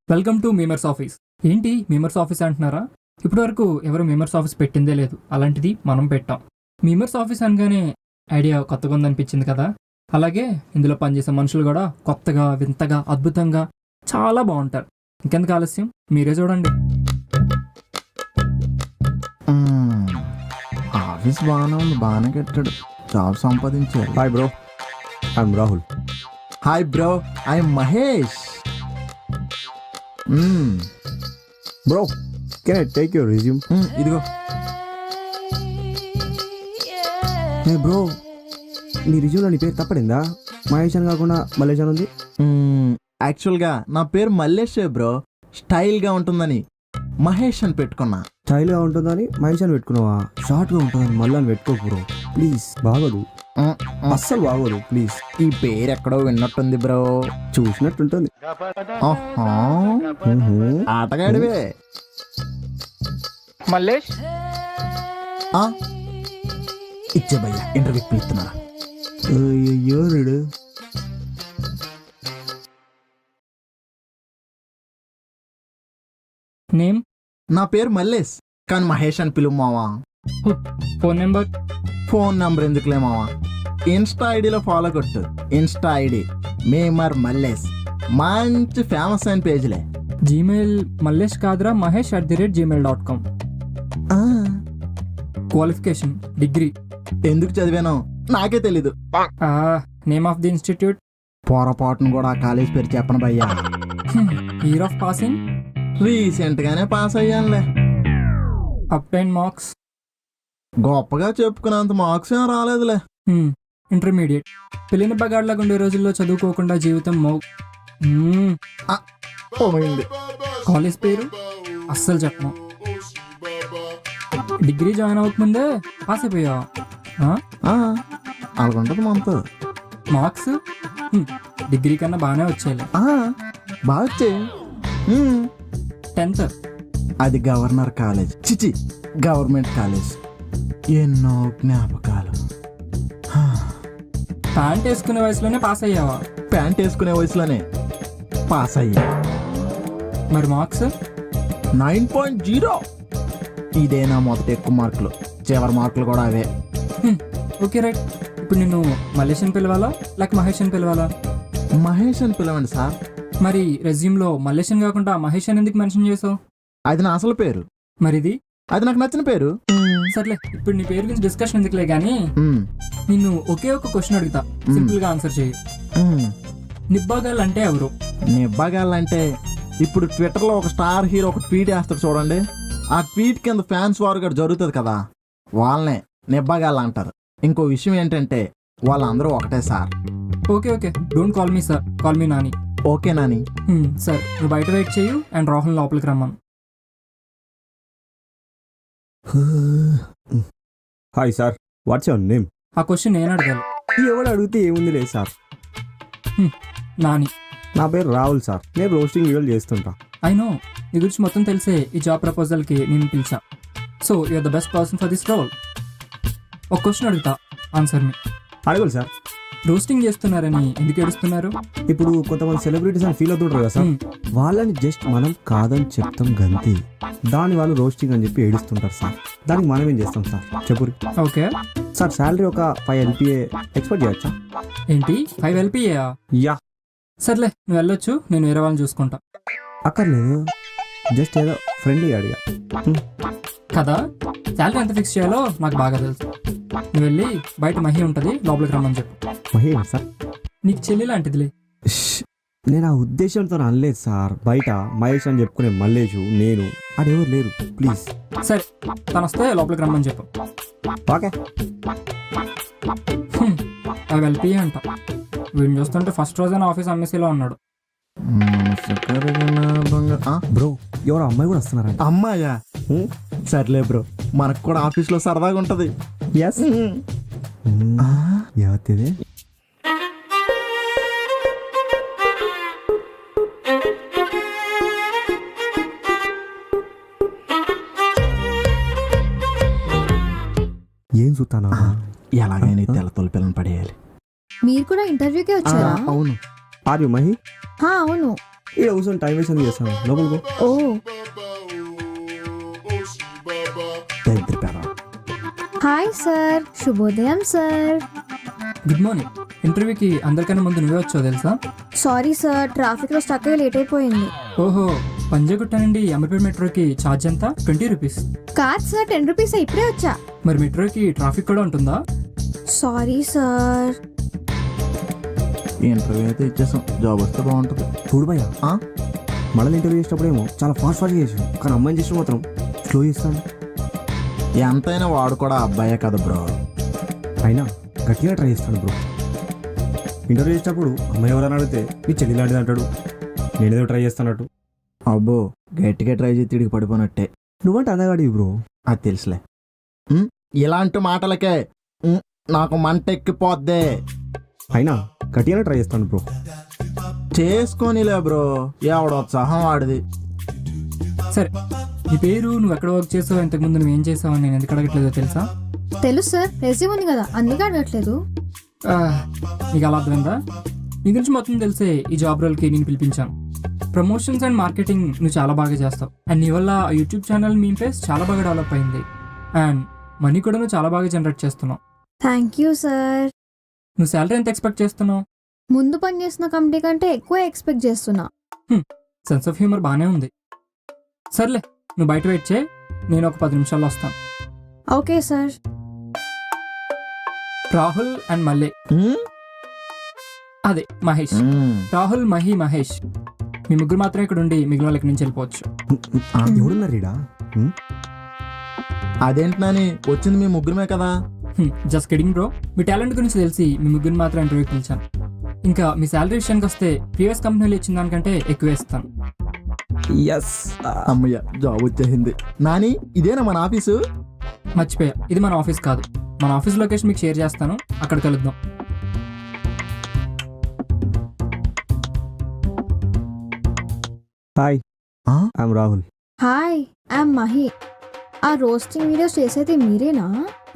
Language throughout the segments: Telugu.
Welcome to memers office. ఏంటి మీమర్స్ ఆఫీస్ అంటున్నారా? ఇప్పటివరకు ఎవరు మీమర్స్ ఆఫీస్ పెట్టిందే లేదు. అలాంటిది మనం పెట్టాం. మీమర్స్ ఆఫీస్ అనగానే ఐడియా కొత్తగా ఉందనిపించింది కదా. అలాగే ఇందులో పనిచేసే మనుషులు కూడా కొత్తగా, వింతగా, అద్భుతంగా చాలా బాగుంటారు. ఇంకెందుకు ఆలస్యం, మీరే చూడండి. ఆఫీస్ బాగానే ఉంది, బాగానే కట్టాడు, జాబ్ సంపాదించాడు. Hi bro, I'm Rahul. Hi bro, I'm Mahesh. Bro, can I take your resume? ఇదిగో. హే బ్రో, నీ రిజ్యూమ్లో నీ పేరు తప్పడిందా? మహేష్ అని కాకుండా మల్లేష్ అని ఉంది. యాక్చువల్గా నా పేరు మల్లేషే బ్రో. స్టైల్గా ఉంటుందని మహేష్ అని పెట్టుకున్నా. స్టైల్గా ఉంటుందని మహేష్ అని పెట్టుకున్నావా? షార్ట్గా ఉంటుందని మళ్ళీ అని పెట్టుకో బ్రో, ప్లీజ్. బాగోదు, అస్సలు బాగోదు, ప్లీజ్. ఈ పేరు ఎక్కడో విన్నట్టుంది బ్రో. చూసినట్టుంటుంది. ఆటగాడివే. మల్లేష్ ఇచ్చే భయ్యా, ఇంటర్వ్యూ పిలుస్తున్నారా? అయ్యో రెడు. నేమ్? నా పేరు మల్లేష్, కానీ మహేష్ అని పిలువు మావా. Phone number? ఫోన్ నెంబర్ ఎందుకులే మావా, ఇన్స్టా ఐడిలో ఫాలో కొట్టు. ఇన్స్టా ఐడి మీమర్ మల్లేష్, మంచి ఫేమస్ అయిన పేజ్లే. జీమెయిల్ మల్లేష్ కాదురా, mahesh@gmail.com. Qualification degree. ఎందుకు చదివానో నాకే తెలీదు. Name of the institute? పొరపాటును కూడా ఆ కాలేజ్ పేరు చెప్పను భయ్యా. Year of passing? రీసెంట్ గానే పాస్ అయ్యానులే. Obtained marks? గొప్పగా చెప్పుకున్నంత మార్క్స్ ఏం రాలేదులే. ఇంటర్మీడియట్. పెళ్లిన బగాడ్లాగా ఉండే రోజుల్లో చదువుకోకుండా జీవితం పోయింది. కాలేజ్ పేరు అస్సలు చెప్పను. డిగ్రీ జాయిన్ అవ్వకముందే పాస్ అయిపోయావా? అలాగుంటది మనతో. మార్క్స్ డిగ్రీ కన్నా బాగానే వచ్చాయి. బాగా వచ్చాయి. 10th? అది గవర్నర్ కాలేజ్, చిచి గవర్నమెంట్ కాలేజ్. ఎన్నో జ్ఞాపకాలు. ప్యాంట్ వేసుకునే వయసులోనే పాస్ అయ్యావా? ప్యాంట్ వేసుకునే వయసులోనే పాస్ అయ్యా. మరి మార్క్స్? 9.0. ఇదే నా మొదటి ఎక్కువ మార్కులు, చివరి మార్కులు కూడా అవే. Okay right. ఇప్పుడు నిన్ను మల్లేష్ అని పిలవాలా లేక మహేష్ అని పిలవాలా? మహేష్ అని పిలవండి సార్. మరి రెజ్యూమ్లో మల్లేష్ అని కాకుండా మహేష్ అని ఎందుకు మెన్షన్ చేసావు? అది నా అసలు పేరు. మరి ఇది? అది నాకు నచ్చిన పేరు. సర్లే, ఇప్పుడు నీ పేరు గురించి డిస్కషన్ ఎందుకులే గానీ నిన్ను ఒకే ఒక క్వశ్చన్ అడుగుతా, సింపుల్ గా ఆన్సర్ చేయి. నిబ్బాగాళ్ళు అంటే ఎవరు? నిబ్బాగాళ్ళంటే ఇప్పుడు ట్విట్టర్లో ఒక స్టార్ హీరో ఒక ట్వీట్ వేస్తాడు చూడండి, ఆ ట్వీట్ కింద ఫ్యాన్స్ వార్ కూడా జరుగుతుంది కదా, వాళ్ళనే నిబ్బాగాళ్ళు అంటారు. ఇంకో విషయం ఏంటంటే వాళ్ళందరూ ఒకటే sir. Okay okay, don't call me sir, call me Nani. Okay Nani. Sir, నువ్వు బయట వెయిట్ చేయు అండ్ రాహుల్ లోపలికి రమ్మను. Hi sir, what's your name? ఆ క్వశ్చన్ నేను అడగాలి. ఎవడు అడిగితే ఏముంది లేదు సార్. నాని. నా పేరు రాహుల్ సార్, నేను రోస్టింగ్ వీడియోలు చేస్తుంటా. అయినో, నీ గురించి మొత్తం తెలిసే ఈ జాబ్ ప్రపోజల్కి నేను పిలిచా. So you're the best person for this role. ఒక క్వశ్చన్ అడుగుతా, ఆన్సర్ మీ. అడగలు సార్. రోస్టింగ్ చేస్తున్నారని ఎందుకు ఏడుస్తున్నారు? ఇప్పుడు కొంతమంది సెలబ్రిటీస్ అని ఫీల్ అవుతుంటారు కదా సార్, వాళ్ళని జస్ట్ మనం కాదని చెప్తాం గంతే, దాని వాళ్ళు రోస్టింగ్ అని చెప్పి ఏడుస్తుంటారు సార్. దానికి మనం ఏం చేస్తాం సార్ చెప్పు. ఓకే సార్, శాలరీ ఒక 5 LPA ఎక్స్పెక్ట్ చేయొచ్చా? ఏంటి 5 LPA? యా. సర్లే, నువ్వు వెళ్ళొచ్చు, నేను వేరే వాళ్ళని చూసుకుంటా. అక్కర్లేదు, జస్ట్ ఏదో ఫ్రెండ్లీ అడిగా కదా. శాలరీ ఎంత ఫిక్స్ చేయాలో నాకు బాగా తెలుసు. నువ్వు వెళ్ళి బయట మహి ఉంటుంది, లోపలికి రమ్మని చెప్పు. మహి సార్? నీకు చెల్లి లాంటిదిలే. నేను ఆ ఉద్దేశంతో అనలేదు సార్. బయట మహేష్ అని చెప్పుకునే మల్లేషు, నేను, అడెవరు లేరు, ప్లీజ్. సరే, తను వస్తే లోపలికి రమ్మని చెప్పు. ఓకే. 5 LPA అంట. వీడిని చూస్తుంటే ఫస్ట్ రోజైన ఆఫీస్ అమ్మేసేలా ఉన్నాడు. బ్రో, ఎవరో అమ్మాయి కూడా వస్తున్నారా? అమ్మాయా? సర్లే బ్రో, మనకు కూడా ఆఫీస్లో సరదాగా ఉంటది. ఎస్. యాతిదే. ఏం చూస్తానా? ఎలాగైనా తెల్ల తొలిపిల్లని పడేయాలి. మీరు కూడా ఇంటర్వ్యూకే వచ్చారా? అవును. Are you Mahi? అవును. ఇక్కడ కూర్చొని టైం వేస్ట్ అని చేస్తాను లోపలికి ఓ దరిద్రపేద. హాయ్ సార్, శుభోదయం సార్. Good morning. ఇంటర్వ్యూకి అందరికన్నా ముందు నువ్వే వచ్చావు తెలుసా? సారీ సార్, ట్రాఫిక్లో స్టక్ అయ్యి లేట్ అయిపోయింది. ఓహో, పంజాగుట్ట నుండి అమర్పేట మెట్రోకి ఛార్జ్ ఎంత? 20 రూపీస్. కాదు సార్, 10 రూపీస్ ఇప్పుడే వచ్చా. మరి మెట్రోకి ట్రాఫిక్ కూడా ఉంటుందా? Sorry sir. ఈ ఇంటర్వ్యూ అయితే ఇచ్చేసాం, జాబ్ వస్తే బాగుంటుంది. చూడు భయ్యా, ఆ? మళ్ళీ ఇంటర్వ్యూ చేసేటప్పుడేమో చాలా ఫాస్ట్గా చేసాం, కానీ అమ్మాయిని చేసిన మాత్రం స్లో చేస్తాను. ఎంతైనా వాడు కూడా అబ్బాయే కదా బ్రో. అయినా గట్టిగా ట్రై చేస్తాను బ్రో. ఇంటర్వ్యూ చేసేటప్పుడు అమ్మాయి ఎవరైనా అడిగితే నీ చెల్లి లాంటిది అంటాడు, నేనేదో ట్రై చేస్తానట్టు. అబ్బో, గట్టిగా ట్రై చేసి తిడిగి పడిపోయినట్టే. నువ్వంటే అందగాడివి బ్రో. అది తెలుసులే. ఇలాంటి మాటలకే నాకు మంట ఎక్కిపోద్దే. అయినా గట్టిగానే ట్రై చేస్తాను బ్రో. చేసుకోనిలే బ్రో, ఎవడోత్సాహం వాడిది. సరే, నీ పేరు, నువ్వు ఎక్కడ వర్క్ చేసావు, ఇంతకుముందు నువ్వు ఏం చేసావు అని నేను ఎందుకు అడగట్లేదో తెలుసా? తెలుసు సార్, రెజ్యూమ్ ఉంది కదా, అందుకే అడగట్లేదు. నీకు అలా అర్థమైందా? నీ గురించి మొత్తం తెలిసే ఈ జాబ్ రోల్కి నేను పిలిపించాను. ప్రమోషన్స్ అండ్ మార్కెటింగ్ నువ్వు చాలా బాగా చేస్తావు. అండ్ నీ వల్ల యూట్యూబ్ ఛానల్ మీ పేజ్ చాలా బాగా డెవలప్ అయింది. అండ్ మనీ కూడా నువ్వు చాలా బాగా జనరేట్ చేస్తున్నావు. Thank you sir. నువ్వు శాలరీ ఎంత ఎక్స్పెక్ట్ చేస్తున్నావు? ముందు పని చేసిన కంపెనీ కంటే ఎక్కువ ఎక్స్పెక్ట్ చేస్తున్నా. సెన్స్ ఆఫ్ హ్యూమర్ బాగానే ఉంది. సర్లే, నువ్వు బయట వెయిట్ చేయి, నేను ఒక 10 నిమిషాల్లో వస్తాను. Okay sir. రాహుల్ అండ్ మల్లే, అదే మహేష్. రాహుల్, మహేష్, మీ ముగ్గురు మాత్రమే ఇక్కడ ఉండి మిగిలిన వాళ్ళకి నుంచి వెళ్ళిపోవచ్చు. ఎవడున్నారు రీడా? అదేంటి నాని, వచ్చింది మీ ముగ్గురమే కదా. Just kidding bro. మీ టాలెంట్ గురించి తెలిసి మీ ముగ్గురు మాత్రం ఇంటర్వ్యూకి పిలిచాను. ఇంకా మీ శాలరీ విషయానికి వస్తే ప్రీవియస్ కంపెనీలో ఇచ్చిన దానికంటే ఎక్కువ ఇస్తాను. అమ్మయ్య, జాబ్ వచ్చేసింది. నాని, ఇదేనా మన ఆఫీసు? మర్చిపోయా, ఇది మన ఆఫీస్ కాదు. మన ఆఫీస్ లొకేషన్ మీకు షేర్ చేస్తాను, అక్కడ కలుద్దాం. Hi, I'm Rahul. Hi, I'm Mahi. ఆ రోస్టింగ్ వీడియోస్ చేసేది మీరేనా?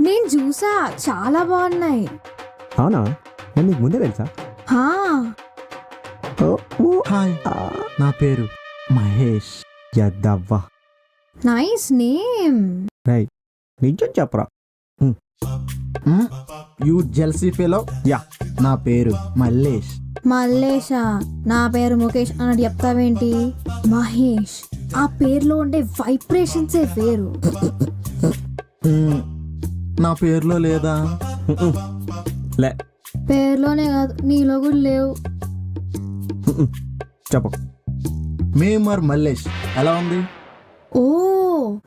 నేను చూసా, చాలా బాగున్నాయి. అవునా, నేను నీకు ముందే తెలుసా? హా, హాయ్, నా పేరు మహేష్. యద్దవ్వా, nice name. నిజం చెప్పరా? You jealousy fellow. యా, నా పేరు మల్లేష్. మల్లేషా, నా పేరు ముఖేష్ అన్నట్టు చెప్తావేంటి? మహేష్, ఆ పేరులో ఉండే వైబ్రేషన్సే వేరు. నా పేరులో లేదా? లే, పేరులోనే కాదు, నీలో కూడా లేవు. చెప్పు. మేమర్ మల్లేష్ ఎలా ఉంది? ఓ,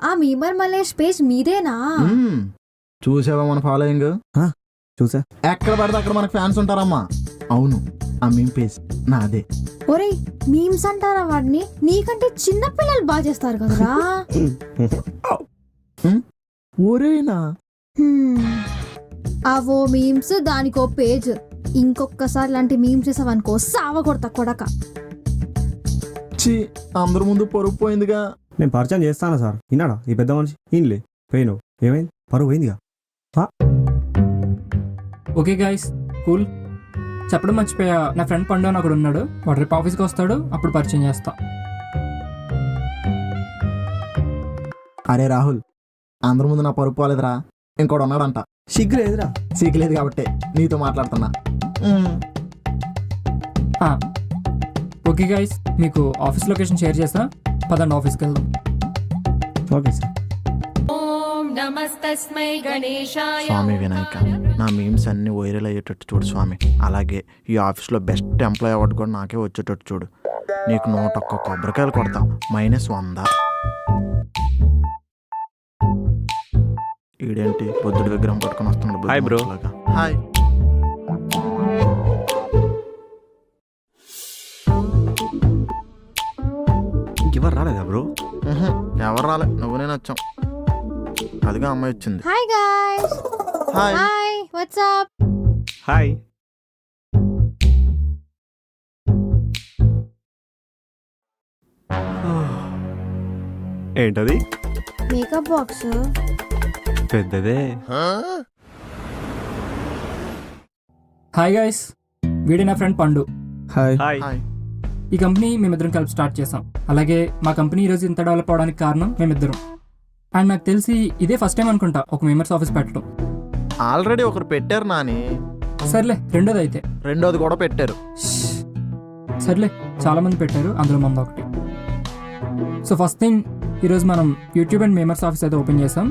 ఆ మీమర్ మల్లేష్ పేజ్ మీదేనా? చూసావా మన ఫాలోయింగ్? చూసా. ఎక్కడ పడితే అక్కడ మనకు ఫ్యాన్స్ ఉంటారమ్మా. అవును, ఆ మీమ్ పేజ్ నాదే. ఒరే, మీమ్స్ అంటారా వాడిని? నీకంటే చిన్న పిల్లలు బాగా చేస్తారు కదరా. ఒరేనా? అవో మీమ్స్, దానికో పేజ్. ఇంకొకసారి లాంటి మీమ్స్ చేసావనుకో సావ కొడతా కొడక. చి, అందరి ముందు పరుపు పోయిందిగా. నేను పరిచయం చేస్తాను సార్. విన్నాడా ఈ పెద్ద మనిషి? ఈయనలే పోయినావు, ఏమైంది? పరువు పోయిందిగా. Okay guys, cool. చెప్పడం మర్చిపోయా, నా ఫ్రెండ్ పండు అని అక్కడ ఉన్నాడు. వాడు రేపు ఆఫీస్కి వస్తాడు, అప్పుడు పరిచయం చేస్తా. అరే రాహుల్, అందరి ముందు నా పరుపు పోలేదురా. ఇంకోటి ఉన్నాడంట. సిగ్గులేదురా? సిగ్గులేదు కాబట్టి నీతో మాట్లాడుతున్నా. ఓకే గైస్, మీకు ఆఫీస్ లొకేషన్ షేర్ చేస్తా. పదండి, ఆఫీస్కి వెళ్దాం. Okay sir. స్వామి వినాయక, నా మీమ్స్ అన్ని వైరల్ అయ్యేటట్టు చూడు స్వామి. అలాగే ఈ ఆఫీస్లో బెస్ట్ ఎంప్లాయ్ అవార్డు కూడా నాకే వచ్చేటట్టు చూడు. నీకు 101 కొబ్బరికాయలు కొడతా, -100. ఈడేంటి బుద్ధుడి విగ్రహం పట్టుకొని వస్తున్నాడు? Hi bro. హాయ్. ఇంకెవరు రాలేదా బ్రో? ఎవరు రాలే, నువ్వు నేను వచ్చాం. అదిగా అమ్మాయి వచ్చింది. Hi guys. Hi. Hi, what's up? Hi. ఏంటది? Makeup box. పెద్దదే. హాయ్ గైస్, వీడి నా friend Pandu. Hi. Hi. Hi. ఈ కంపెనీ మేమిద్దరం కలిపి స్టార్ట్ చేసాం. అలాగే మా కంపెనీ ఈరోజు ఇంత డెవలప్ అవడానికి కారణం మేమిద్దరం. అండ్ నాకు తెలిసి ఇదే ఫస్ట్ టైం అనుకుంటా ఒక మెంబర్స్ ఆఫీస్ పెట్టడం. ఆల్రెడీ ఒకరు పెట్టారు నాని. సర్లే, రెండోది అయితే. రెండోది కూడా పెట్టారు. సర్లే, చాలా మంది పెట్టారు, అందులో మంది ఒకటి. సో ఫస్ట్ థింగ్, ఈరోజు మనం యూట్యూబ్ అండ్ మెంబర్స్ ఆఫీస్ అయితే ఓపెన్ చేసాం.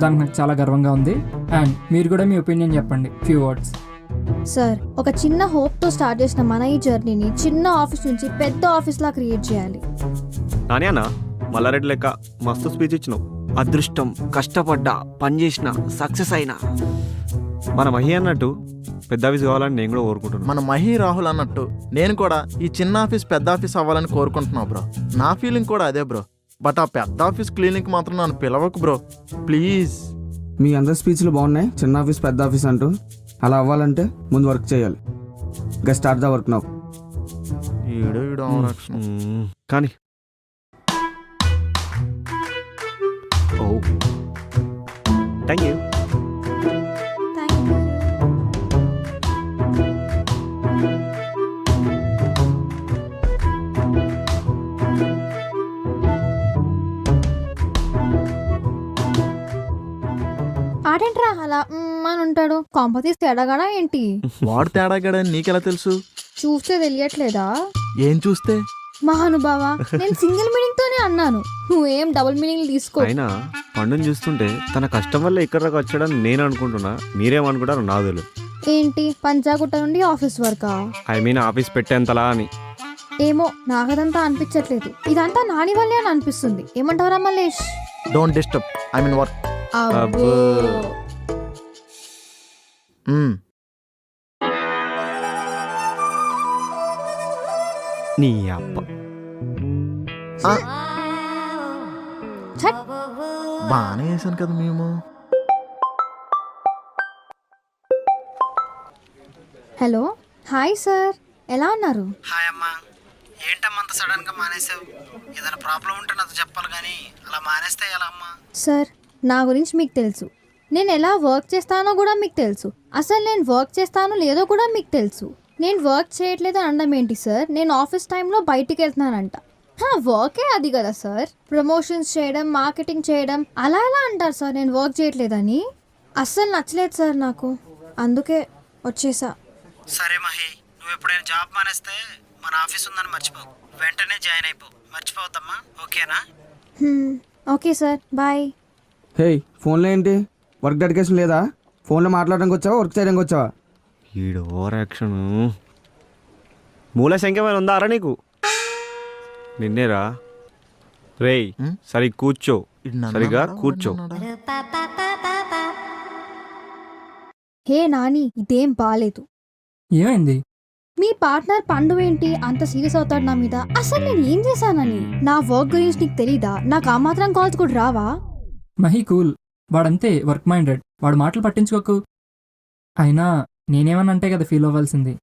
దానికి నాకు చాలా గర్వంగా ఉంది. అండ్ మీరు కూడా మీ ఒపీనియన్ చెప్పండి, ఫ్యూ వర్డ్స్. సార్, ఒక చిన్న హోప్తో స్టార్ట్ చేసిన మన ఈ జర్నీని చిన్న ఆఫీస్ నుంచి పెద్ద ఆఫీస్లా క్రియేట్ చేయాలి. నాని అన్న మల్లారెడ్డి లెక్క మస్తు స్పీచ్ ఇచ్చినావు. అదృష్టం, కష్టపడ్డా, పనిచేసిన, సక్సెస్ అయినా. మన మహి అన్నట్టు పెద్ద ఆఫీస్ కావాలని నేను కూడా కోరుకుంటున్నాను. మన మహి రాహుల్ అన్నట్టు నేను కూడా ఈ చిన్న ఆఫీస్ పెద్ద ఆఫీస్ అవ్వాలని కోరుకుంటున్నావు బ్రో. నా ఫీలింగ్ కూడా అదే బ్రో. బట్ ఆ పెద్ద ఆఫీస్ క్లినిక్ మాత్రం నన్ను పిలవకు బ్రో, ప్లీజ్. మీ అందరి స్పీచ్లు బాగున్నాయి, చిన్న ఆఫీస్ పెద్ద ఆఫీస్ అంటూ. అలా అవ్వాలంటే ముందు వర్క్ చేయాలి. Get start the work now. కానీ ఓ థ్యాంక్ యూ. ఆడేంట్రా అలా అని ఉంటాడు? కాంపతీస్ తేడాగాడా ఏంటి? వాడు తేడాగాడని నీకెలా తెలుసు? చూస్తే తెలియట్లేదా? ఏం చూస్తే? మహానుభావా, నేను సింగిల్ మీనింగ్ తోనే అన్నాను, నువ్వేం డబుల్ మీనింగ్ తీసుకో. అయినా పండుని చూస్తుంటే తన కష్టం వల్ల ఇక్కడ దాకా వచ్చాడని నేను అనుకుంటున్నా. మీరేమనుకుంటారు నాకు తెలియదు. ఏంటి, పంచాగుట్ట నుండి ఆఫీస్ వర్కా? ఐ మీన్ ఆఫీస్ పెట్టేంతలా అని. ఏమో, నాకదంతా అనిపించట్లేదు. ఇదంతా నాని వల్లే అని అనిపిస్తుంది. ఏమంటావరా Mallesh? Don't disturb, I mean work. అబ్బో. నీ అప్ప ఛట్. బాగానే వేసాను కదా మేము. హలో, హాయ్ సార్, ఎలా ఉన్నారు? హాయ్ అమ్మా. ఏంటమ్మా అంత సడన్ గా మానేసావు? ఏదైనా ప్రాబ్లం ఉంటే నాతో చెప్పాలి కానీ అలా మానేస్తే ఎలా అమ్మా? సార్, నా గురించి మీకు తెలుసు. నేను ఎలా వర్క్ చేస్తానో కూడా మీకు తెలుసు. అసలు నేను వర్క్ చేస్తానో లేదో కూడా మీకు తెలుసు. నేను వర్క్ చేయట్లేదు అని అనడం ఏంటి సార్? నేను ఆఫీస్ టైంలో బయటికి వెళ్తున్నానంట. వర్కే అది కదా సార్. ప్రమోషన్స్ చేయడం, మార్కెటింగ్ చేయడం, అలా ఎలా అంటారు సార్ నేను వర్క్ చేయట్లేదని? అస్సలు నచ్చలేదు సార్ నాకు, అందుకే వచ్చేసా. సరే మహి, నువ్వు ఎప్పుడైనా జాబ్ మానేస్తే మన ఆఫీస్ ఉందని మర్చిపోవు. వెంటనే జాయిన్ అయిపో, మర్చిపోవద్దమ్మా, ఓకేనా? Okay sir, bye. హే, ఫోన్లో ఏంటి వర్క్ డెడికేషన్ లేదా? ఫోన్లో మాట్లాడడానికి వచ్చావా, వర్క్ చేయడానికి వచ్చావా? ఈడు ఓవర్ యాక్షన్. మూల సంఖ్యమైన ఉందా అరా నీకు? నిన్నేరా. రేయ్ సరి కూర్చో, సరిగా కూర్చో. హే నాని, ఇదేం బాలేదు. ఏమైంది? మీ పార్ట్నర్ పండు ఏంటి అంత సీరియస్ అవుతాడు నా మీద? అసలు నేను ఏం చేశానని? నా వర్క్ గురించి నీకు తెలీదా? నాకు ఆ మాత్రం కాల్స్ కూడా రావా? మహి కూల్, వాడంతే వర్క్ మైండెడ్. వాడు మాటలు పట్టించుకోకు. అయినా నేనేమనంటే కదా ఫీల్ అవ్వాల్సింది.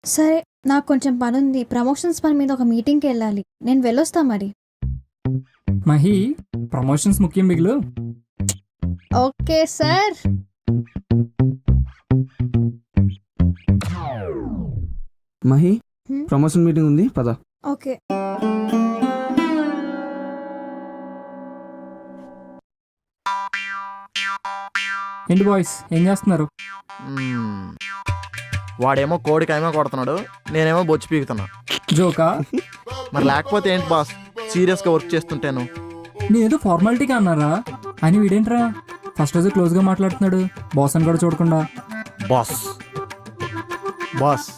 సరే, నాకు కొంచెం పని ఉంది. ప్రమోషన్స్ పని మీద ఒక మీటింగ్కి వెళ్ళాలి. నేను వెళ్ళొస్తా మరి. మహి, ప్రమోషన్స్ ముఖ్యం బిగులు. Okay sir. Mahi, promotion meeting ఉంది, పద. ఓకే. ఏంటి బాయ్స్, ఏం చేస్తున్నారు? వాడేమో కోడికాయమో కొడుతున్నాడు, నేనేమో బొచ్చు పీకుతున్నా. జోకా? మరి లేకపోతే ఏంటి బాస్, సీరియస్గా వర్క్ చేస్తుంటాను. నేనేదో ఫార్మాలిటీగా అన్నారా అని. వీడేంట్రా ఫస్ట్ రోజు క్లోజ్గా మాట్లాడుతున్నాడు, బాస్ అని కూడా చూడకుండా. Boss boss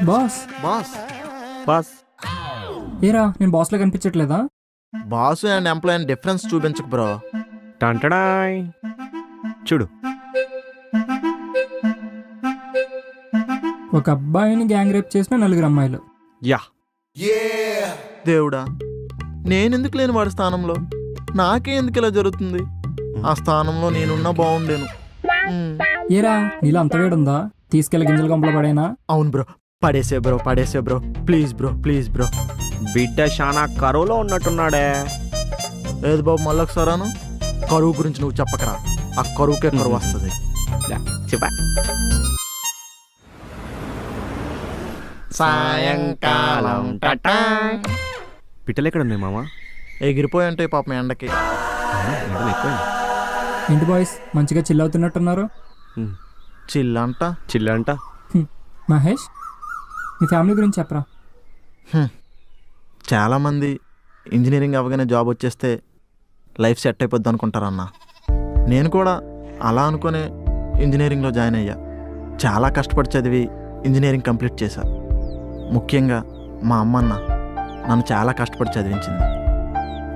boss boss boss. ఏరా, నేను బాస్లో కనిపించట్లేదా? బాస్ అండ్ ఎంప్లాయీ డిఫరెన్స్ చూపించకు బ్రో. టంటడాయ్. చూడు, ఒక అబ్బాయిని గ్యాంగ్ రేప్ చేసిన 4 అమ్మాయిలు. యా దేవుడా, నేనెందుకు లేని వాడి స్థానంలో? నాకే ఎందుకు ఇలా జరుగుతుంది? ఆ స్థానంలో నేనున్నా బాగుండేను. ఏరా, నీలో అంత వేడుందా? తీసుకెళ్లి గింజలు గంపలో పడేనా? అవును బ్రో, పడేసే బ్రో, పడేసే bro, please bro, please bro. బిడ్డ శానా కరువులో ఉన్నట్టున్నాడే. లేదు బాబు, మళ్ళొకసారాను కరువు గురించి నువ్వు చెప్పకరా. ఆ కరువుకే కరువు వస్తుంది. చెప్పా. సాయంకాలం టటా. పిట్టలు ఎక్కడ ఉన్నాయి మామ? ఎగిరిపోయి ఉంటాయి పాపం ఎండకి. ఏంటి బాయ్స్ మంచిగా చిల్ అవుతున్నట్టున్నారు? చిల్లంట. చిల్లంట. మహేష్, మీ ఫ్యామిలీ గురించి చెప్పరా. చాలామంది ఇంజనీరింగ్ అవ్వగానే జాబ్ వచ్చేస్తే లైఫ్ సెట్ అయిపోద్ది అనుకుంటారన్న. నేను కూడా అలా అనుకునే ఇంజనీరింగ్లో జాయిన్ అయ్యా. చాలా కష్టపడి చదివి ఇంజనీరింగ్ కంప్లీట్ చేశా. ముఖ్యంగా మా అమ్మన్న నన్ను చాలా కష్టపడి చదివించింది.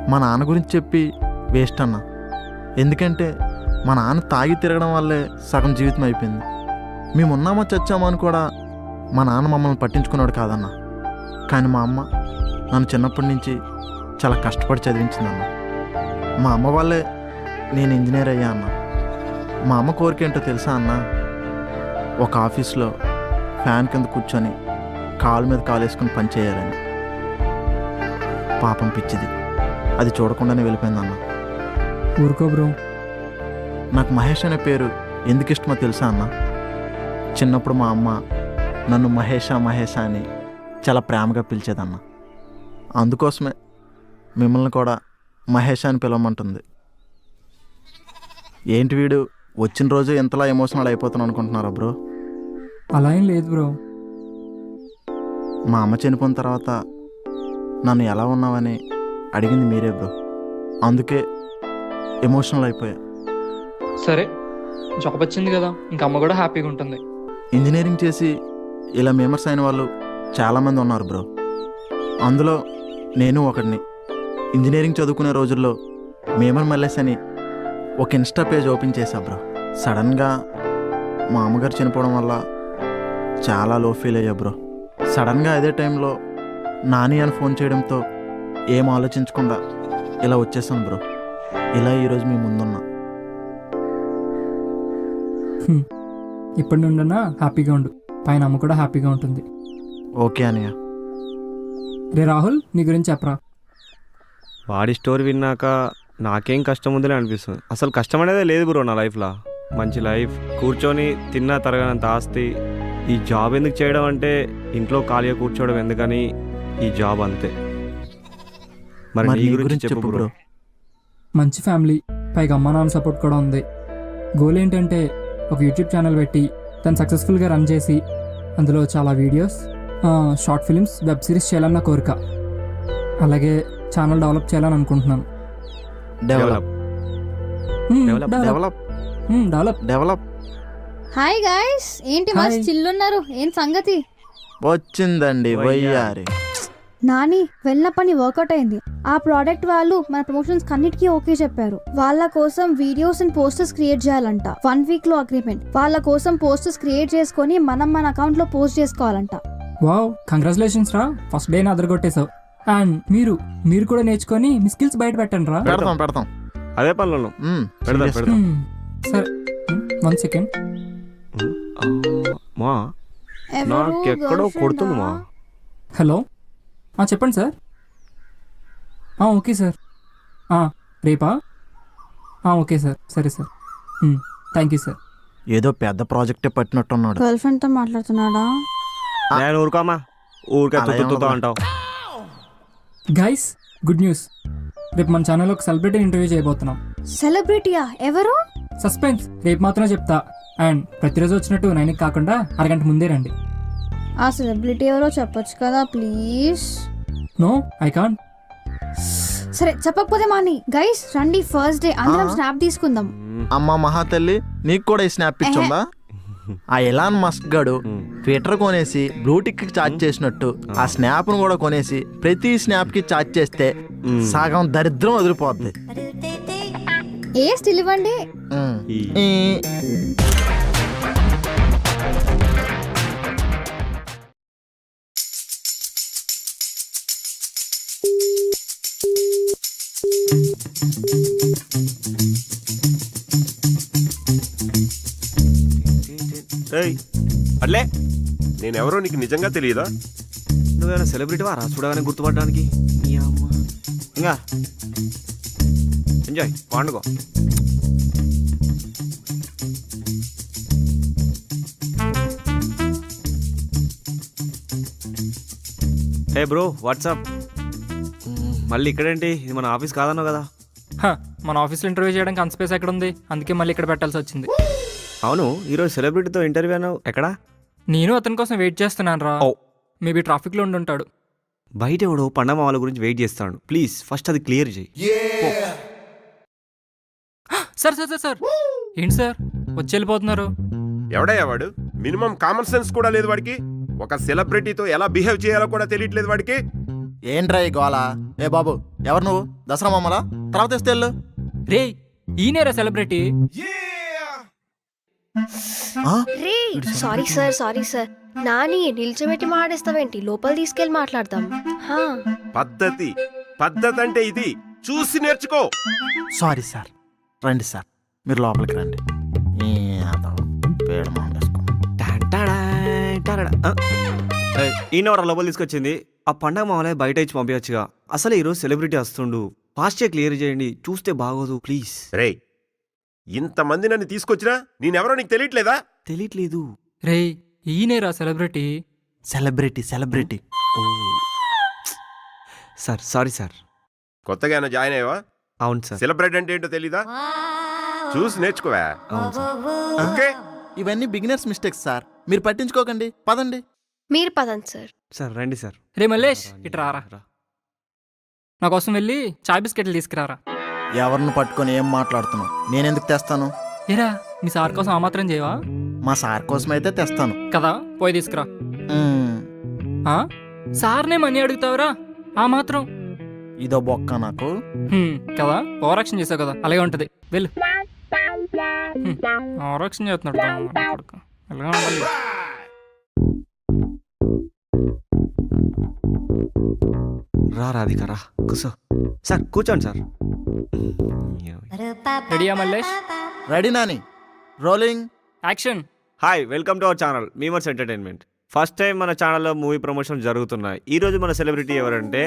మా నాన్న గురించి చెప్పి వేస్ట్ అన్న. ఎందుకంటే మా నాన్న తాగి తిరగడం వల్లే సగం జీవితం అయిపోయింది. మేమున్నామో చచ్చామో అని కూడా మా నాన్న మమ్మల్ని పట్టించుకున్నాడు కాదన్న. కానీ మా అమ్మ నన్ను చిన్నప్పటి నుంచి చాలా కష్టపడి చదివించిందన్న. మా అమ్మ వల్లే నేను ఇంజనీర్ అయ్యా అన్న. మా అమ్మ కోరిక ఏంటో తెలుసా అన్న? ఒక ఆఫీస్లో ఫ్యాన్ కింద కూర్చొని కాలు మీద కాలు వేసుకుని పని చేయాలని. పాపం పిచ్చిది, అది చూడకుండానే వెళ్ళిపోయిందన్న. ఊరుకో బ్రో. నాకు మహేష్ అనే పేరు ఎందుకు ఇష్టమో తెలుసా అన్న? చిన్నప్పుడు మా అమ్మ నన్ను మహేషా మహేషా అని చాలా ప్రేమగా పిలిచేదన్న. అందుకోసమే మిమ్మల్ని కూడా మహేష్ అని పిలవమంటుంది. ఏంటి వీడు వచ్చిన రోజు ఎంతలా ఎమోషనల్ అయిపోతాను అనుకుంటున్నారా బ్రో? అలా ఏం లేదు బ్రో. మా అమ్మ చనిపోయిన తర్వాత నన్ను ఎలా ఉన్నావని అడిగింది మీరే బ్రో. అందుకే ఎమోషనల్ అయిపోయా. సరే, జాబ్ వచ్చింది కదా, ఇంకా అమ్మ కూడా హ్యాపీగా ఉంటుంది. ఇంజనీరింగ్ చేసి ఇలా మేమర్స్ అయిన వాళ్ళు చాలామంది ఉన్నారు బ్రో. అందులో నేను ఒకడిని. ఇంజనీరింగ్ చదువుకునే రోజుల్లో మేమర్ మల్లేష్ అని ఒక ఇన్స్టా పేజ్ ఓపెన్ చేశా బ్రో. సడన్గా మా అమ్మగారు చనిపోవడం వల్ల చాలా లో ఫీల్ అయ్యా బ్రో. సడన్గా అదే టైంలో నాని అని ఫోన్ చేయడంతో ఏం ఆలోచించకుండా ఇలా వచ్చేసాను బ్రో. ఇలా ఈరోజు మీ ముందున్నా. ఇప్పటి నుండన్నా హ్యాపీగా ఉండు, పైన అమ్మ కూడా హ్యాపీగా ఉంటుంది. ఓకే అన్నయ్య. రే రాహుల్, నీ గురించి చెప్పరా. వాడి స్టోరీ విన్నాక నాకేం కష్టం ఉందిలే అనిపిస్తుంది. అసలు కష్టం అనేదే లేదు బ్రో నా లైఫ్లో. మంచి లైఫ్, కూర్చొని తిన్నా తరగనంత ఆస్తి. ఈ జాబ్ ఎందుకు చేయడం అంటే ఇంట్లో ఖాళీగా కూర్చోవడం ఎందుకని ఈ జాబ్ అంతే. మరి నీ గురించి చెప్పు బ్రో. మంచి ఫ్యామిలీ, పైగా అమ్మ నాన్న సపోర్ట్ కూడా ఉంది. గోల్ ఏంటంటే ఒక యూట్యూబ్ ఛానల్ పెట్టి దాన్ని సక్సెస్ఫుల్గా రన్ చేసి అందులో చాలా videos, short films, web series చేయాలన్న కోరిక. అలాగే ఛానల్ డెవలప్ చేయాలని అనుకుంటున్నాను. Develop develop develop develop. Hi guys, ఏంటి మస్తు చిల్లున్నారు, ఏం సంగతి? వచ్చిందండి వయ్యారి. నాని వెళ్ళిన పని వర్కౌట్ అయింది. ఆ ప్రోడక్ట్ వాళ్ళు మన ప్రమోషన్స్ కన్నిటికీ ఓకే చెప్పారు. వాళ్ళ కోసం వీడియోస్ అండ్ పోస్టర్స్ క్రియేట్ చేయాలంట. 1 week లో అగ్రిమెంట్. వాళ్ళ కోసం పోస్టర్స్ క్రియేట్ చేసుకొని మనం మన అకౌంట్ లో పోస్ట్ చేసుకోవాలంట. వావ్, కంగ్రాచులేషన్స్ రా, ఫస్ట్ డే అదరగొట్టేసావు. అండ్ మీరు కూడా నేర్చుకొని మీ స్కిల్స్ బయట పెట్టండి రా. పెడతాం అదే పనులను పెడదాం. సరే, 1 second. మా నాకెక్కడో కొడుతుంది మా. హలో, చెప్పండి సార్. Okay sir. రేపా? ఓకే సార్, సరే సార్, థ్యాంక్ యూ సార్. ఏదో పెద్ద ప్రాజెక్టే పట్టినట్టున్నాడు. గర్ల్ ఫ్రెండ్ తో మాట్లాడుతున్నాడా? నేను ఊరుకోమా, ఊరికే తుత్తుతో అంటావు. Guys, good news. రేపు మన ఛానల్లో ఒక సెలబ్రిటీ ఇంటర్వ్యూ చేయబోతున్నాం. సెలబ్రిటీయా? ఎవరు? సస్పెన్స్, రేపు మాత్రమే చెప్తా. అండ్ ప్రతిరోజు వచ్చినట్టు 9కి కాకుండా అరగంట ముందే రండి. ఆ సెలబ్రిటీ ఎవరో చెప్పొచ్చు కదా ప్లీజ్. No, I can't. సరే చెప్పకపోతే మాని. గైస్ రండి, ఫస్ట్ డే అందరం స్నాప్ తీసుకుందాం. అమ్మ మహాతల్లి, నీకు కూడా ఈ స్నాప్ ఇచ్చిందా? ఆ ఎలాన్ మస్క్ గడు ట్విట్టర్ కొనేసి బ్లూటిక్ కి ఛార్జ్ చేసినట్టు ఆ స్నాప్ ను కూడా కొనేసి ప్రతి స్నాప్ కి ఛార్జ్ చేస్తే సగం దరిద్రం వదిలిపోద్ది. ఏ స్టిల్ ఇవ్వండి. అట్లే నేనెవరో నీకు నిజంగా తెలియదా? నువ్వేమైనా సెలబ్రిటీవా రా చూడగానే గుర్తుపడడానికి? ఇంకా ఎంజాయ్ పండుగ. హే బ్రో వాట్సాప్. మళ్ళీ ఇక్కడేంటి? ఇది మన ఆఫీస్ కాదన్నావు కదా? మన ఆఫీస్లో ఇంటర్వ్యూ చేయడానికి అంత స్పేస్ ఎక్కడ ఉంది, అందుకే మళ్ళీ ఇక్కడ పెట్టాల్సి వచ్చింది. అవును, ఈరోజు సెలబ్రిటీతో ఇంటర్వ్యూ అన్నావు, ఎక్కడా? నేను అతని కోసం వెయిట్ చేస్తున్నాను రా. మేబీ ట్రాఫిక్లో ఉండుంటాడు. బయట ఎవడో పండగ వాళ్ళ గురించి వెయిట్ చేస్తాడు. ప్లీజ్ ఫస్ట్ అది క్లియర్ చేయి. సార్ సార్ సార్ సార్ ఏంటి సార్ వచ్చి వెళ్ళిపోతున్నారు? ఎవడయ్యా వాడు? మినిమం కామన్ సెన్స్ కూడా లేదు వాడికి. ఒక సెలబ్రిటీతో ఎలా బిహేవ్ చేయాలో కూడా తెలియట్లేదు వాడికి. ఏంట్రా ఈ గోళ? ఏ బాబు, ఎవరు నువ్వు? దసరా మమ్మలా తర్వాత ఇస్తే వెళ్ళు. రే ఈయనేరా సెలబ్రిటీ. రే సారీ సార్ నాని నిల్చోబెట్టి మాట్లాడేస్తావేంటి? లోపల తీసుకెళ్ళి మాట్లాడతాం. పద్ధతి అంటే ఇది. చూసి నేర్చుకో. Sorry sir. రండి సార్, మీరు లోపలికి రండి. ఈయనవరా లోపల తీసుకొచ్చింది? ఆ పండగ మామూలే బయట ఇచ్చి పంపించచ్చుగా. అసలు ఈరోజు సెలబ్రిటీ వస్తుండు. ఫాస్ట్గా క్లియర్ చేయండి, చూస్తే బాగోదు ప్లీజ్. రే ఇంతమంది నన్ను తీసుకొచ్చినా నేనెవరో నీకు తెలియట్లేదా? తెలియట్లేదు. రే ఈయనేరా సెలబ్రిటీ. సెలబ్రిటీ. ఓ సార్ సారీ సార్. కొత్తగా ఏమైనా జాయిన్ అయ్యావా? అవును సార్. సెలబ్రిటీ అంటే ఏంటో తెలీదా? చూసి నేర్చుకోవా. అవును సార్. ఓకే, ఇవన్నీ బిగినర్స్ మిస్టేక్స్ సార్, మీరు పట్టించుకోకండి. పదండి. మీరు పదండి సార్. సార్ రండి సార్. రే మల్లేష్ ఇటు రారా. నా కోసం వెళ్ళి చాయ్ బిస్కెట్లు తీసుకురారా. ఎవరిని పట్టుకొని ఏం మాట్లాడుతున్నావు? నేనెందుకు తెస్తాను? ఏరా మీ సార్ కోసం ఆ మాత్రం చేయవా? మా సార్ కోసం అయితే తెస్తాను కదా, పోయి తీసుకురా. సార్నే మనీ అడుగుతావురా ఆ మాత్రం? ఇదో బొక్క నాకు కదా, ఓవరాక్షన్ చేసావు కదా, అలాగే ఉంటది. వెళ్ళు. ఓవరాక్షన్ చేస్తున్నాడు ఎలాగా ఉండాలి. రాధిక రా, కూర్చో. సార్ కూర్చోండి సార్. రెడీయా Mallesh? Ready Nani. Rolling action. Hi, welcome to our channel memers entertainment. First time మన ఛానల్లో మూవీ ప్రమోషన్ జరుగుతున్నాయి. ఈరోజు మన సెలబ్రిటీ ఎవరంటే,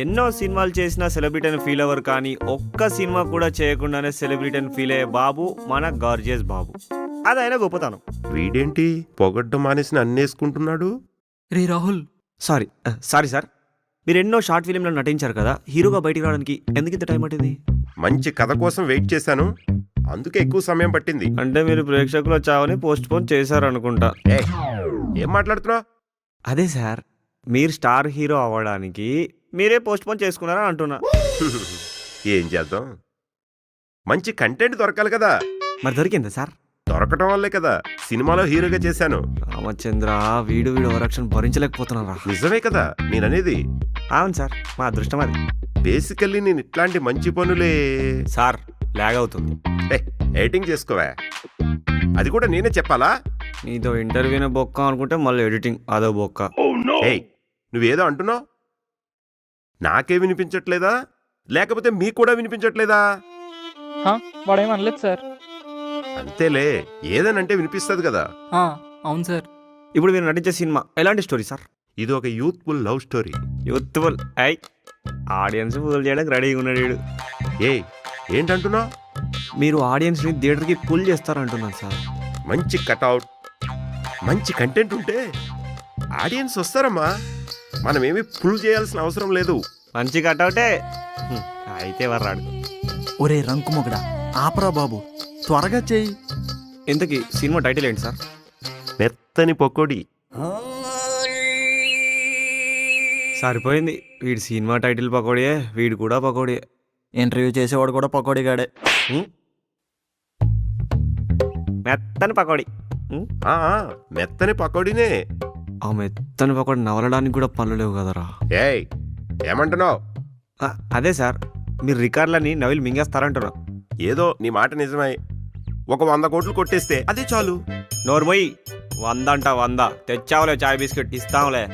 ఎన్నో సినిమాలు చేసిన సెలబ్రిటీ అని ఫీల్ అవ్వరు, కానీ ఒక్క సినిమా కూడా చేయకుండానే సెలబ్రిటీ అని ఫీల్ అయ్యే బాబు మన గార్జియస్ బాబు. అదైనా గొప్పతనం. వీడేంటి పొగడ్డం మానేసి అన్నేసుకుంటున్నాడు? రే రాహుల్. Sorry sir. మీరు ఎన్నో షార్ట్ ఫిలింలో నటించారు కదా, హీరోగా బయటికి రావడానికి ఎందుకు ఇంత టైం పట్టింది? మంచి కథ కోసం వెయిట్ చేశాను, అందుకే ఎక్కువ సమయం పట్టింది. అంటే మీరు ప్రేక్షకుల చావని పోస్ట్ పోన్ చేశారనుకుంటా. ఏం మాట్లాడుతున్నావు? అదే సార్, మీరు స్టార్ హీరో అవ్వడానికి మీరే పోస్ట్ పోన్ చేసుకున్నారని అంటున్నా. ఏం చేద్దాం, మంచి కంటెంట్ దొరకాలి కదా. మరి దొరికిందా సార్? దొరకటం వల్లే కదా సినిమాలో హీరోగా చేశాను. రామచంద్ర, వీడు ఓవరాక్షన్ భరించలేకపోతున్నారా? నిజమే కదా నేననేది. అవును సార్, మా అదృష్టం అది. బేసికల్లీ నేను ఇట్లాంటి మంచి పనులే. సార్ లాగ్ అవుతుంది. ఎడిటింగ్ చేసుకోవా? అది కూడా నేనే చెప్పాలా? నీతో ఇంటర్వ్యూనే బొక్క అనుకుంటే మళ్ళీ ఎడిటింగ్ అదో బొక్క. నువ్వేదో అంటున్నావు, నాకే వినిపించట్లేదా లేకపోతే మీకు కూడా వినిపించట్లేదా? వాడేం అనలేదు సార్. అంతేలే, ఏదనంటే వినిపిస్తుంది కదా. అవును సార్. ఇప్పుడు మీరు నటించే సినిమా ఎలాంటి స్టోరీ సార్? ఇది ఒక youthful love story. Youthful? Audience pull చేయడానికి రెడీగా ఉన్నాడు. ఏంటంటున్నావు? మీరు ఆడియన్స్ని థియేటర్కి పుల్ చేస్తారంటున్నాను సార్. మంచి కట్అవుట్, మంచి కంటెంట్ ఉంటే ఆడియన్స్ వస్తారమ్మా. మనమేమి పుల్ చేయాల్సిన అవసరం లేదు. మంచి కట్అవుటే అయితే వర్రాడు. ఒరే రంకు మొగడా, ఆపరా బాబు, త్వరగా చెయ్యి. ఇంతకీ సినిమా టైటిల్ ఏంటి సార్? మెత్తని పకోడీ. సరిపోయింది, వీడి సినిమా టైటిల్ పకోడియే, వీడు కూడా పకోడియే. ఇంటర్వ్యూ చేసేవాడు కూడా పకోడీగాడే. మెత్తని పకోడీ. మెత్తని పకోడీనే. ఆ మెత్తని పకోడీ నవలడానికి కూడా పనులు లేవు కదరా. ఏమంటున్నావు? అదే సార్, మీరు రికార్డులని నవిలు మింగేస్తారంటున్నా. ఏదో నీ మాట నిజమై ఒక 100 కోట్లు కొట్టేస్తే అదే చాలు. నోర్మోయి, 100 అంట 100 తెచ్చావులే, చాయ్ బిస్కెట్ ఇస్తాంలే.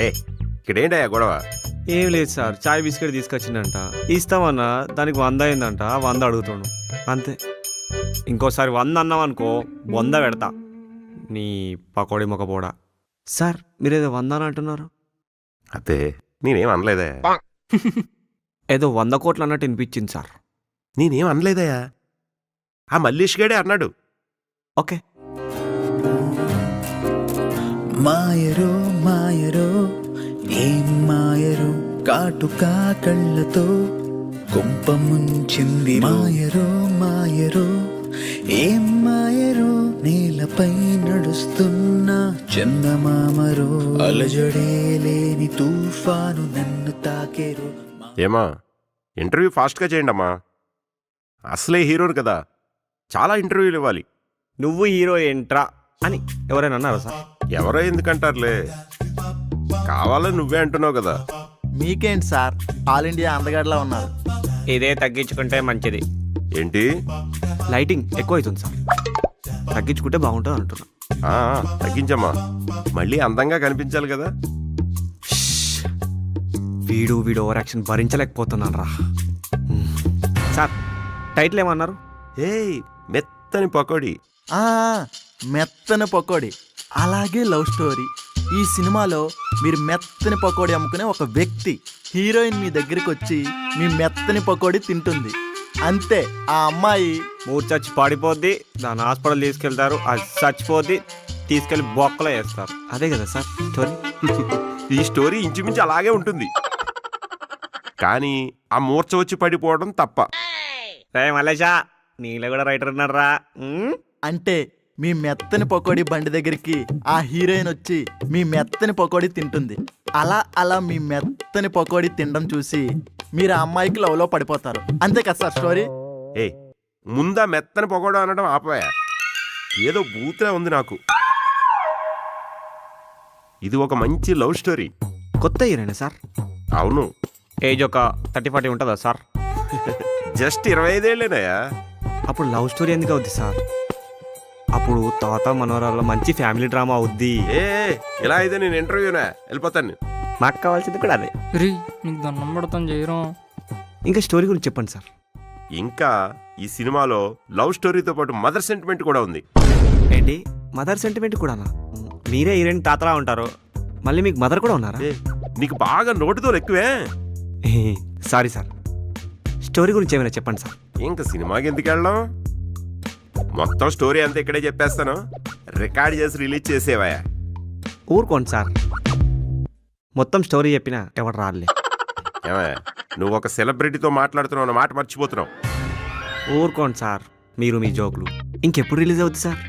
ఇక్కడేంటయ్యా గొడవ? ఏం లేదు సార్, చాయ్ బిస్కెట్ తీసుకొచ్చిందంట, ఇస్తామన్నా, దానికి 100 అయిందంట, 100 అడుగుతాను అంతే. ఇంకోసారి 100 అన్నావనుకో 100 పెడతా నీ పకోడీ మొక్కపోడా. సార్ మీరేదో 100 అని అంటున్నారు? అదే నేనేం అనలేదా. ఏదో 100 కోట్లు అన్నట్టు వినిపించింది సార్. నేనేం అనలేదయా, ఆ మల్లేష్ గాడే అన్నాడు. ఓకే. మాయరో మాయరో ఏం మాయరు కాటుకా కళ్ళతో కొంప ముంచింది మాయరో మాయరో ఏం మాయరో నేలపై నడుస్తున్న చందమామరో అలజడే లేని తుఫాను నన్ను తాకేరు. ఏమా ఇంటర్వ్యూ ఫాస్ట్గా చేయండి అమ్మా, అసలే హీరోని కదా, చాలా ఇంటర్వ్యూలు ఇవ్వాలి. నువ్వు హీరో ఏంట్రా అని ఎవరైనా అన్నారా సార్? ఎవరో ఎందుకంటారులే, కావాలని నువ్వే అంటున్నావు కదా. మీకేంటి సార్, ఆల్ ఇండియా అందగాడిలా ఉన్నారు. ఇదే తగ్గించుకుంటే మంచిది. ఏంటి? లైటింగ్ ఎక్కువ అవుతుంది సార్, తగ్గించుకుంటే బాగుంటుంది అంటున్నా. తగ్గించమ్మా, మళ్ళీ అందంగా కనిపించాలి కదా. వీడు ఓవర్ యాక్షన్ భరించలేకపోతున్నాను రా. సార్ టైటిల్ ఏమన్నారు? ఏయ్ మెత్తని పకోడీ. మెత్తని పకోడీ, అలాగే లవ్ స్టోరీ. ఈ సినిమాలో మీరు మెత్తని పకోడీ అమ్ముకునే ఒక వ్యక్తి, హీరోయిన్ మీ దగ్గరికి వచ్చి మీ మెత్తని పకోడీ తింటుంది. అంతే, ఆ అమ్మాయి మూర్చచ్చి పడిపోద్ది, దాన్ని హాస్పిటల్ తీసుకెళ్తారు, అది చచ్చిపోద్ది, తీసుకెళ్లి బొక్కలో వేస్తారు. అదే కదా సార్ స్టోరీ? ఈ స్టోరీ ఇంచుమించు అలాగే ఉంటుంది, కానీ ఆ మూర్ఛ వచ్చి పడిపోవడం తప్ప. రే మల్లేషా, నీలో కూడా రైటర్ ఉన్నారా? అంటే మీ మెత్తని పకోడీ బండి దగ్గరికి ఆ హీరోయిన్ వచ్చి మీ మెత్తని పకోడీ తింటుంది. అలా మీ మెత్తని పకోడీ తినడం చూసి మీరు ఆ అమ్మాయికి లవ్లో పడిపోతారు. అంతే కదా సార్ స్టోరీ? ఏ ముందా మెత్తని పకోడా అనడం ఆపాయా, ఏదో బూత్లా ఉంది నాకు. ఇది ఒక మంచి లవ్ స్టోరీ. కొత్త హీరోయినా సార్? అవును. ఏజ్ ఒక 30-40 ఉంటుందా సార్? జస్ట్ 25 ఏళ్ళేనాయా. అప్పుడు లవ్ స్టోరీ ఎందుకు అవుద్ది సార్? అప్పుడు తాత మనవరాల్లో మంచి ఫ్యామిలీ డ్రామా అవుద్ది. ఇలా అయితే నేను ఇంటర్వ్యూనా వెళ్ళిపోతాను. నాకు కావాల్సింది కూడా అదే. నీకు దండం పెడతాను చేయడం. ఇంకా స్టోరీ గురించి చెప్పండి సార్. ఇంకా ఈ సినిమాలో లవ్ స్టోరీతో పాటు మదర్ సెంటిమెంట్ కూడా ఉంది. ఏంటి మదర్ సెంటిమెంట్ కూడానా? మీరే హీరోయిన్ తాతలా ఉంటారు, మళ్ళీ మీకు మదర్ కూడా ఉన్నారా? నీకు బాగా నోటితో ఎక్కువే. సారీ సార్, స్టోరీ గురించి ఏమైనా చెప్పండి సార్. ఇంకా సినిమాకి ఎందుకు వెళ్ళడం, మొత్తం స్టోరీ అంతా ఇక్కడే చెప్పేస్తాను, రికార్డ్ చేసి రిలీజ్ చేసేవా. ఊరుకోండి సార్, మొత్తం స్టోరీ చెప్పినా ఎవరు రాలే. ఏమయ్యా, నువ్వు ఒక సెలబ్రిటీతో మాట్లాడుతున్నావు అన్న మాట మర్చిపోతున్నావు. ఊరుకోండి సార్, మీరు మీ జోకులు. ఇంకెప్పుడు రిలీజ్ అవుతుంది సార్?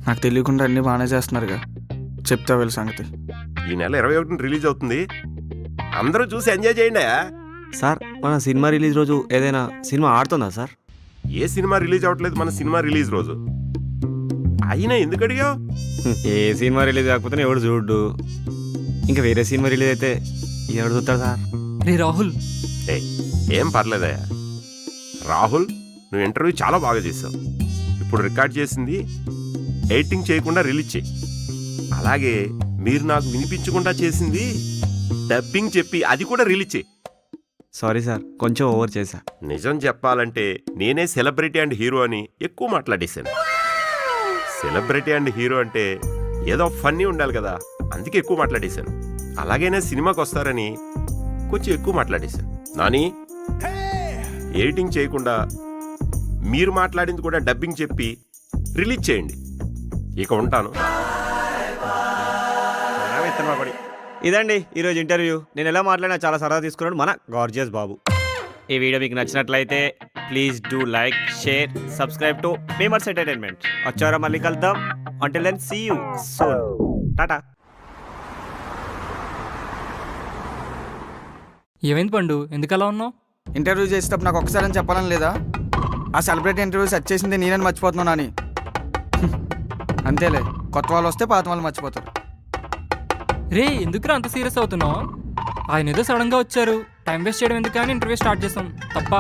నాకు తెలియకుండా అన్నీ బాగానే చేస్తున్నారుగా, చెప్తా వీళ్ళ సంగతి. ఈ నెల 21న రిలీజ్ అవుతుంది, అందరూ చూసి ఎంజాయ్ చేయండి. సార్ మన సినిమా రిలీజ్ రోజు ఏదైనా సినిమా ఆడుతుందా సార్? ఏ సినిమా రిలీజ్ అవ్వట్లేదు మన సినిమా రిలీజ్ రోజు. అయినా ఎందుకు అడిగావు? ఏ సినిమా రిలీజ్ కాకపోతే ఎవడు చూడు, ఇంకా వేరే సినిమా రిలీజ్ అయితే ఎవడు చూస్తాడు సార్? రే రాహుల్, ఏం పర్లేదయ్యా. రాహుల్, నువ్వు ఇంటర్వ్యూ చాలా బాగా చేసావు. ఇప్పుడు రికార్డ్ చేసింది ఎడిటింగ్ చేయకుండా రిలీజ్ చేయి. అలాగే మీరు నాకు వినిపించకుండా చేసింది డబ్బింగ్ చెప్పి అది కూడా రిలీజ్ చేయి. సారీ సార్, కొంచెం ఓవర్ చేశా. నిజం చెప్పాలంటే నేనే సెలబ్రిటీ అండ్ హీరో అని ఎక్కువ మాట్లాడేశాను. సెలబ్రిటీ అండ్ హీరో అంటే ఏదో ఫన్నీ ఉండాలి కదా, అందుకే ఎక్కువ మాట్లాడేశాను. అలాగైనా సినిమాకి వస్తారని కొంచెం ఎక్కువ మాట్లాడేశాను. నాని, ఎడిటింగ్ చేయకుండా మీరు మాట్లాడింది కూడా డబ్బింగ్ చెప్పి రిలీజ్ చేయండి. ఇక ఉంటాను. ఇదండి ఈరోజు ఇంటర్వ్యూ. నేను ఎలా మాట్లాడినా చాలా సరదా తీసుకున్నాడు మన గార్జియస్ బాబు. ఈ వీడియో మీకు నచ్చినట్లయితే please do like, share, subscribe to Memers Entertainment. వచ్చారా, మళ్ళీ కలుద్దాం. Until then see you soon. Tata. ఏమైంది పండు, ఎందుకు అలా ఉన్నావు? ఇంటర్వ్యూ చేసేటప్పుడు నాకు ఒకసారి అని చెప్పాలని లేదా? ఆ సెలబ్రిటీ ఇంటర్వ్యూ సెట్ చేసింది నేనని మర్చిపోతున్నాను అని. అంతేలే, కొత్త వాళ్ళు వస్తే పాత వాళ్ళు మర్చిపోతారు. రే ఎందుకురా అంత సీరియస్ అవుతున్నావు? ఆయన ఏదో సడన్గా వచ్చారు, టైం వేస్ట్ చేయడం ఎందుకు కానీ ఇంటర్వ్యూ స్టార్ట్ చేస్తాం తప్ప.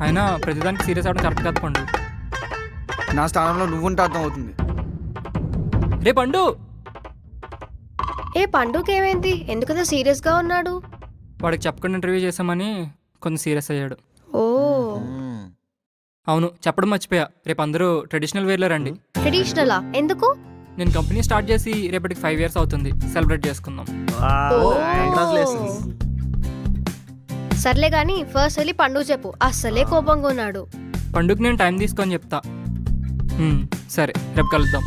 అయినా ప్రతిదానికి సీరియస్ అవడం కరెక్ట్ కాదు పండు. నా స్థానంలో నువ్వుంటే అర్థం అవుతుంది. రే పండు. ఏ పండుకి ఏమైంది, ఎందుకంత సీరియస్గా ఉన్నాడు? వాడికి చెప్పకుండా ఇంటర్వ్యూ చేసామని కొంచెం సీరియస్ అయ్యాడు. ఓ అవును, చెప్పడం మర్చిపోయా. రేపు అందరూ ట్రెడిషనల్ వేర్లో రండి. ట్రెడిషనలా? ఎందుకు? నేను కంపెనీ స్టార్ట్ చేసి రేపటికి 5 years అవుతుంది. సెలబ్రేట్ చేసుకుందాం. సర్లే గాని ఫస్ట్ వెళ్ళి పండుగ చెప్పు, అస్సలే కోపంగా ఉన్నాడు. పండుగ నేను టైం తీసుకొని చెప్తా. సరే, రేపు కలుద్దాం.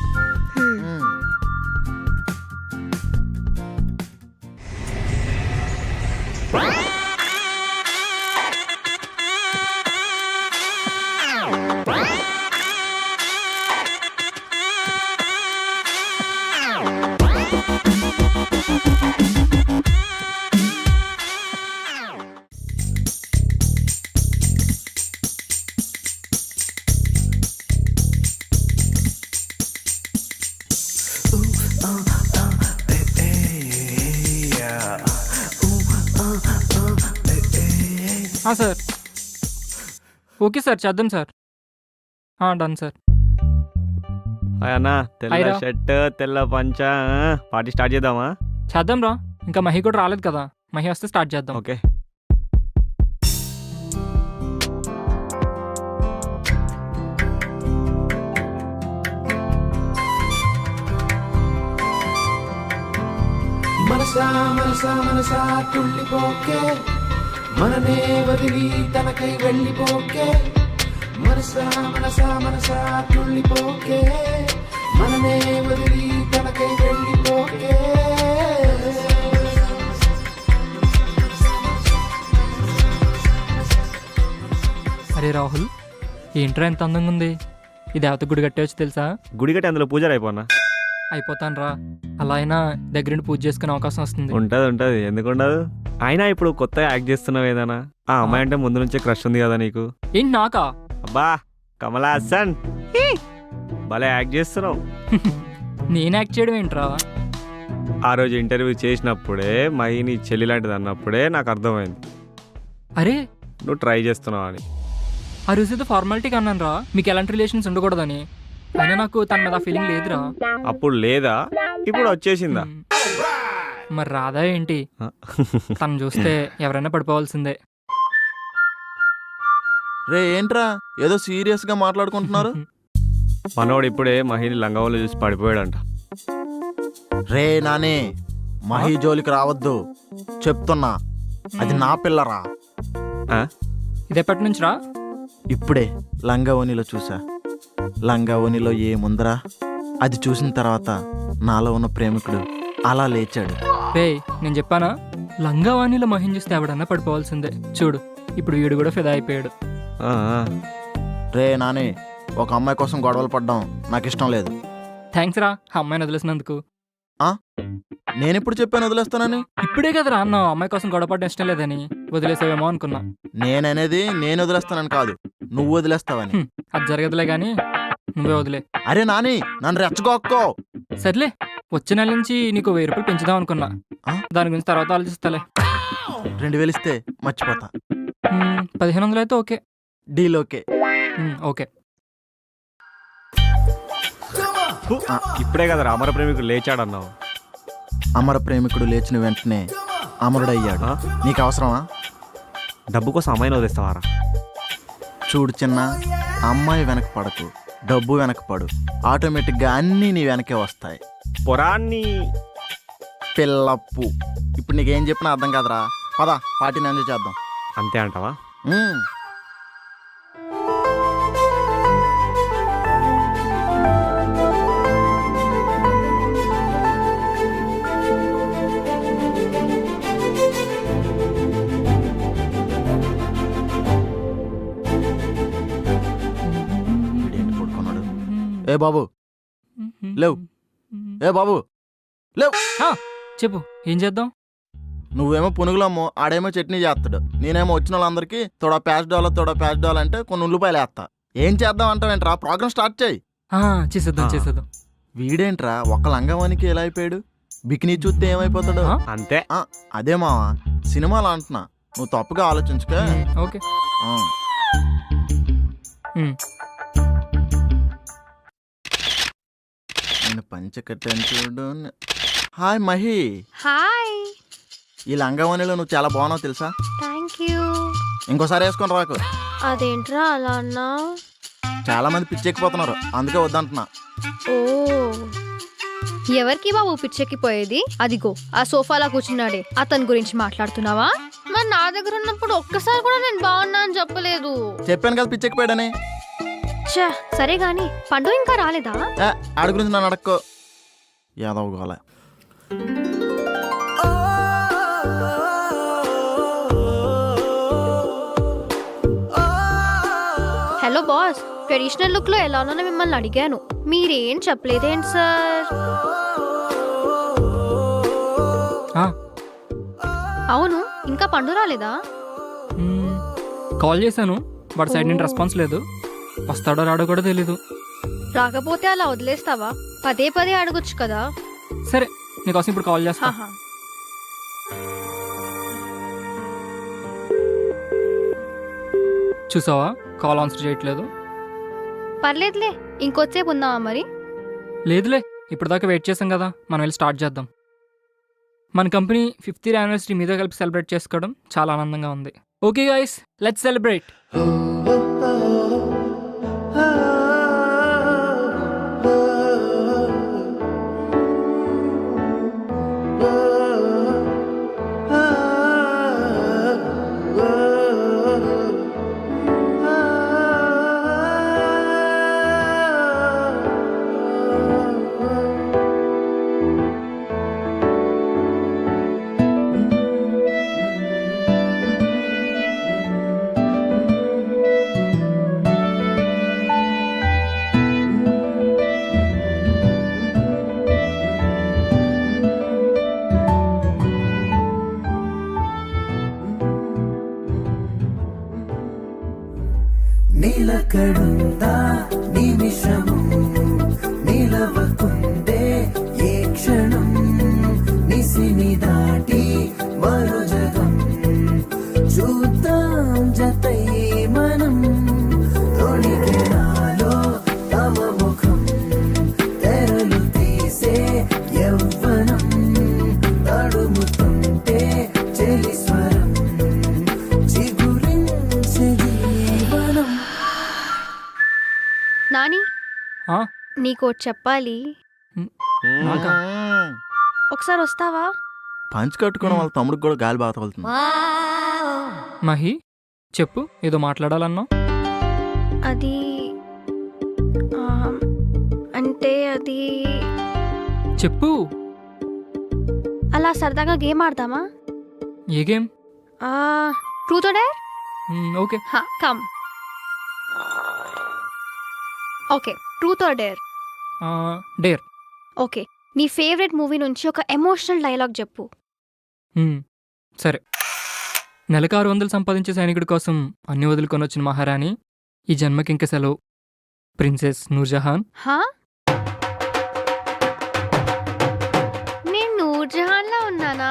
సార్ ఓకే సార్ చేద్దాం సార్. Done sir. అన్న తెల్ల హాయ్ రా. షర్ట్ తెల్ల పంచ పార్టీ స్టార్ట్ చేద్దామా? చేద్దాం రా. ఇంకా మహి కూడా రాలేదు కదా, మహి వస్తే స్టార్ట్ చేద్దాం. ఓకే. మనసా మనసా మనసా తుళ్ళిపోకే, మననే వదిలి తనకై వెళ్ళిపోకే. మనసా మనసా మనసా తుళ్ళిపోకే, మననే వదిలి తనకై వెళ్ళిపోకే. అరే రాహుల్, ఏంట్రా ఎంత అందంగా ఉంది. ఈ దేవత గుడి కట్టేవచ్చు తెలుసా? గుడి కట్టి అందులో పూజలు అయిపోనా? అయిపోతాను రా. అలా అయినా దగ్గరుండి పూజ చేసుకునే అవకాశం వస్తుంది. ఉంటది ఎందుకు ఉండదు? అయినా ఇప్పుడు కొత్తగా యాక్ట్ చేస్తున్నావు ఏదైనా? ఆ అమ్మాయి అంటే ముందు నుంచే క్రష్ ఉంది కదా నీకు? ఏంటి నాకా? అబ్బా కమలా హాసన్, భలే యాక్ట్ చేస్తున్నావు. నేను యాక్ట్ చేయడం ఏంట్రా? ఆ రోజు ఇంటర్వ్యూ చేసినప్పుడే మహి నీ చెల్లి లాంటిది అన్నప్పుడే నాకు అర్థమైంది అరే నువ్వు ట్రై చేస్తున్నావు అని. ఆ రోజు ఏదో ఫార్మాలిటీగా అన్నాను రా, మీకు ఎలాంటి రిలేషన్స్ ఉండకూడదని. అయినా నాకు తన మీద ఫీలింగ్ లేదురా. అప్పుడు లేదా, ఇప్పుడు వచ్చేసిందా? మరి రాదా ఏంటి? తను చూస్తే ఎవరైనా పడిపోవాల్సిందే. రే ఏంట్రా ఏదో సీరియస్ గా మాట్లాడుకుంటున్నారు? మనోడు ఇప్పుడే మహిని లంగవల్లో చూసి పడిపోయాడంట. రే నాని, మహి జోలికి రావద్దు చెప్తున్నా, అది నా పిల్లరా. ఇదెప్పటి నుంచి రా? ఇప్పుడే లంగావోనిలో చూసా. లంగావోనిలో ఏముందరా, అది చూసిన తర్వాత నాలో ఉన్న ప్రేమికుడు అలా లేచాడు. రే నేను చెప్పానా, లంగావాణిలో మహిన్ చూస్తే ఎవడన్నా పడిపోవాల్సిందే. చూడు ఇప్పుడు వీడు కూడా ఫిదా అయిపోయాడు. రే నాని, ఒక అమ్మాయి కోసం గొడవలు పడ్డం నాకు ఇష్టం లేదు. థ్యాంక్స్ రా ఆ అమ్మాయిని వదిలేసినందుకు. నేనెప్పుడు చెప్పాను వదిలేస్తానని? ఇప్పుడే కదరా అన్నావు అమ్మాయి కోసం గొడవ పడడం ఇష్టం లేదని. వదిలేసావేమో అనుకున్నా. నేననేది నేను వదిలేస్తానని కాదు, నువ్వు వదిలేస్తావని. అది జరగదులే గానీ నువ్వే వదిలే. అరే నాని, నన్ను రెచ్చగొక్కో. సర్లే, వచ్చే నెల నుంచి నీకు 1000 రూపాయలు పెంచుదాం అనుకున్నా. దాని గురించి తర్వాత ఆలోచిస్తాలే. 2000 ఇస్తే మర్చిపోతా. 1500 అయితే ఓకే. Deal okay. ఓకే. ఇప్పుడే కదా అమర ప్రేమికుడు లేచాడన్నావు. అమర ప్రేమికుడు లేచిన వెంటనే అమరుడయ్యాడు. నీకు అవసరమా? డబ్బు కోసం అమ్మాయిని వదిలేస్తావారా? చూడు చిన్న, అమ్మాయి వెనక పడకు, డబ్బు వెనక పడు, ఆటోమేటిక్గా అన్నీ నీ వెనకే వస్తాయి. పొరాన్ని పిల్లప్పు. ఇప్పుడు నీకేం చెప్పినా అర్థం కాదురా. పద పార్టీని ఎంజాయ్ చేద్దాం. అంతే అంటావా? ఏ బాబు లేవు, ఏ బాబు లేవు. చెప్పు ఏం చేద్దాం? నువ్వేమో పునుగులమ్మో, ఆడేమో చట్నీ చేస్తాడు, నేనేమో వచ్చిన వాళ్ళందరికీ తోడా ప్యాచ్ డాల్ అంటే కొన్ని ఉల్లిపాయలు వేస్తా. ఏం చేద్దాం అంటావేంట్రా? ప్రోగ్రామ్ స్టార్ట్ చేయి. చేసేద్దాం. వీడేంట్రా ఒక్క లంగవానికి ఎలా అయిపోయాడు? బికినీ చూస్తే ఏమైపోతాడు? అంతే. అదే మావా, సినిమాలు అంటున్నా, నువ్వు తప్పుగా ఆలోచించుకో. ఓకే. నేను పంచ కట్టాను చూడు. హాయ్ మహి. హాయ్. ఈ లంగవాణిలో నువ్వు చాలా బాగున్నావు తెలుసా? Thank you. ఇంకోసారి వేసుకొని రాకు. అదేంట్రా అలా అన్నా? చాలా మంది పిచ్చెక్కిపోతున్నారు, అందుకే వద్దంటున్నా. ఓ, ఎవరికి బాబు పిచ్చెక్కిపోయేది? అదిగో ఆ సోఫాలా కూర్చున్నాడే అతని గురించి మాట్లాడుతున్నావా? మరి నా దగ్గర ఉన్నప్పుడు ఒక్కసారి కూడా నేను బాగున్నా అని చెప్పలేదు. చెప్పాను కదా పిచ్చెక్కిపోయాడని. సరే గాని పండు ఇంకా రాలేదా? ఆడి గురించి నన్ను అడక్కో, యాదవ్ గోల. హలో బాస్, ట్రెడిషనల్ లుక్ లో ఎలా ఉన్నా మిమ్మల్ని అడిగాను, మీరేం చెప్పలేదేంటి సార్? అవును, ఇంకా పండు రాలేదా? కాల్ చేశాను, వాడి సైడ్ నుండి రెస్పాన్స్ లేదు. వస్తాడో రాడో కూడా తెలీదు. రాకపోతే అలా వదిలేస్తావా? పదే పదే అడగొచ్చు కదా. సరే, నీకోసం ఇప్పుడు కాల్ చేస్తా. చూసావా, కాల్ ఆన్సర్ చేయట్లేదు. పర్లేదులే, ఇంకొచ్చేపు ఉందామా మరి? లేదులే, ఇప్పటిదాకా వెయిట్ చేసాం కదా, మనం వెళ్ళి స్టార్ట్ చేద్దాం. మన కంపెనీ 5th year యానివర్సరీ మీతో కలిపి సెలబ్రేట్ చేసుకోవడం చాలా ఆనందంగా ఉంది. Okay guys, let's celebrate. నీలకడుందా నిమిషము నిలవకుండే ఏ క్షణం నిసిని దాటి మరో జగం చూద్దాం జతై మనం తొడిగే నాలో తమ ముఖం తెరలు తీసే యవ్వనం తడుముతుంటే చెలి స్వరం చిగురించే జీవనం. నాని, నీకో చెప్పాలి. ఒకసారి వస్తావా? పంచి కట్టుకోవడం వాళ్ళ తమ్ముడికి కూడా గాలి బాగా తగులుతుంది. మహి, చెప్పు, ఏదో మాట్లాడాలన్నా. అది అంటే అది చెప్పు. అలా సరదాగా గేమ్ ఆడదామా? ఏ game? Truth or dare. Okay, come. Okay, truth or dare. Dare. Okay, నీ ఫేవరెట్ మూవీ నుంచి ఒక ఎమోషనల్ డైలాగ్ చెప్పు. సరే. నెలకు 600 సంపాదించే సైనికుడి కోసం అన్ని వదులుకొని వచ్చిన మహారాణి, ఈ జన్మకింక సెలవు, ప్రిన్సెస్ నూర్జహాన్. నేను నూర్జహాన్ లా ఉన్నానా?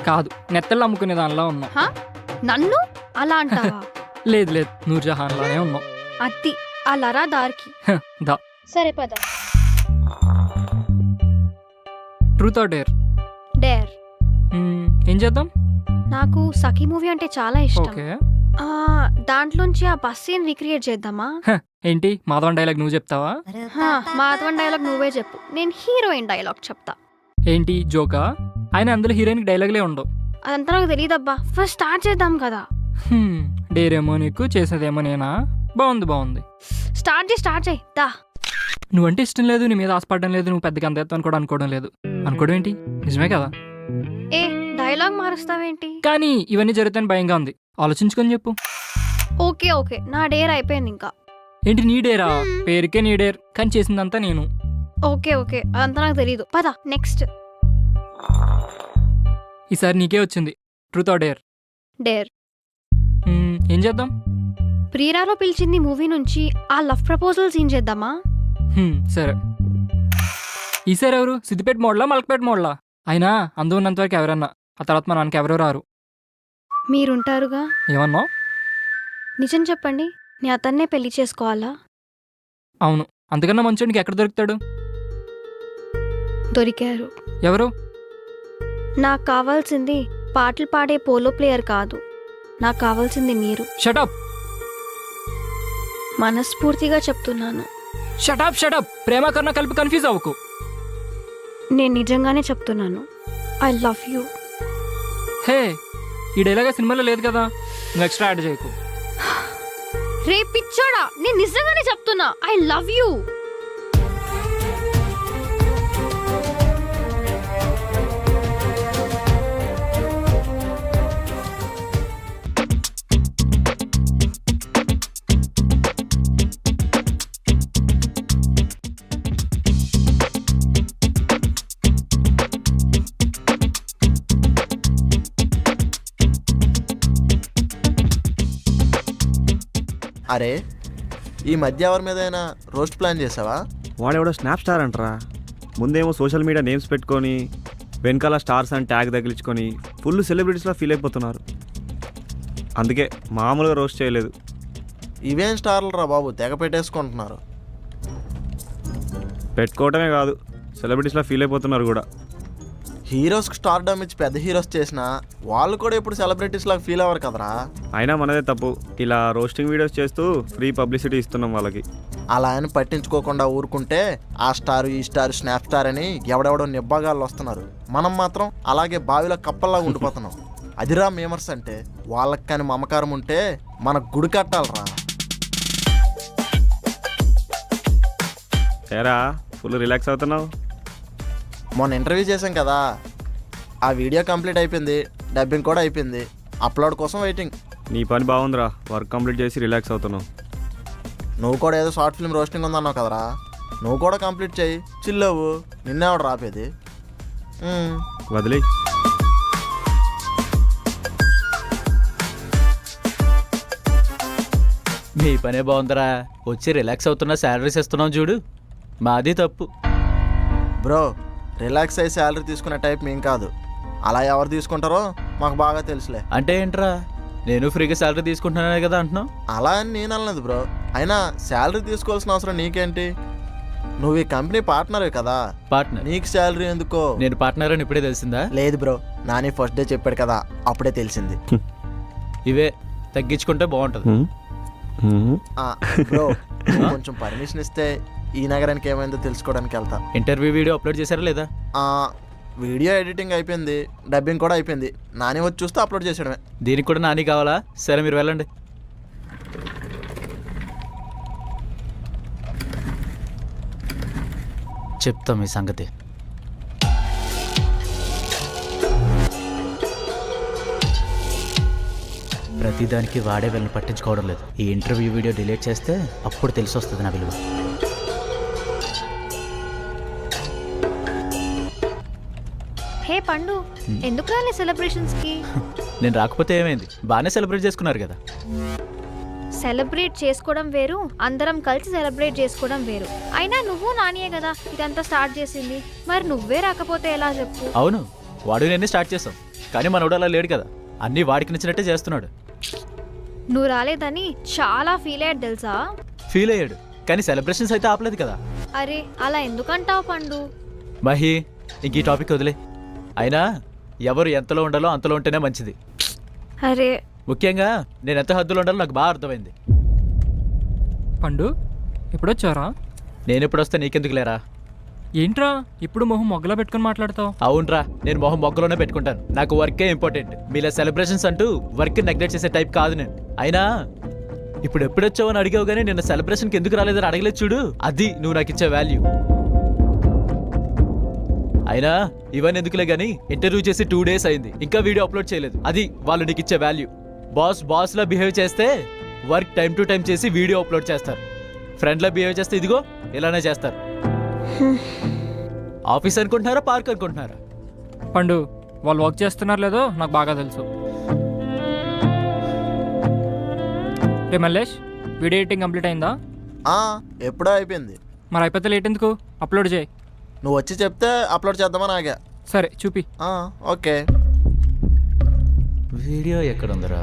కాదు, నెత్తళ్ళు అమ్ముకునే దానిలా ఉన్నా. నన్ను అలా అంటావా? లేదు లేదు, నూర్జహాన్ లానే ఉన్నావు. అత్తి అలారా దారికి. దా. సరే పద. Truth or dare? డేర్. ఏం చేద్దాం? నాకు సఖీ మూవీ అంటే చాలా ఇష్టం. ఓకే, దాంట్లోంచి ఆ బస్ సీన్ రీక్రియేట్ చేద్దామా? ఏంటి, మాధవన్ డైలాగ్ నువ్వు చెప్తావా? మాధవన్ డైలాగ్ నువ్వే చెప్పు, నేను హీరోయిన్ డైలాగ్ చెప్తా. ఏంటి జోకా? ఆయన అందులో హీరోయిన్ డైలాగ్లే ఉండవు. అదంతా నాకు తెలియదబ్బా, ఫస్ట్ స్టార్ట్ చేద్దాం కదా. డేరేమో నీకు, చేసేదేమో నేనా? బాగుంది బాగుంది, స్టార్ట్ చేయి దా. నువ్వంటే ఇష్టం లేదు, నీ మీద ఆశపడడం లేదు, నువ్వు పెద్దగా అందేస్తాను కూడా అనుకోవడం లేదు. అనుకోవడం ఏంటి, నిజమే కదా. ఏ డైలాగ్ మారుస్తావేంటి? కానీ ఇవన్నీ జరుగుతాయని భయంగా ఉంది, ఆలోచించుకొని చెప్పు. ఓకే ఓకే, నా డేర్ అయిపోయింది ఇంకా. ఏంటి నీ డేరా? పేరుకే నీ డేర్, కానీ చేసిందంతా నేను. ఓకే ఓకే, అదంతా నాకు తెలీదు, పద నెక్స్ట్. ఈసారి నీకే వచ్చింది. Truth or dare? డేర్. ఏం చేద్దాం? ప్రియరాలో పిలిచింది మూవీ నుంచి ఆ లవ్ ప్రపోజల్ సీన్ చేద్దామా? సరే. ఈసారి ఎవరు, సిద్దిపేట మోడలా మలకపేట మోడలా? అయినా అందు ఉన్నంతవరకు ఎవరన్నా, ఆ తర్వాత మా నాన్నకి ఎవరో రారు. మీరుంటారుగా. ఏమన్నావు? నిజం చెప్పండి, నీ అతన్నే పెళ్లి చేసుకోవాలా? అవును, అంతకన్నా మంచోడికి ఎక్కడ దొరుకుతాడు? దొరికారు. ఎవరు? నాకు కావాల్సింది పాటలు పాడే పోలో ప్లేయర్ కాదు, నాకు కావాల్సింది మీరు. షటప్. మనస్ఫూర్తిగా చెప్తున్నాను. షటప్. ప్రేమ కన్నా కలిపి కన్ఫ్యూజ్ అవ్వకు. నేను నిజంగానే చెప్తున్నాను, ఐ లవ్ యూ. హే, ఈ డైలాగ్ సినిమాలో లేదు కదా, నువ్వు ఎక్స్ట్రా యాడ్ చేయకు. రే పిచ్చోడా, నేను నిజంగానే చెప్తున్నా, ఐ లవ్ యూ. అరే ఈ మధ్య ఎవరి మీదైనా రోస్ట్ ప్లాన్ చేసావా? వాడెవడో స్నాప్ స్టార్ అంటారా. ముందేమో సోషల్ మీడియా నేమ్స్ పెట్టుకొని వెనకాల స్టార్స్ అని ట్యాగ్ తగిలించుకొని ఫుల్ సెలబ్రిటీస్లా ఫీల్ అయిపోతున్నారు. అందుకే మామూలుగా రోస్ట్ చేయలేదు. ఇవేం స్టార్లు రా బాబు, తెగ పెట్టేసుకుంటున్నారు. పెట్టుకోవటమే కాదు, సెలబ్రిటీస్లా ఫీల్ అయిపోతున్నారు కూడా. హీరోస్కి స్టార్ డమ్ ఇచ్చి పెద్ద హీరోస్ చేసినా వాళ్ళు కూడా ఇప్పుడు సెలబ్రిటీస్ లాగా ఫీల్ అవ్వరు కదరా. అయినా మనదే తప్పు, ఇలా రోస్టింగ్ వీడియోస్ చేస్తూ ఫ్రీ పబ్లిసిటీ ఇస్తున్నాం వాళ్ళకి. అలా అని పట్టించుకోకుండా ఊరుకుంటే ఆ స్టార్ ఈ స్టార్ స్నాప్ స్టార్ అని ఎవడెవడో నిబ్బాగాళ్ళు వస్తున్నారు. మనం మాత్రం అలాగే బావిలో కప్పల్లాగా ఉండిపోతున్నాం. అదిరా మేమర్స్ అంటే. వాళ్ళకి కానీ మమకారం ఉంటే మనకు గుడి కట్టాలరా. ఏరా ఫుల్ రిలాక్స్ అవుతున్నావు? మొన్న ఇంటర్వ్యూ చేశాం కదా, ఆ వీడియో కంప్లీట్ అయిపోయింది, డబ్బింగ్ కూడా అయిపోయింది, అప్లోడ్ కోసం వెయిటింగ్. నీ పని బాగుందిరా, వర్క్ కంప్లీట్ చేసి రిలాక్స్ అవుతున్నావు. నువ్వు కూడా ఏదో షార్ట్ ఫిల్మ్ రోస్టింగ్ ఉందన్నావు కదరా, నువ్వు కూడా కంప్లీట్ చేయి, చిల్లవు. నిన్నేవాడు రాపేది? వదిలే. మీ పనే బాగుందిరా, వచ్చి రిలాక్స్ అవుతున్నా శాలరీస్ ఇస్తున్నాం చూడు, మాది తప్పు. బ్రో రిలాక్స్ అయ్యి శాలరీ తీసుకునే టైప్ మేం కాదు. అలా ఎవరు తీసుకుంటారో మాకు బాగా తెలుసులే. అంటే ఏంట్రా, నేను ఫ్రీగా శాలరీ తీసుకుంటున్నానే కదా అంటున్నావు? అలా అని నేను అనలేదు బ్రో. అయినా శాలరీ తీసుకోవాల్సిన అవసరం నీకేంటి? నువ్వు ఈ కంపెనీ పార్ట్నరే కదా. పార్ట్నర్? నీకు శాలరీ ఎందుకో? నేను పార్ట్నర్ అని ఇప్పుడే తెలిసిందా? లేదు బ్రో, నాని ఫస్ట్ డే చెప్పాడు కదా, అప్పుడే తెలిసింది. ఇవే తగ్గించుకుంటే బాగుంటుంది. బ్రో కొంచెం పర్మిషన్ ఇస్తే ఈ నగరానికి ఏమైందో తెలుసుకోవడానికి వెళ్తా. ఇంటర్వ్యూ వీడియో అప్లోడ్ చేశారా లేదా? వీడియో ఎడిటింగ్ అయిపోయింది, డబ్బింగ్ కూడా అయిపోయింది. నాని వచ్చి చూస్తే అప్లోడ్ చేసాడమే. దీనికి కూడా నాని కావాలా? సరే మీరు వెళ్ళండి. చెప్తాం మీ సంగతి. ప్రతిదానికి వాడే వెళ్ళి పట్టించుకోవడం లేదు. ఈ ఇంటర్వ్యూ వీడియో డిలీట్ చేస్తే అప్పుడు తెలిసి వస్తుంది నా విలువ. హే పండు, ఎందుకు రాలే సెలబ్రేషన్స్ కి? నేను రాకపోతే ఏమైంది, బాగానే సెలబ్రేట్ చేసుకున్నారు కదా. సెలబ్రేట్ చేసుకోవడం వేరు, అందరం కలిసి సెలబ్రేట్ చేసుకోవడం వేరు. అయినా నువ్వు నానియే కదా ఇదంతా స్టార్ట్ చేసింది, మరి నువ్వే రాకపోతే ఎలా చెప్పు? అవును, వాడు నేనే స్టార్ట్ చేసాం, కానీ మనోడు అలా లేడు కదా, అన్నీ వాడికి నచ్చినట్టే చేస్తున్నాడు. నువ్వు రాలేదని చాలా ఫీల్ అయ్యాడు తెలుసా? ఫీల్ అయ్యాడు, కానీ సెలబ్రేషన్స్ అయితే ఆపలేదు కదా. అరే అలా ఎందుకంటావు పండు? మహి, ఇంక ఈ టాపిక్ వదిలే. అయినా ఎవరు ఎంతలో ఉండాలో అంతలో ఉంటేనే మంచిది. అరే ముఖ్యంగా నేను ఎంత హద్దులో ఉండాలో నాకు బాగా అర్థమైంది. పండు ఎప్పుడొచ్చారా? నేను ఎప్పుడు వస్తే నీకెందుకు లేరా? ఏంట్రా ఇప్పుడు మొహం మొగ్గలా పెట్టుకుని మాట్లాడతావు? అవునరా, నేను మొహం మొగ్గలోనే పెట్టుకుంటాను. నాకు వర్కే ఇంపార్టెంట్. మీలా సెలబ్రేషన్స్ అంటూ వర్క్ నెగ్లెక్ట్ చేసే టైప్ కాదు నేను. అయినా ఇప్పుడు ఎప్పుడొచ్చావు అని అడిగావు, కానీ నిన్న సెలబ్రేషన్కి ఎందుకు రాలేదని అడగలేదు చూడు, అది నువ్వు నాకు ఇచ్చే వాల్యూ. అయినా ఇవన్నీ ఎందుకులే గానీ, ఇంటర్వ్యూ చేసి 2 days అయింది, ఇంకా వీడియో అప్లోడ్ చేయలేదు, అది వాళ్ళు నీకు ఇచ్చే వాల్యూ. బాస్ లా బిహేవ్ చేస్తే వర్క్ టైం టు టైం చేసి వీడియో అప్లోడ్ చేస్తారు. ఫ్రెండ్ లా బిహేవ్ చేస్తే ఇదిగో ఇలానే చేస్తారు. ఆఫీస్ అనుకుంటున్నారా, పార్క్ అనుకుంటున్నారా? పండు వాళ్ళు వర్క్ చేస్తున్నారు లేదో నాకు బాగా తెలుసు. రే మల్లేష్, వీడియో ఎడిటింగ్ కంప్లీట్ అయిందా? ఎప్పుడో అయిపోయింది. మరి అయిపోతే లేట్ ఎందుకు? అప్లోడ్ చేయి. నువ్వు వచ్చి చెప్తే అప్లోడ్ చేద్దామని ఆగా. సరే చూపి. ఓకే. వీడియో ఎక్కడ ఉందరా?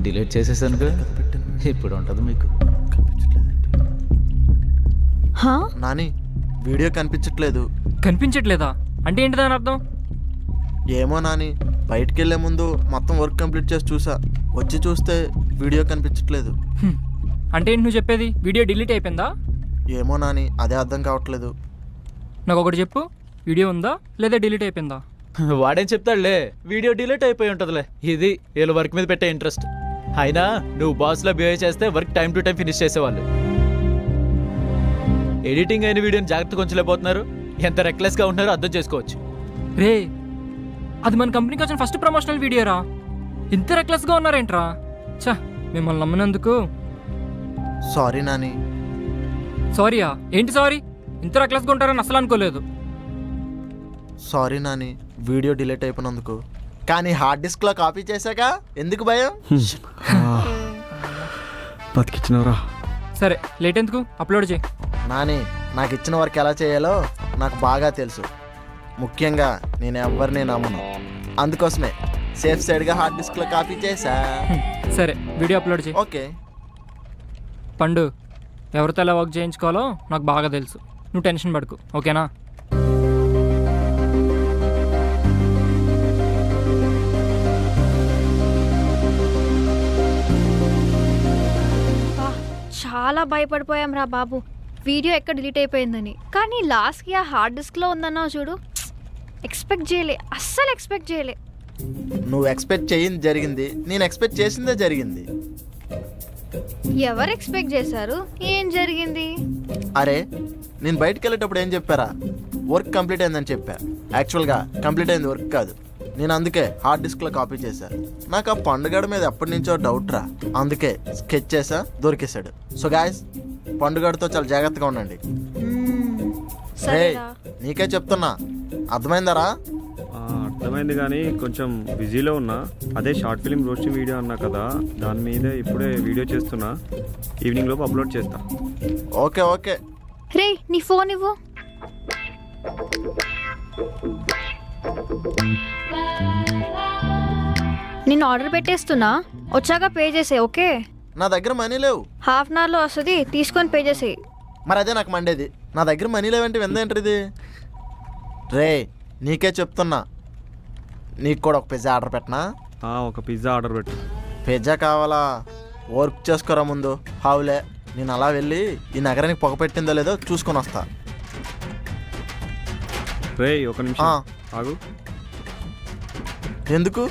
డిలీట్ చేసేసాను, ఇప్పుడు ఉంటుంది మీకు. నాని వీడియో కనిపించట్లేదు. కనిపించట్లేదా అంటే ఏంటి దాని అర్థం? ఏమో నాని, బయటికి వెళ్ళే ముందు మొత్తం వర్క్ కంప్లీట్ చేసి చూసా, వచ్చి చూస్తే వీడియో కనిపించట్లేదు. అంటే ఏంటి నువ్వు చెప్పేది? వీడియో డిలీట్ అయిపోయిందా? ఏమో నాని, అదే అర్థం కావట్లేదు. నాకు ఒకటి చెప్పు, వీడియో ఉందా లేదా డిలీట్ అయిపోయిందా? వాడేం చెప్తాడులే, వీడియో డిలీట్ అయిపోయి ఉంటుందిలే. ఇది వీళ్ళు వర్క్ మీద పెట్టే ఇంట్రెస్ట్. అయినా నువ్వు బాస్లో బిహేవ్ చేస్తే work time to time finish చేసేవాళ్ళు. ఎడిటింగ్ అయిన వీడియోని జాగ్రత్తగా ఉంచలేకపోతున్నారు. ఎంత రెక్లెస్గా ఉంటున్నారో అర్థం చేసుకోవచ్చు. రే, అది మన కంపెనీకి వచ్చిన ఫస్ట్ ప్రమోషనల్ వీడియో రా. ఇంత రెక్లెస్గా ఉన్నారేంట్రా? చా, మిమ్మల్ని నమ్మినందుకు సారీ నాని. సారీయా? ఏంటి సారీ? ఇంత రెక్లెస్గా ఉంటారని అసలు అనుకోలేదు. సారీ నాని, వీడియో డిలీట్ అయిపోయినందుకు. కానీ హార్డ్ డిస్క్లో కాపీ చేశాక ఎందుకు భయం? బతికిచ్చినవరా. సరే లేట్ ఎందుకు, అప్లోడ్ చేయి. నాని, నాకు ఇచ్చిన వర్క్ ఎలా చేయాలో నాకు బాగా తెలుసు. ముఖ్యంగా నేను ఎవరిని నమ్మను. అందుకోసమే సేఫ్ సైడ్గా హార్డ్ డిస్క్లో కాపీ చేసా. సరే వీడియో అప్లోడ్ చేయి. ఓకే. పండు, ఎవరితో ఎలా వర్క్ చేయించుకోవాలో నాకు బాగా తెలుసు. నువ్వు టెన్షన్ పడుకు, ఓకేనా? చాలా భయపడిపోయాం రా బాబు, వీడియో ఎక్కడ డిలీట్ అయిపోయిందని. కానీ లాస్ట్కి ఆ హార్డ్ డిస్క్లో ఉందన్నావు చూడు, ఎక్స్పెక్ట్ చేయలే, అస్సలు ఎక్స్పెక్ట్ చేయలే. నువ్వు ఎక్స్పెక్ట్ చేయింది జరిగింది, నేను ఎక్స్పెక్ట్ చేసిందే జరిగింది. ఎవరు ఎక్స్పెక్ట్ చేశారు? ఏం జరిగింది? అరే, నేను బయటకు వెళ్ళేటప్పుడు ఏం చెప్పారా? వర్క్ కంప్లీట్ అయిందని చెప్పా. యాక్చువల్గా కంప్లీట్ అయింది వర్క్ కాదు. నేను అందుకే హార్డ్ డిస్క్లో కాపీ చేశాను. నాకు ఆ పండుగ మీద ఎప్పటి నుంచో డౌట్ రా, అందుకే స్కెచ్ చేసా, దొరికేశాడు. సో గాయస్, పండుగతో చాలా జాగ్రత్తగా ఉండండి. నీకే చెప్తున్నా, అర్థమైందారా? అర్థమైంది, కానీ కొంచెం బిజీలో ఉన్నా. అదే షార్ట్ ఫిలిం రోస్టింగ్ వీడియో అన్నా కదా, దాని మీద ఇప్పుడే వీడియో చేస్తున్నా. ఈవినింగ్ లోపు అప్లోడ్ చేస్తా. Okay okay. రే నీ ఫోన్ ఇవ్వు. నేను ఆర్డర్ పెట్టేస్తున్నా, వచ్చాక పే చేసే. ఓకే? నా దగ్గర మనీ లేవు. హాఫ్ అన్ అవర్లో వస్తుంది, తీసుకొని పే చేసేయి. మరి అదే నాకు మండేది. నా దగ్గర మనీ లేవంటే విందేంటిది? రే నీకే చెప్తున్నా, నీకు కూడా ఒక పిజ్జా ఆర్డర్ పెట్టనా? ఒక పిజ్జా ఆర్డర్ పెట్టు. పిజ్జా కావాలా? వర్క్ చేసుకోరా ముందు. హావులే, నేను అలా వెళ్ళి ఈ నగరానికి పొగ పెట్టిందో లేదో చూసుకొని వస్తా. రే ఒక నిమిషం ఆగు. ఎందుకు?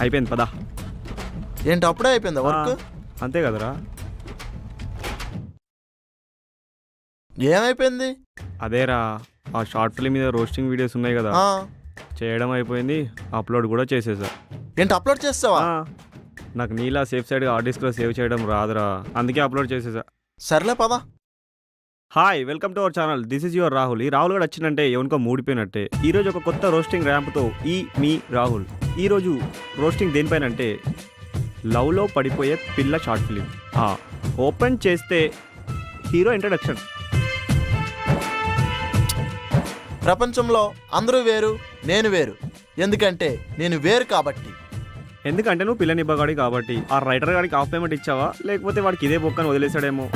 అయిపోయింది పదా. ఏంటి అప్పుడే అయిపోయిందా వర్క్? అంతే కదరా. ఏమైపోయింది? అదేరా, ఆ షార్ట్ ఫిలిం మీద రోస్టింగ్ వీడియోస్ ఉన్నాయి కదా, చేయడం అయిపోయింది, అప్లోడ్ కూడా చేసేసా. ఏంటి అప్లోడ్ చేస్తావా? నాకు నీలా సేఫ్ సైడ్గా హార్డ్ డిస్క్లో సేవ్ చేయడం రాదురా, అందుకే అప్లోడ్ చేసేసా. సర్లే పదా. Hi, welcome to our channel. This is your Rahul. ఈ రాహుల్ కూడా వచ్చిందంటే ఎవరికో మూడిపోయినట్టే. ఈరోజు ఒక కొత్త రోస్టింగ్ ర్యాంప్తో మీ రాహుల్. ఈరోజు రోస్టింగ్ దేనిపైన అంటే లవ్లో పడిపోయే పిల్ల షార్ట్ ఫిలిం. ఓపెన్ చేస్తే హీరో ఇంట్రడక్షన్. ప్రపంచంలో అందరూ వేరు, నేను వేరు. ఎందుకంటే నేను వేరు కాబట్టి. ఎందుకంటే నువ్వు పిల్లని ఇవ్వగాడి కాబట్టి. ఆ రైటర్ గాడికి హాఫ్ పేమెంట్ ఇచ్చావా, లేకపోతే వాడికి ఇదే బొక్కని వదిలేసాడేమో.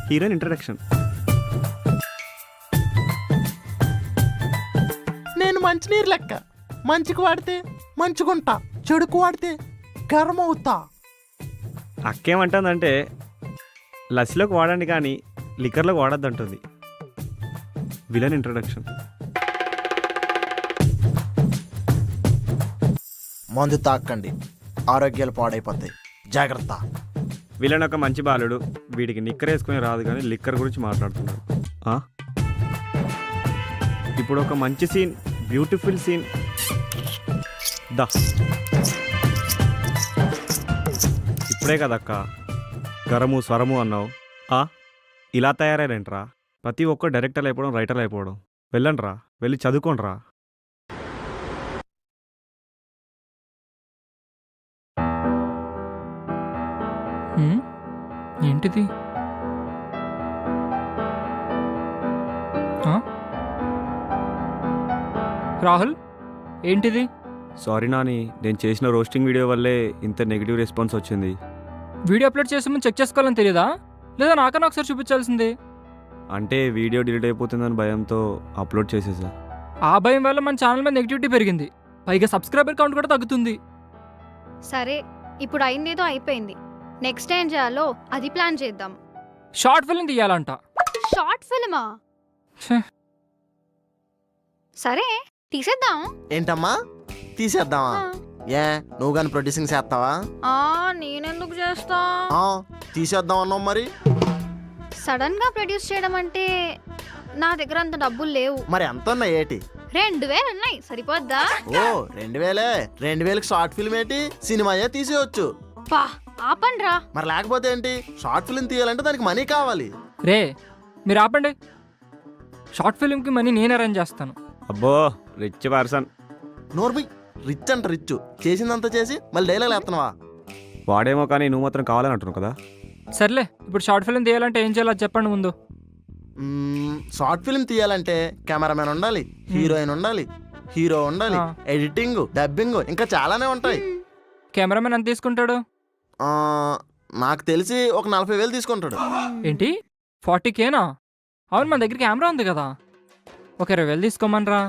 Heroine introduction. నేను మంచినీరు లెక్క. మంచికి వాడితే మంచిగుంటా, చెడుకు వాడితే గర్వం అవుతా. అక్కేమంటుందంటే లస్సీలోకి వాడండి కానీ లిక్కర్లోకి వాడద్దంటుంది. Villain introduction. మందు తాకండి, ఆరోగ్యాలు పాడైపోతాయి, జాగ్రత్త. విలన్ ఒక మంచి బాలుడు, వీడికి నిక్కర్ వేసుకుని రాదు కానీ లిక్కర్ గురించి మాట్లాడుతున్నాడు. ఇప్పుడు ఒక మంచి సీన్, బ్యూటిఫుల్ సీన్. దా ఇప్పుడే కదక్క గరము స్వరము అన్నావు. ఇలా తయారైరంట్రా. ప్రతి ఒక్క డైరెక్టర్లు అయిపోవడం, రైటర్లు అయిపోవడం. వెళ్ళండి రా, వెళ్ళి చదువుకోండి రా. ఏంటిది? రాహుల్ ఏంటిది? సారీ నాని, నేను చేసిన రోస్టింగ్ వీడియో వల్లే ఇంత నెగిటివ్ రెస్పాన్స్ వచ్చింది. వీడియో అప్లోడ్ చేసే ముందు చెక్ చేసుకోవాలని తెలియదా, లేదా నాకన్నా ఒకసారి చూపించాల్సింది? అంటే వీడియో డిలీట్ అయిపోతుందని భయంతో అప్లోడ్ చేసేసా. ఆ భయం వల్ల మన ఛానల్ మీద నెగిటివిటీ పెరిగింది, పైగా సబ్స్క్రైబర్ కౌంట్ కూడా తగ్గుతుంది. సరే, ఇప్పుడు అయిందేదో అయిపోయింది. నెక్స్ట్ ఏం చేయాలో అది ప్లాన్ చేద్దాం. షార్ట్ ఫిల్మ్ తీయాలంట. షార్ట్ ఫిల్మా? సరే తీసేద్దాం. ఏంటమ్మా తీసేద్దామా? ఏ నువ్వు కానీ ప్రొడ్యూసింగ్ చేస్తావా? నేనెందుకు చేస్తా? తీసేద్దాం అన్నావు మరి. సడన్ గా ప్రొడ్యూస్ చేయడం అంటే నా దగ్గర అంత డబ్బులు లేవు. మరి ఎంత ఉన్నాయి? ఏటి 2000 ఉన్నాయి, సరిపోద్దా? ఓ 2000? 2000కి షార్ట్ ఫిల్మ్ ఏంటి, సినిమాయే తీసేయచ్చు. ఆపండ్రా. మరి లేకపోతే ఏంటి, షార్ట్ ఫిల్మ్ తీయాలంటే దానికి మనీ కావాలి. రే మీరు ఆపండి, షార్ట్ ఫిల్మ్కి మనీ నేను అరేంజ్ చేస్తాను. అబ్బో రిచ్ పర్సన్. నోర్బి రిచ్ అంట రిచ్, చేసిందంతా చేసి మళ్ళీ డైలాగ్ వేస్తున్నావా? వాడేమో కానీ నువ్వు మాత్రం కావాలని అంటున్నావు కదా. సర్లే, ఇప్పుడు షార్ట్ ఫిల్మ్ తీయాలంటే ఏం చేయాలో అది చెప్పండి ముందు. షార్ట్ ఫిల్మ్ తీయాలంటే కెమెరామెన్ ఉండాలి, హీరోయిన్ ఉండాలి, హీరో ఉండాలి, ఎడిటింగ్, డబ్బింగ్, ఇంకా చాలానే ఉంటాయి. కెమెరామెన్ ఎంత తీసుకుంటాడు? నాకు తెలిసి ఒక 40,000 తీసుకుంటాడు. ఏంటి 40Kనా? అవును, మన దగ్గర కెమెరా ఉంది కదా, ఒక 20,000 తీసుకోమనరా.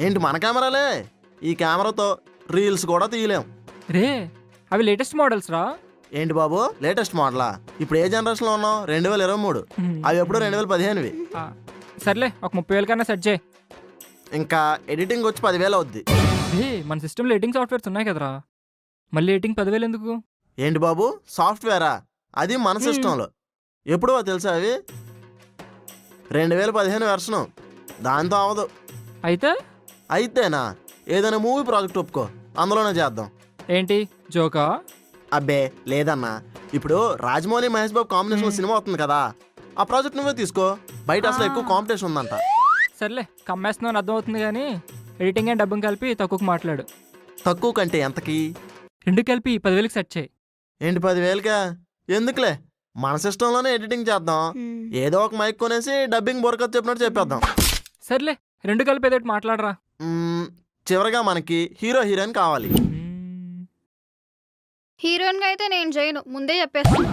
ఏంటి మన కెమెరాలే? ఈ కెమెరాతో రీల్స్ కూడా తీయలేం రే. అవి లేటెస్ట్ మోడల్స్ రా. ఏంటి బాబు లేటెస్ట్ మోడలా? ఇప్పుడు ఏ జనరేషన్లో ఉన్నావు? 2023. అవి ఎప్పుడు 2015వి. సర్లే, ఒక 30,000 కన్నా సెట్ చేయి. ఇంకా ఎడిటింగ్ వచ్చి 10,000 అవుద్ది. మన సిస్టంలో ఎడిటింగ్ సాఫ్ట్వేర్స్ ఉన్నాయి కదరా, మళ్ళీ ఎడిటింగ్ 10,000 ఎందుకు? ఏంటి బాబు సాఫ్ట్వేరా? అది మన సిస్టంలో ఎప్పుడో తెలుసా? అవి 2015 వెర్షను, దాంతో అవదు. అయితేనా ఏదైనా మూవీ ప్రాజెక్ట్ ఒప్పుకో, అందులోనే చేద్దాం. ఏంటి జోకా? అబ్బే లేదన్నా, ఇప్పుడు రాజమౌళి మహేష్ బాబు కాంబినేషన్ సినిమా అవుతుంది కదా, ఆ ప్రాజెక్ట్ నువ్వే తీసుకో. బయట అసలు ఎక్కువ కాంపిటీషన్ ఉందంట. సర్లే, కమ్మేస్తున్నాను అర్థం అవుతుంది కానీ ఎడిటింగ్ అండ్ డబ్బింగ్ కలిపి తక్కువకి మాట్లాడు. తక్కువ కంటే ఎంతకి? 2 కలిపి 10,000కి సెట్ చేయి. ఏంటి 10,000కా? ఎందుకులే, మన సిస్టంలోనే ఎడిటింగ్ చేద్దాం. ఏదో ఒక మైక్ కొనేసి డబ్బింగ్ బొరకత్ చెప్పినట్టు చెప్పేద్దాం. సర్లే, 2 కలిపి ఏదో మాట్లాడరా. చివరిగా మనకి హీరో హీరోయిన్ కావాలి. హీరోయిన్ గా అయితే నేను చేయను, ముందే చెప్పేస్తాను.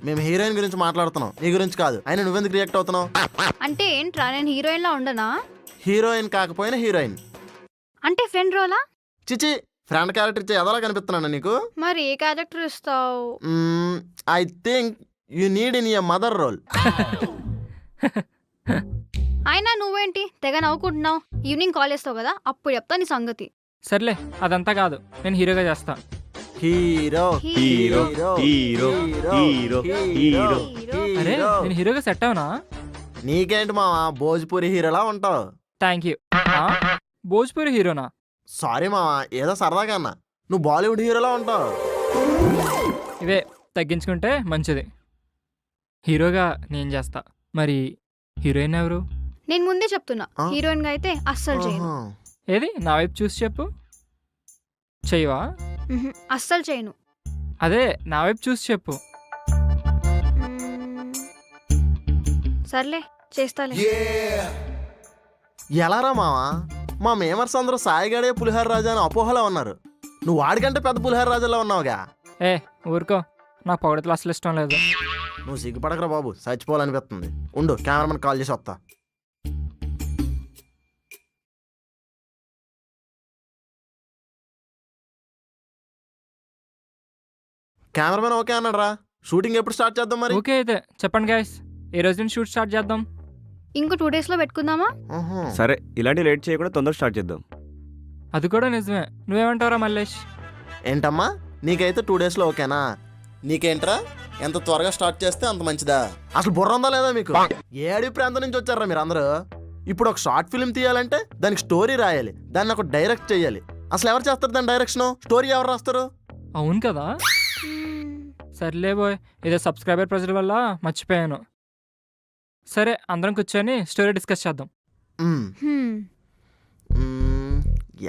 మేము హీరోయిన్ గురించి మాట్లాడుతున్నాం, నీ గురించి కాదు. అయినా నువ్వెందుకు రియాక్ట్ అవుతున్నావు? అంటే ఏంట్రా, నేను హీరోయిన్ లా ఉండనా? హీరోయిన్ కాకపోయినా హీరోయిన్ అంటే ఫ్రెండ్ రోలా? చిచి, ఫ్రెండ్ క్యారెక్టర్ ఇచ్చే ఎదలా కనిపిస్తున్నాను నీకు? మరి ఏ క్యారెక్టర్ ఇస్తావు? I think you need in your mother role. అయినా నువ్వేంటి తెగ నవ్వుకుంటున్నావు? ఈవినింగ్ కాల్ చేస్తావు కదా, అప్పుడు చెప్తా నీ సంగతి. సర్లే, అదంతా కాదు, నేను హీరోగా చేస్తా. Hero hero hero hero hero. అరే, నేను హీరోగా సెట్ అవునా? నీకేంటి మావా, భోజ్పూరి హీరోలా ఉంటావు. Thank you. భోజ్పూరి హీరోనా? సారీ మావా, ఏదో సరదాగా అన్నా. నువ్వు బాలీవుడ్ హీరోలా ఉంటావు. ఇవే తగ్గించుకుంటే మంచిది. హీరోగా నేను చేస్తా, మరి హీరోయిన్ ఎవరు? నేను ముందే చెప్తున్నా, హీరోయిన్ గా అయితే అస్సలు చేయను. ఏది నా వైపు చూసి చెప్పు. చెయ్యవా? అస్సలు చేయను. అదే నా వైపు చూసి చెప్పు. సర్లే, చేస్తాలే. ఎలారా మావా, మా మేమర్స్ అందరూ సాయిగాడే పులిహార రాజా అని అపోహలో ఉన్నారు. నువ్వు వాడికంటే పెద్ద పులిహార రాజాలో ఉన్నావుగా. ఊరుకో, నాకు పొగడతలు అసలు ఇష్టం లేదు. నువ్వు సిగ్గుపడకరా బాబు, చచ్చిపోవాలనిపిస్తుంది. ఉండు, కెమెరామెన్ కాల్ చేసి వస్తా. కెమెరామెన్ ఓకే అన్నాడు రా. షూటింగ్ ఎప్పుడు స్టార్ట్ చేద్దాం మరి? ఓకే అయితే చెప్పండి గైస్, ఏ రోజు నుంచి షూట్ స్టార్ట్ చేద్దాం? ఇంకో 2 days లో పెట్టుకుందామా? సరే, ఇలాంటి లేట్ చేయకుండా తొందరగా స్టార్ట్ చేద్దాం. అది కూడా నిజమే. నువ్వేమంటారా మల్లేష్? ఏంటమ్మా, నీకైతే 2 days లో ఓకేనా? నీకేంట్రా, ఎంత త్వరగా స్టార్ట్ చేస్తే అంత మంచిదా? అసలు బుర్ర ఉందా లేదా మీకు? ఏ అడవి ప్రాంతం నుంచి వచ్చారా మీరు అందరూ? ఇప్పుడు ఒక షార్ట్ ఫిల్మ్ తీయాలంటే దానికి స్టోరీ రాయాలి, దాన్ని ఒక డైరెక్ట్ చేయాలి. అసలు ఎవరు చేస్తారు దాని డైరెక్షన్? స్టోరీ ఎవరు రాస్తారు? అవును కదా. సర్లే బాయ్, ఏదో సబ్స్క్రైబర్ ప్రెజర్ వల్ల మర్చిపోయాను. సరే, అందరం కూర్చొని స్టోరీ డిస్కస్ చేద్దాం.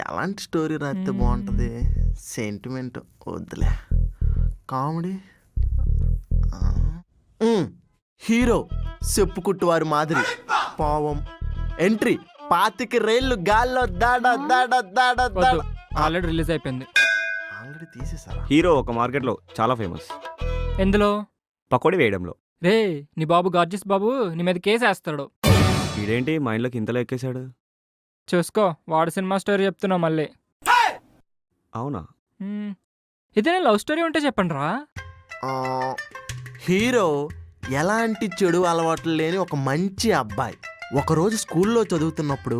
ఎలాంటి స్టోరీ రాస్తే బాగుంటుంది? సెంటిమెంట్ వద్దులే, కామెడీ. హీరో చెప్పుకుట్టు వారి మాదిరి పావం. ఎంట్రీ 25 రైళ్లు గాల్లో దాడ దాడ దాడ దాడ. ఆల్రెడీ రిలీజ్ అయిపోయింది. ఆల్రెడీ తీసేసారా? హీరో ఒక మార్కెట్లో చాలా ఫేమస్. ఎందులో? పకోడీ వేయడంలో. రే, నీ బాబు గార్జిస్ బాబు నీ మీద కేసు వేస్తాడు. వీడేంటి మైండ్లోకి ఇంతలో ఎక్కేశాడు? చూసుకో, వాడు సినిమా స్టోరీ చెప్తున్నావు మళ్ళీ. అవునా? ఇదేనా లవ్ స్టోరీ ఉంటే చెప్పండి రా. హీరో ఎలాంటి చెడు అలవాట్లు లేని ఒక మంచి అబ్బాయి. ఒకరోజు స్కూల్లో చదువుతున్నప్పుడు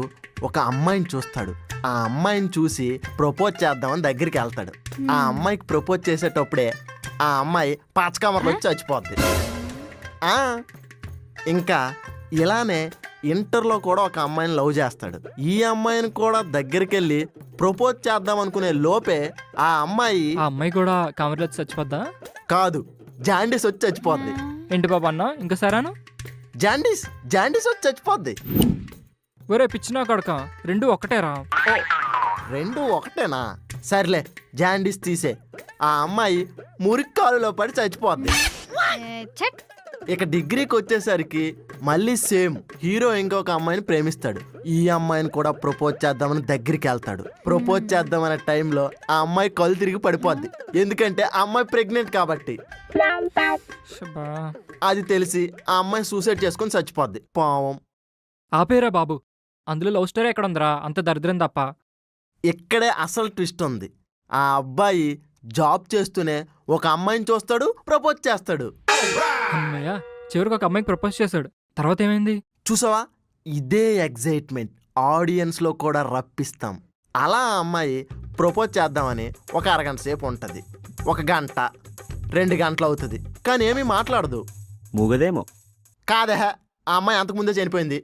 ఒక అమ్మాయిని చూస్తాడు. ఆ అమ్మాయిని చూసి ప్రపోజ్ చేద్దామని దగ్గరికి వెళ్తాడు. ఆ అమ్మాయికి ప్రపోజ్ చేసేటప్పుడే ఆ అమ్మాయి పాచకామర్లో వచ్చి చచ్చిపోద్ది. ఇంకా ఇలానే ఇంటర్లో కూడా ఒక అమ్మాయిని లవ్ చేస్తాడు. ఈ అమ్మాయిని కూడా దగ్గరికి వెళ్ళి ప్రపోజ్ చేద్దాం అనుకునే లోపే ఆ అమ్మాయి కూడా కామెరీలో చచ్చిపోద్దా? కాదు, జాండీస్ వచ్చి చచ్చిపోద్ది. ఏంటి బాబు అన్నా, ఇంకోసారాను? జాండీస్ వచ్చి చచ్చిపోద్ది. ఒరే పిచ్చినా కొడక, 2 ఒకటేరా. రెండు ఒకటేనా? సర్లే జాండీస్ తీసే. ఆ అమ్మాయి మురికి కాలులో పడి చచ్చిపోద్ది. ఇక డిగ్రీకి వచ్చేసరికి మళ్ళీ సేమ్ హీరో ఇంకొక అమ్మాయిని ప్రేమిస్తాడు. ఈ అమ్మాయిని కూడా ప్రపోజ్ చేద్దామని దగ్గరికి వెళ్తాడు. ప్రపోజ్ చేద్దామనే టైంలో ఆ అమ్మాయి కళ్ళు తిరిగి పడిపోద్ది. ఎందుకంటే ఆ అమ్మాయి ప్రెగ్నెంట్ కాబట్టి. అది తెలిసి ఆ అమ్మాయి సూసైడ్ చేసుకొని చచ్చిపోద్ది. పావం. ఆపేరా బాబు, అందులో లవ్ స్టోరీ ఎక్కడ ఉందిరా? అంత దరిద్రం తప్ప. ఇక్కడే అసలు ట్విస్ట్ ఉంది. ఆ అబ్బాయి జాబ్ చేస్తూనే ఒక అమ్మాయిని చూస్తాడు, ప్రపోజ్ చేస్తాడు. అమ్మయ్య, చివరికి ఒక అమ్మాయికి ప్రపోజ్ చేశాడు. తర్వాత ఏమైంది చూసావా? ఇదే ఎగ్జైట్మెంట్ ఆడియన్స్ లో కూడా రప్పిస్తాం. అలా ఆ అమ్మాయి ప్రపోజ్ చేద్దామని ఒక అరగంట సేపు ఉంటుంది. 1 గంట 2 గంటలు అవుతుంది, కానీ ఏమీ మాట్లాడదు. మూగదేమో. కాదే, ఆ అమ్మాయి అంతకుముందే చనిపోయింది.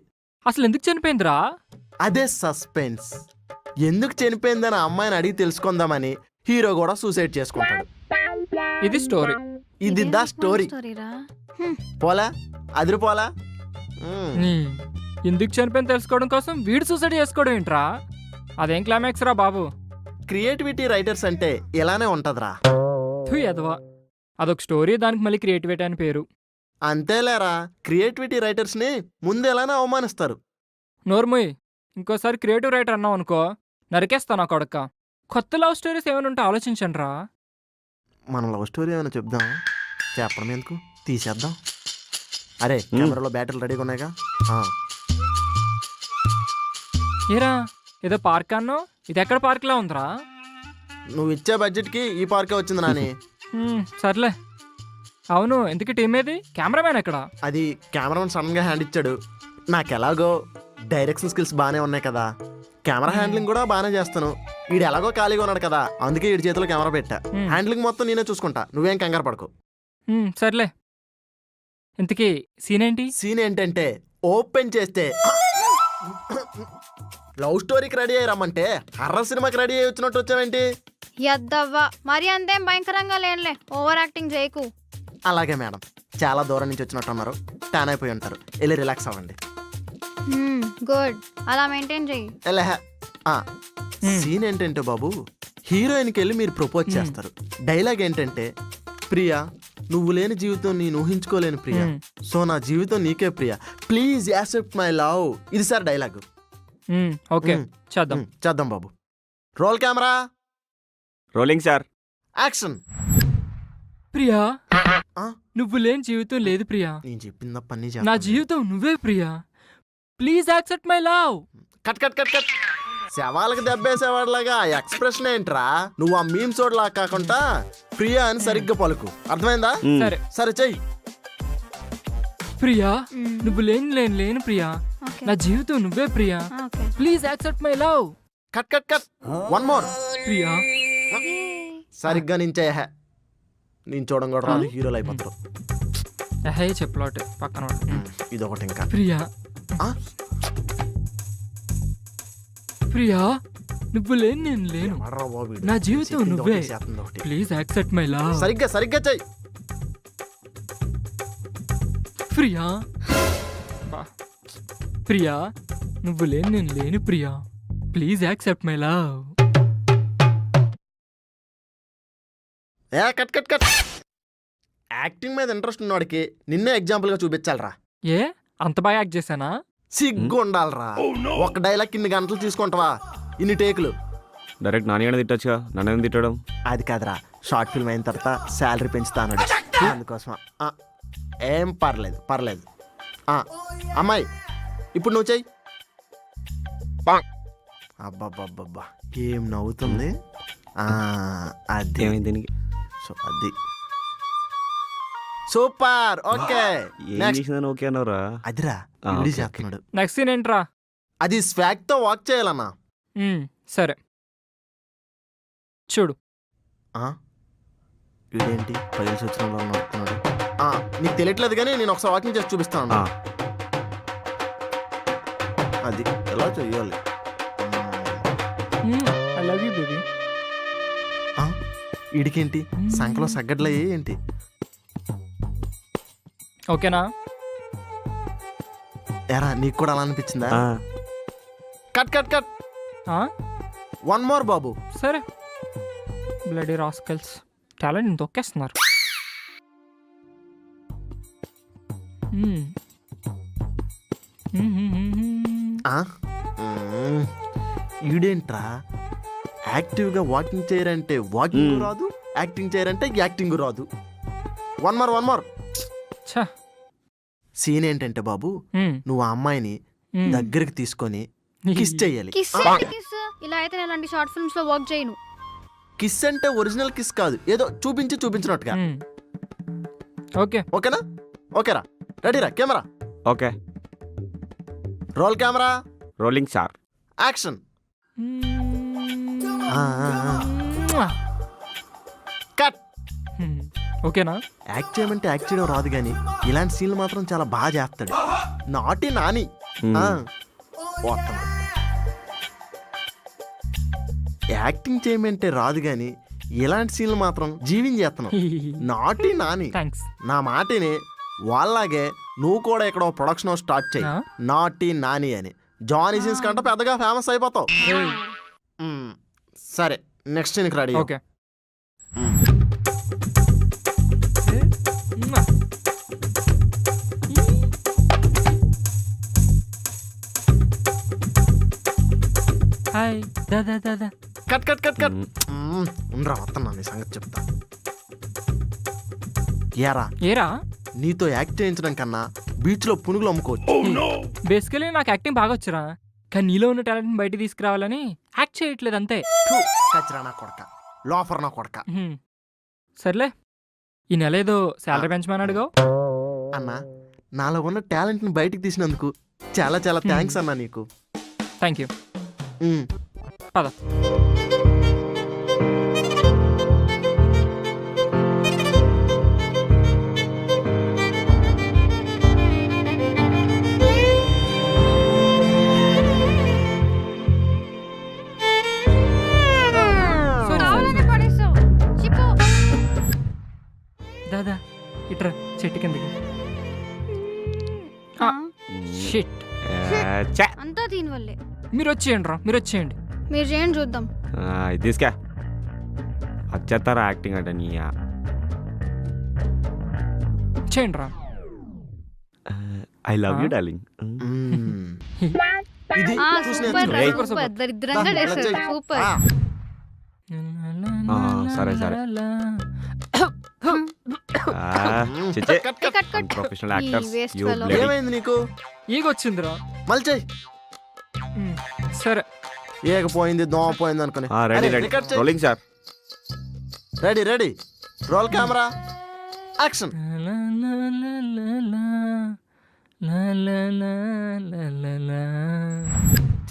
అసలు ఎందుకు చనిపోయిందిరా? అదే సస్పెన్స్. ఎందుకు చనిపోయిందని ఆ అమ్మాయిని అడిగి తెలుసుకుందామని హీరో కూడా సూసైడ్ చేసుకుంటాడు. ఇది స్టోరీ. ఇది ద స్టోరీ. పోలా అదిరిపోలా. ఎందుకు చనిపోయింది తెలుసుకోవడం కోసం వీడు సూసైడ్ చేసుకోవడం ఏంట్రా? అదేం క్లైమాక్స్ రా బాబు. క్రియేటివిటీ రైటర్స్ అంటే ఇలానే ఉంటదిరా. ఎదవా, అదొక స్టోరీ, దానికి మళ్ళీ క్రియేటివిటీ అని పేరు. అంతేలేరా, క్రియేటివిటీ రైటర్స్ ని ముందు ఎలానే అవమానిస్తారు. నోర్మోయ్, ఇంకోసారి క్రియేటివ్ రైటర్ అన్నావు అనుకో, నరికేస్తాను ఆ కొడక. కొత్త లవ్ స్టోరీస్ ఏమైనా ఉంటే ఆలోచించండి రా. మనం లవ్ స్టోరీ ఏమైనా చెప్దాం? చెప్పడం ఎందుకు, తీసేద్దాం. అరే కెమెరాలో బ్యాటరీలు రెడీగా ఉన్నాయిగా. ఏరా ఏదో పార్క్ అన్నో, ఇది ఎక్కడ పార్క్లా ఉందిరా? నువ్వు ఇచ్చే బడ్జెట్కి ఈ పార్కే వచ్చింది నాని. సర్లే. అవును, ఎందుకు టీమ్ ఏది? కెమెరామ్యాన్ ఎక్కడ? అది కెమెరామెన్ సడన్ గా హ్యాండ్ ఇచ్చాడు. నాకు ఎలాగో డైరెక్షన్ స్కిల్స్ బాగానే ఉన్నాయి కదా, కెమెరా హ్యాండ్లింగ్ కూడా బాగానే చేస్తాను. వీడు ఎలాగో ఖాళీగా ఉన్నాడు కదా, అందుకే వీడి చేతిలో కెమెరా పెట్టా. హ్యాండ్లింగ్ మొత్తం నేనే చూసుకుంటా, నువ్వేం కంగారు పడకు. సర్లే. ఇంతకీ సీన్ ఏంటి? సీన్ ఏంటంటే ఓపెన్ చేస్తే లవ్ స్టోరీకి రెడీ అయ్యి రమ్మంటే హర్రర్ సినిమాకి రెడీ అయ్యి వచ్చినట్టు వచ్చావేంటి? యద్దవ్వా, మరి అంతేం భయంకరంగా లేనులే, ఓవర్ యాక్టింగ్ చేయకు. అలాగే మేడం, చాలా దూరం నుంచి వచ్చినట్టు ఉన్నారు, టాన్ అయిపోయి ఉంటారు. వెళ్ళి రిలాక్స్ అవ్వండి. గుడ్, అలా మెయింటైన్ చెయ్యి. సీన్ ఏంటంటే బాబు, హీరోయిన్కి వెళ్ళి మీరు ప్రపోజ్ చేస్తారు. డైలాగ్ ఏంటంటే, ప్రియా నువ్వు లేని జీవితం నేను ఊహించుకోలేను ప్రియా, సో నా జీవితం నీకే Priya, please accept my love. ఇది సార్ డైలాగ్. ఓకే, చేద్దాం బాబు. Roll camera, rolling sir, action. Priya నువ్వు లేని జీవితం లేదు ప్రియా, నేను చెప్పిన పని నా జీవితం నువ్వే Priya, please accept my love. Cut cut cut cut. శవాలకు దెబ్బేసేవాడిలాగా ఎక్స్ప్రెషన్ ఏంట్రా? నువ్వు ఆ మీమ్ సోడ్లా కాకుండా ప్రియా అని సరిగ్గా పలుకు, అర్థమైందా? సరే సరే చెయ్యి. ప్రియా నువ్వు లేని ప్రియా, నా జీవితం నువ్వే Priya, please accept my love. Cut cut cut. One more. Priya సరిగ్గా నించే. నేను చూడం కూడా రాదు, హీరోలు అయిపోతారు. చెప్పలాట్ పక్కన ఇదొకటి. ఇంకా ప్రియా ప్రియా నువ్వు లేని నేను లేను, నా జీవితం నువ్వే, ప్లీజ్ యాక్సెప్ట్ మై లవ్. సరిగ్గా సరిగ్గా చెయ్యి. ప్రియా ప్రియా నువ్వు లేని నేను లేను Priya, please accept my love. Cut cut cut. Acting మీద ఇంట్రెస్ట్ ఉన్నవాడికి నిన్నే ఎగ్జాంపుల్ గా చూపించాలరా. ఏ అంత బాగా యాక్ట్ చేశానా? సిగ్గు ఉండాలరా. ఒక డైలాగ్ ఇన్ని గంటలు తీసుకుంటావా, ఇన్ని టేకులు? డైరెక్ట్ నాని తిట్టచ్చుగా, నన్ను తిట్టడం. అది కాదురా, షార్ట్ ఫిల్మ్ అయిన తర్వాత శాలరీ పెంచుతాను, అందుకోసం. ఏం పర్లేదు పర్లేదు. అమ్మాయి ఇప్పుడు నువ్వు చెయ్యి. అబ్బాబ్బాబ్బా ఏం నవ్వుతుంది. అది అది సూపర్. ఓకే ఓకే అన్నారా? అదిరా చేస్తున్నాడు. నెక్స్ట్ సీన్ ఏంట్రా? అది స్వాగ్ తో వాక్ చేయాలన్నా. సరే చూడు. వీడేంటి పైల్స్ వచ్చిన నడుపుతున్నాడు? నీకు తెలియట్లేదు కానీ నేను ఒకసారి వాకింగ్ చేసి చూపిస్తాను. అది ఎలా చెయ్యాలి? I love you baby. వీడికేంటి సంకలో సగ్గడ్లే ఏంటి? ఓకేనా? ఎరా నీకు కూడా అలా అనిపించిందా? Cut cut cut. One more బాబు. సరే బ్లడీ రాస్కల్స్ టాలెంట్ తొక్కేస్తున్నారు. ఈడేంట్రా యాక్టివ్గా వాకింగ్ చేయరంటే వాకింగ్ రాదు, యాక్టింగ్ చేయరంటే యాక్టింగ్ రాదు. One more. సీన్ ఏంటంటే బాబు, నువ్వు ఆ అమ్మాయిని దగ్గరికి తీసుకొని కిస్ చెయ్యాలి. ఇలా అయితే నేను అలాంటి షార్ట్ ఫిల్మ్స్ లో వర్క్ చేయను. కిస్ అంటే ఒరిజినల్ కిస్ కాదు, ఏదో చూపించినట్టుగా. ఓకేనా? ఓకేరా, రెడీరా? Camera okay. Roll camera. Rolling sir. Action. Cut. ఓకేనా? యాక్ట్ చేయమంటే యాక్ట్ చేయడం రాదు కానీ ఇలాంటి సీన్లు మాత్రం చాలా బాగా చేస్తాడు. నాటి నాని. యాక్టింగ్ చేయమంటే రాదు కానీ ఇలాంటి సీన్లు మాత్రం జీవించేస్తున్నావు. నాటి నాని. నా మాటిని వాళ్ళలాగే నువ్వు కూడా ఇక్కడ ప్రొడక్షన్ స్టార్ట్ చేయి, నాటి నాని అని. జానీ సీన్స్ కంటే పెద్దగా ఫేమస్ అయిపోతావు. సరే, నెక్స్ట్ సీన్కి రెడీ. ఓకే. హాయ్ దాదా దాదా. కట్. ఉండరా, వస్తున్నా, నీ సంగతి చెప్తా. ఏరా నీతో యాక్ట్ చేయించడం కన్నా బీచ్ లో పునుగులు అమ్ముకోవచ్చు. బేసికలీ నాకు యాక్టింగ్ బాగా వచ్చురా, కానీ నీలో ఉన్న టాలెంట్ బయట తీసుకురావాలని యాక్ట్ చేయట్లేదు అంతే. కచ్చరా నా కొడక, లోఫర్ నా కొడక. సర్లే, ఈ నెల ఏదో శాలరీ పెంచమని అడిగావు అన్నా. నాలో ఉన్న టాలెంట్ ని బయటికి తీసినందుకు చాలా చాలా థ్యాంక్స్ అన్నా నీకు. Thank you. పద. దాదా ఇట్రా, చెట్టు కిందకి. అంతా దీనివల్లే. మీరు వచ్చేయండి. మీరు చేయండి చూద్దాం. ఇది తీసుకా వచ్చేస్తారా యాక్టింగ్ అంటే నీ చేయండి రా. I love you darling. దరిద్రంగా చేశారు. సూపర్. సరే ప్రొఫెషనల్ యాక్టర్స్. ఏమైంది నీకు? ఈగొచ్చిందిరా. మళ్ళీ చెయ్యి. సరే, ఏకపోయింది దోమ పోయింది అనుకుని. Rolling sir. Ready. Roll camera. Action.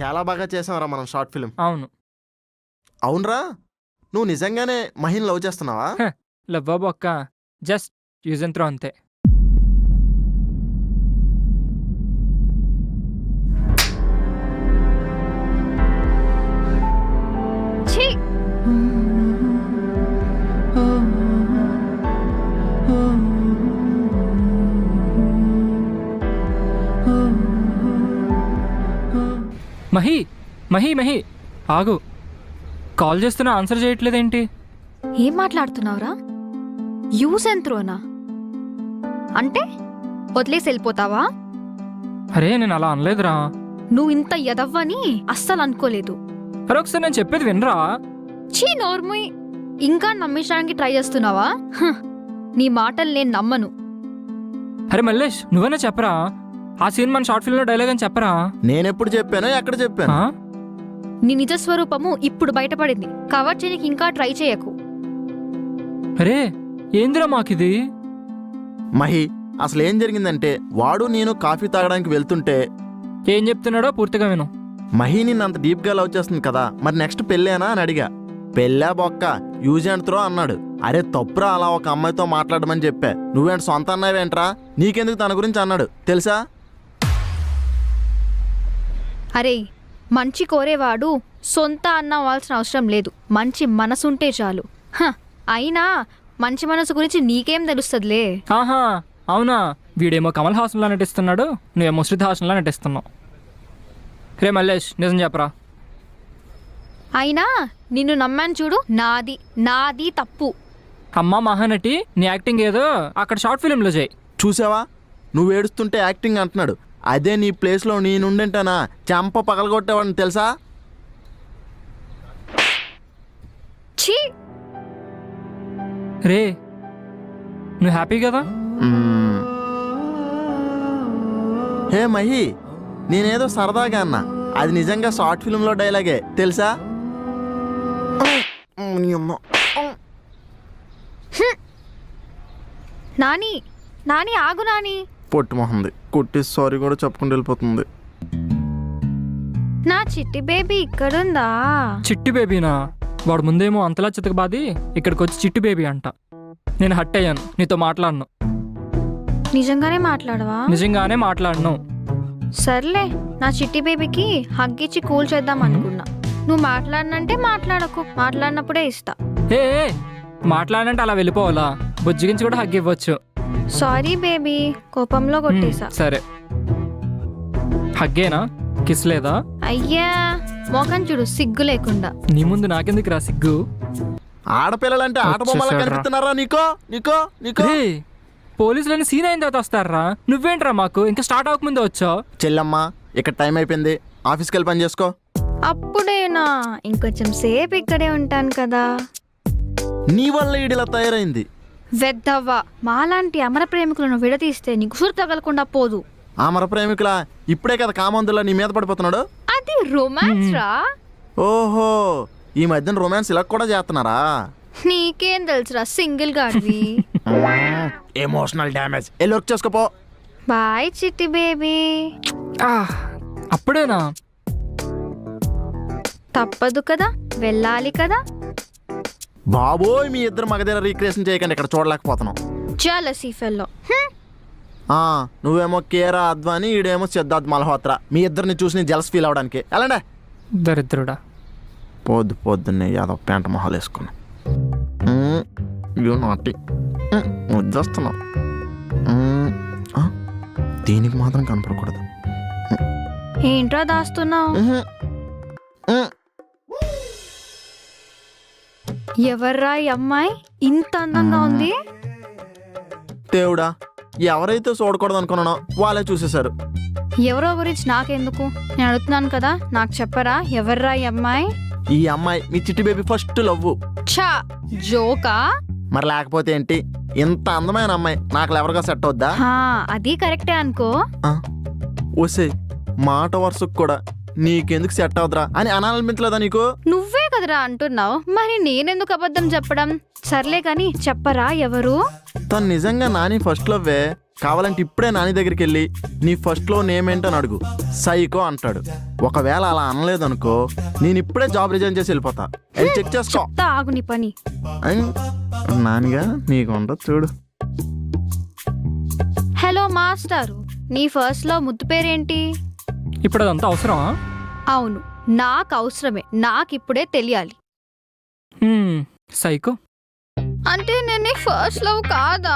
చాలా బాగా చేసాంరా మనం షార్ట్ ఫిల్మ్. అవునరా, నువ్వు నిజంగానే మహిన్ లవ్ చేస్తున్నావా? లవ్ బొక్క, జస్ట్ యూజ్ అండ్ త్రో అంతే. మహి ఆగు. కాల్ చేస్తున్నా ఆన్సర్ చేయట్లేదేంటి? ఏం మాట్లాడుతున్నావురా? యూస్ అండ్ త్రోనా అంటే వదిలేసి వెళ్ళిపోతావా? అరే నేను అలా అనలేదురా. నువ్వు ఇంత ఎదవ్వని అస్సలు అనుకోలేదు. అరే ఒకసారి నేను చెప్పేది వినరా. చీ నోర్ముయ్. ఇంకా నమ్మించడానికి ట్రై చేస్తున్నావా? నీ మాటలు నేను నమ్మను. అరే మల్లేష్, నువ్వైనా చెప్పరా, ఆ సీన్ మన షార్ట్ ఫిల్మ్ లో డైలాగ్ అని చెప్పరా. నేనెప్పుడు చెప్పాను, ఎక్కడ చెప్పాను? నీ నిజ స్వరూపము ఇప్పుడు బయటపడింది. కవర్ చేయడానికి ఇంకా ట్రై చేయకు. అరే ఏందిరా మాకిది? మహి, అసలు ఏం జరిగిందంటే వాడు నేను కాఫీ తాగడానికి వెళ్తుంటే. ఏం చెప్తున్నాడో పూర్తిగా విను. మహి నిన్ను అంత డీప్ గా లవ్ చేస్తుంది కదా, మరి నెక్స్ట్ పెళ్ళేనా అని అడిగా. పెళ్ళా బొక్క, యూజ్ అండ్ త్రో అన్నాడు. అరే తప్పురా అలా ఒక అమ్మాయితో మాట్లాడమని చెప్పా. నువ్వేంటి సొంత అన్నావేంట్రా, నీకెందుకు తన గురించి అన్నాడు తెలుసా? అరే మంచి కోరేవాడు సొంత అన్న అవ్వాల్సిన అవసరం లేదు. మంచి మనసుంటే చాలు. అయినా మంచి మనసు గురించి నీకేం తెలుస్తుందిలే. ఆహా అవునా, వీడేమో కమల్ హాసన్లా నటిస్తున్నాడు, నువ్వేమో శృతి హాసన్లా నటిస్తున్నావు. రే మల్లేష్ నిజం చెప్పరా. అయినా నిన్ను నమ్మాను చూడు, నాది తప్పు. అమ్మా మహానటి, నీ యాక్టింగ్ ఏదో అక్కడ షార్ట్ ఫిల్మ్లో చేయి. చూసావా, నువ్వు ఏడుస్తుంటే యాక్టింగ్ అంటున్నాడు. అదే నీ ప్లేస్లో నేనుండేంటానా చెంప పగలగొట్టేవాడిని తెలుసా. ఛీ, రే నువ్వు హ్యాపీ కదా? హే మహి, నేనేదో సరదాగా అన్నా, అది నిజంగా షార్ట్ ఫిల్మ్లో డైలాగే తెలుసా. నాని ఆగు నాని. పొట్టు మొహంది కొట్టి సారీ కూడా చెప్పుకుంటూ వెళ్ళిపోతుంది. నా చిట్టి బేబీ ఇక్కడుందా? చిట్టి బేబీనా? వాడు ముందేమో అంతలా చితకబాది ఇక్కడికి వచ్చి చిట్టి బేబీ అంట. నేను హట్ అయ్యాను, నీతో మాట్లాడను. నిజంగానే మాట్లాడవా? నిజంగానే మాట్లాడను. సర్లే, నా చిట్టి బేబీకి హగ్గిచ్చి కూల్ చేద్దాం అనుకున్నా. నువ్వు మాట్లాడనంటే మాట్లాడకు, మాట్లాడినప్పుడే ఇస్తా. ఏ మాట్లాడనంటే అలా వెళ్ళిపోవాలా? బుజ్జిగించి కూడా హగ్ ఇవ్వచ్చు. సారీ బేబీ, కోపంలో కొట్టేసా. సరే, హగ్గేనా? కిస్ లేదా? అయ్యా మోకం చూడు, సిగ్గు లేకుండా. నీ ముందు నాకెందుకు రా సిగ్గు? ఆడపిల్లలంటే ఆట బొమ్మలా కనిపిస్తున్నారా నీకో? నీకో నీకో పోలీసులని సీన్ అయిన తర్వాత వస్తారా? నువ్వేంట్రా మాకు ఇంకా స్టార్ట్ అవ్వకముందే వచ్చావు? చెల్లమ్మ, ఇక్కడ టైం అయిపోయింది, ఆఫీస్కి వెళ్ళి పని చేసుకో. అప్పుడేనా? ఇంకొంచెం సేపు ఇక్కడే ఉంటాను కదా. నీ వల్ల ఈడిలా తయారైంది. వెద్దవ్వా, మాలాంటి అమర ప్రేమికులను విడదీస్తే నీకు సురు తగలకుండా పోదు. అమర ప్రేమికులా? ఇప్పుడే కదా కామందులా నీ మీద పడిపోతున్నాడు. అది రొమాన్స్ రా. ఓహో, ఈ మధ్యన రొమాన్స్ ఇలా కూడా చేస్తున్నారా? నీకేం తెలుసురా, సింగిల్ గాడివి. Emotional damage. వెళ్ళి వర్క్ చేసుకోపో. Bye Chitti baby. అప్పుడేనా? తప్పదు కదా, వెళ్ళాలి కదా. బాబోయ్, మీ ఇద్దరు మగధీర రీక్రియేషన్ చేయకండి, ఇక్కడ చూడలేకపోతున్నాం. Jealousy fellow. నువ్వేమో కేరా అద్వాని, ఈడేమో సిద్ధార్థ్ మల్హోత్రా. మీ ఇద్దరిని చూసి నేను జలస్ ఫీల్ అవడానికి. ఎలాండే దరిద్రుడా. పొద్దున్నే యాదవ్ ప్యాంట్ మొహాలు వేసుకుని నాటి వస్తున్నావు. దీనికి మాత్రం కనపడకూడదు. ఏంట్రా దాస్తున్నావు? ఎవర్రా ఈ అమ్మాయి ఇంత అందంగా ఉంది? దేవుడా, ఎవరైతే చూడకూడదు అనుకున్నానో వాళ్ళే చూసేశారు. ఎవరో గురించి నాకెందుకు, నేను అడుగుతున్నాను కదా, నాకు చెప్పరా ఎవర్రా ఈ అమ్మాయి? ఈ అమ్మాయి మీ చిట్టి బేబీ ఫస్ట్ లవ్. ఛా, జోకా? మరి లేకపోతే ఏంటి, ఇంత అందమైన అమ్మాయి నాకు ఎవరిగా సెట్ అవుద్దా? అది కరెక్టే అనుకో. ఓసే, మాట వరుసకు కూడా నీకెందుకు సెట్ అవుద్రా అని అనాలనిపించలేదా నీకు? నువ్వే కదరా అంటున్నావు, మరి నేనెందుకు అబద్ధం చెప్పడం? సర్లే కాని చెప్పరా ఎవరు? తను నిజంగా నాని ఫస్ట్ లవ్వే. కావాలంటే ఇప్పుడే నాని దగ్గరికి వెళ్ళి నీ ఫస్ట్ లవ్ నేమ్ ఏంటని అడుగు. సైకో అంటాడు. ఒకవేళ అలా అనలేదనుకో, నేను ఇప్పుడే జాబ్ రిజైన్ చేసి వెళ్ళిపోతా. చెక్ చేసుకో. ఆగు నీ పని. నానిగా నీకు ఉండదు చూడు. హలో మాస్టారు, నీ ఫస్ట్ లవ్ ముద్దు పేరేంటి? ఇప్పుడు అదంతా అవసరమా? అవును, నాకు అవసరమే, నాకిప్పుడే తెలియాలి. సైకో అంటే నేను నీ ఫస్ట్ లవ్ కాదా?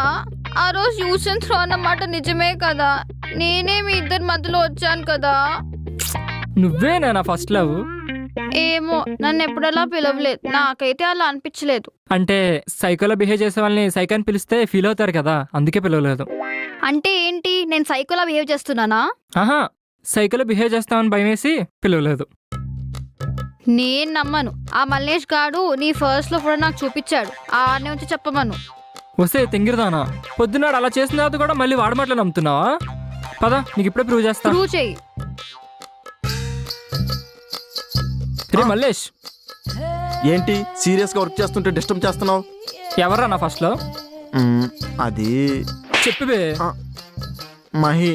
ఆ రోజు యూస్ అండ్ త్రో అన్నమాట నిజమే కదా, నేనే మీ ఇద్దరి మధ్యలో వచ్చాను కదా. నువ్వేనా నా ఫస్ట్ లవ్? ఏమో, నన్ను ఎప్పుడలా పిలవలేదు, నాకైతే అలా అనిపించలేదు. అంటే సైకోలో బిహేవ్ చేసే వాళ్ళని సైకో అని పిలిస్తే ఫీల్ అవుతారు కదా, అందుకే పిలవలేదు. అంటే ఏంటి, నేను సైకోలా బిహేవ్ చేస్తున్నానా? ఆహా, సైకోలో బిహేవ్ చేస్తామని భయమేసి పిలవలేదు. నేను నమ్మను. ఆ మల్లేష్ గాడు నీ ఫస్ట్ లో కూడా నాకు చూపించాడు, ఆనే వచ్చి చెప్పమను. వస్తే తింగిరదానా, పొద్దున్నాడు అలా చేసిన తర్వాత కూడా మళ్ళీ వాడమాటలు నమ్ముతున్నావా? పదా, నీకు ఇప్పుడే ప్రూవ్ చేస్తా. ప్రూవ్ చెయ్యి. రే మల్లేష్, ఏంటి సీరియస్ గా వర్క్ చేస్తుంటే డిస్టర్బ్ చేస్తున్నావు? ఎవర్రా నా ఫస్ట్ లో? అది చెప్పివే. మహి.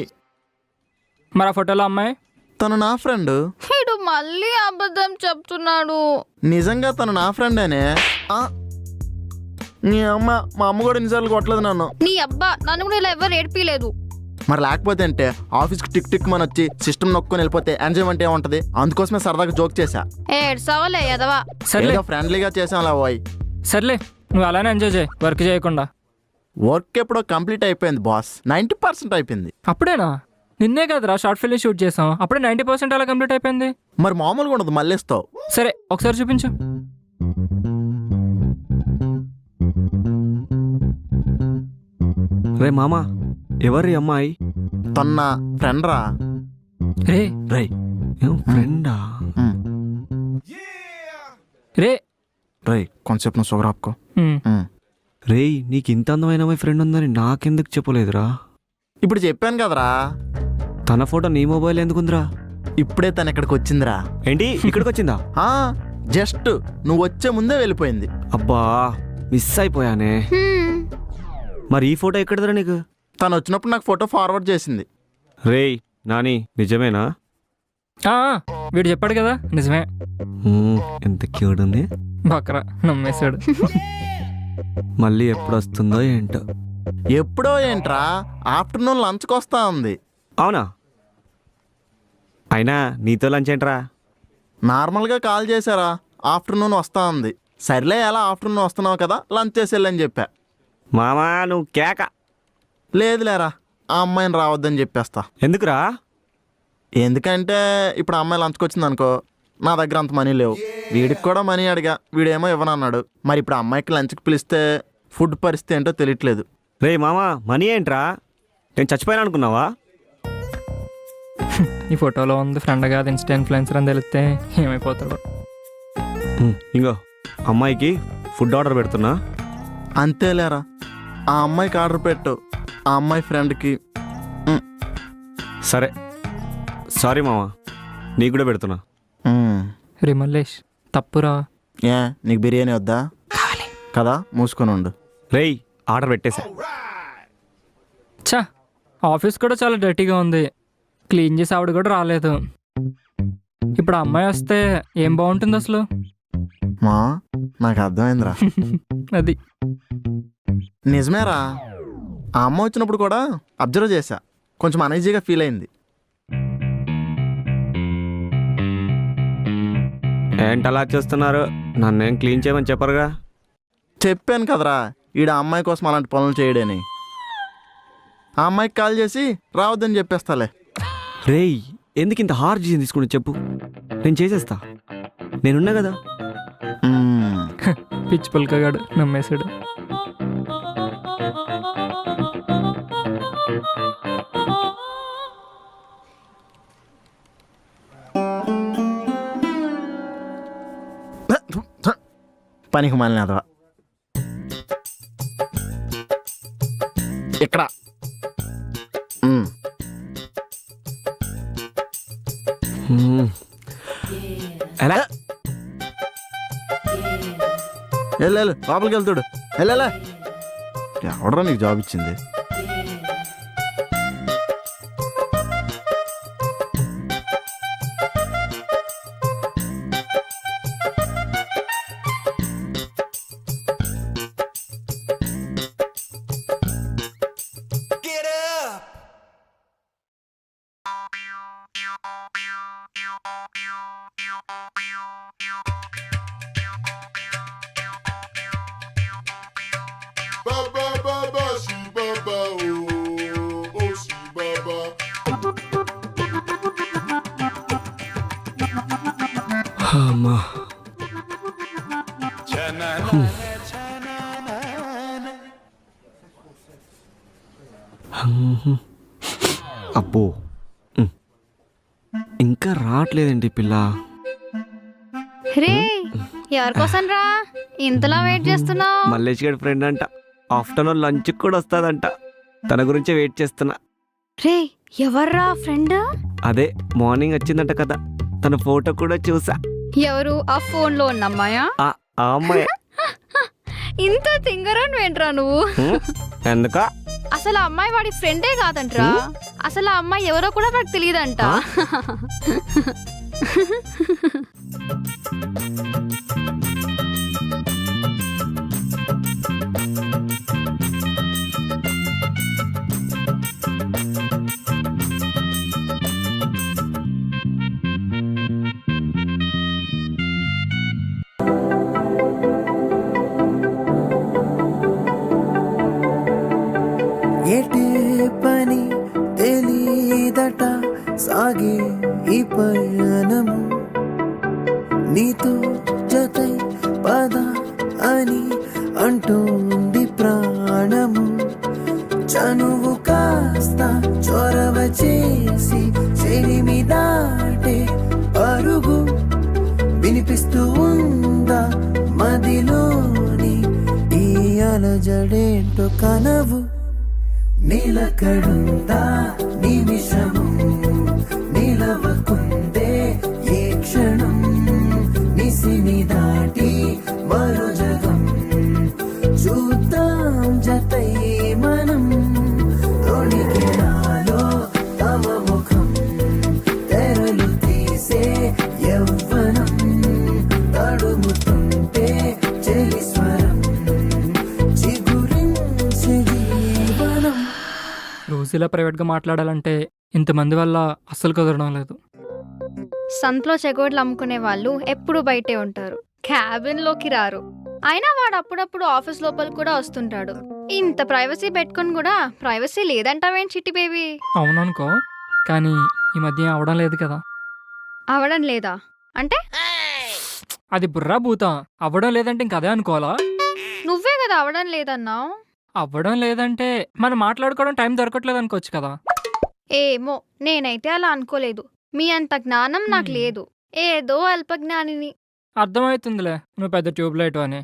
మరి ఆ ఫోటోలో అమ్మాయి? తను నా ఫ్రెండ్. వీడు మళ్ళీ అబద్ధం చెప్తున్నాడు. నిజంగా తను నా ఫ్రెండేనే. నీ అమ్మ, మా అమ్మ కూడా ఎన్నిసార్లు కొట్టలేదు నన్ను. నీ అబ్బా, నన్ను కూడా ఇలా ఎవరు ఏడ్పిలేదు. మరి లేకపోతే అంటే ఆఫీస్కి టిక్ టిక్ మన వచ్చి సిస్టమ్ నొక్కుని వెళ్ళిపోతే ఎంజాయ్మెంట్ ఏముంటది? అందుకోసమే సరదాగా జోక్ చేశా. ఏడ్సావలే ఎదవా. సర్లే, ఫ్రెండ్లీగా చేసాంలా పోయి. సర్లే, నువ్వు అలానే ఎంజాయ్ చేయి, వర్క్ చేయకుండా. వర్క్ ఎప్పుడో కంప్లీట్ అయిపోయింది బాస్, 90% అయిపోయింది. అప్పుడేనా? నిన్నే కదరా షార్ట్ ఫిల్మ్ షూట్ చేసాం, అప్పుడే 90% అలా కంప్లీట్ అయిపోయింది. మరి మామూలుగా ఉండదు, మళ్ళీ ఇస్తావు. సరే ఒకసారి చూపించు. రే మామా, ఎవరి అమ్మాయి? తన ఫ్రెండ్ రా. రే రే ఫ్రెండా? రే రే కొంచెంసేపు నువ్వు షుగర్ ఆపుకో. రే నీకు ఇంత అందమైన అమ్మాయి ఫ్రెండ్ ఉందని నాకెందుకు చెప్పలేదురా? ఇప్పుడు చెప్పాను కదరా. తన ఫోటో నీ మొబైల్ ఎందుకుందిరా? ఇప్పుడే తను ఇక్కడికి వచ్చిందిరా. ఏంటి ఇక్కడికి వచ్చిందా? జస్ట్ నువ్వు వచ్చే ముందే వెళ్ళిపోయింది. అబ్బా మిస్ అయిపోయానే. మరి ఈ ఫోటో ఎక్కడదరా నీకు? తను వచ్చినప్పుడు నాకు ఫోటో ఫార్వర్డ్ చేసింది. రేయ్ నాని, నిజమేనా? వీడు చెప్పాడు కదా, నిజమే. ఎంత క్యూట్ ఉంది. బక్రా నమ్మేశాడు. మళ్ళీ ఎప్పుడు వస్తుందో ఏంటో. ఎప్పుడో ఏంట్రా, ఆఫ్టర్నూన్ లంచ్కి వస్తా ఉంది. అవునా? అయినా నీతో లంచ్ ఏంట్రా? నార్మల్గా కాల్ చేశారా, ఆఫ్టర్నూన్ వస్తా ఉంది. సర్లే ఎలా ఆఫ్టర్నూన్ వస్తున్నావు కదా లంచ్ చేసి వెళ్ళని చెప్పా. మామా నువ్వు కేక. లేదులేరా, ఆ అమ్మాయిని రావద్దని చెప్పేస్తా. ఎందుకురా? ఎందుకంటే ఇప్పుడు ఆ అమ్మాయి లంచ్కి వచ్చింది అనుకో, నా దగ్గర అంత మనీ లేవు. వీడికి కూడా మనీ అడిగా, వీడేమో ఇవ్వనన్నాడు. మరి ఇప్పుడు అమ్మాయికి లంచ్కి పిలిస్తే ఫుడ్ పరిస్థితి ఏంటో తెలియట్లేదు. రే మామా, మనీ ఏంట్రా? నేను చచ్చిపోయాను అనుకున్నావా? ఈ ఫోటోలో ఉంది ఫ్రెండ్ కాదు ఇన్స్టా ఇన్ఫ్లుయెన్సర్ అని తెలిస్తే ఏమైపోతాడు. ఇంకో అమ్మాయికి ఫుడ్ ఆర్డర్ పెడుతున్నా. అంతేలేరా, ఆ అమ్మాయికి ఆర్డర్ పెట్టు, ఆ అమ్మాయి ఫ్రెండ్కి. సరే సారీ మామా, నీకు కూడా పెడుతున్నా. రే మల్లేష్ తప్పురా. ఏ నీకు బిర్యానీ వద్దా కదా, మూసుకొని ఉండు. రేయ్ ఆర్డర్ పెట్టేశా. చా ఆఫీస్ కూడా చాలా డర్టీగా ఉంది, క్లీన్ చేసి ఆవిడ కూడా రాలేదు. ఇప్పుడు ఆ అమ్మాయి వస్తే ఏం బాగుంటుంది అసలు? మా నాకు అర్థమైందిరా. అది నిజమేరా, ఆ అమ్మ వచ్చినప్పుడు కూడా అబ్జర్వ్ చేశా, కొంచెం అనీజీగా ఫీల్ అయింది. ఏంటలా చేస్తున్నారు? నన్నేం క్లీన్ చేయమని చెప్పరుగా? చెప్పాను కదరా, ఈడ అమ్మాయి కోసం అలాంటి పనులు చేయడని. ఆ అమ్మాయికి కాల్ చేసి రావద్దని చెప్పేస్తాలే. రేయ్ ఎందుకు ఇంత హార్డ్ డిసిజన్ తీసుకుని చెప్పు, నేను చేసేస్తా, నేనున్నా కదా. పిచ్చి పుల్కగాడు నమ్మేశాడు. పనికి మాలిన అదవా ఇక్కడ. ఎలా వెళ్ళు లోపలికి వెళ్తాడు. వెళ్ళా, ఎవడరా నీకు జాబ్ ఇచ్చింది? అమ్మా అబ్బో ఇంకా రావట్లేదండి పిల్ల. రే ఎవరికోసం రా ఇంతలా వెయిట్ చేస్తున్నావు? మల్లేష్ గడి ఫ్రెండ్ అంట, ఆఫ్టర్నూన్ లంచ్ కూడా వస్తుందంట, తన గురించే వెయిట్ చేస్తున్నా. రే ఎవర్రా ఫ్రెండ్? అదే మార్నింగ్ వచ్చిందంట కదా, తన ఫోటో కూడా చూసా. ఎవరు? ఆ ఫోన్ లో ఉన్న అమ్మాయా? ఆ అమ్మాయి. ఇంత తింగరని ఏంట్రా నువ్వు? ఎందుక? అసలు ఆ అమ్మాయి వాడి ఫ్రెండే కాదంట్రా, అసలు ఆ అమ్మాయి ఎవరో కూడా వాడికి తెలియదంట. ఎటే పని తెలీద మొదట సాగే ఈ పయనము నీతో జతై పద అని అంటోంది ప్రాణము చనువు కాస్త చొరవ చేసి చెలిమి దాటే పరుగు వినిపిస్తూ ఉందా మదిలోని ఈ అలజడేంటో కనవు నిలకడుందా నిమిషము నిలవకుందే ఏ క్షణం నిసిని దాటి మరో జగం చూద్దాం జతై మనం తొణికి నాలో తమ ముఖం తెరలు తీసే యవ్వనం తడుముతుంటే చెలి స్వరం చిగురించే జీవనం. రోజు ఇలా ప్రైవేట్గా మాట్లాడాలంటే ఇంతమంది వల్ల అస్సలు కుదరడం లేదు. సంతలో చెగోడ్లు అమ్ముకునే వాళ్ళు ఎప్పుడు బయటే ఉంటారు, క్యాబిన్లోకి రారు. అయినా వాడు అప్పుడప్పుడు ఆఫీస్ లోపల కూడా వస్తుంటాడు. ఇంత ప్రైవసీ పెట్టుకుని కూడా ప్రైవసీ లేదంటావేంటి చిట్టి బేబీ? అవుననుకో, కానీ ఈ మధ్య అవడం లేదు కదా. అవడం లేదా అంటే? అది బుర్రా భూత. అవ్వడం లేదంటే ఇంక అదే అనుకోవాలా? నువ్వే కదా అవడం లేదన్నావు. అవ్వడం లేదంటే మనం మాట్లాడుకోవడం టైం దొరకట్లేదు అనుకోవచ్చు కదా. ఏమో, నేనైతే అలా అనుకోలేదు. మీ అంత జ్ఞానం నాకు లేదు, ఏదో అల్పజ్ఞానిని. అర్థమవుతుందిలే, నువ్వు పెద్ద ట్యూబ్ లైట్ అని.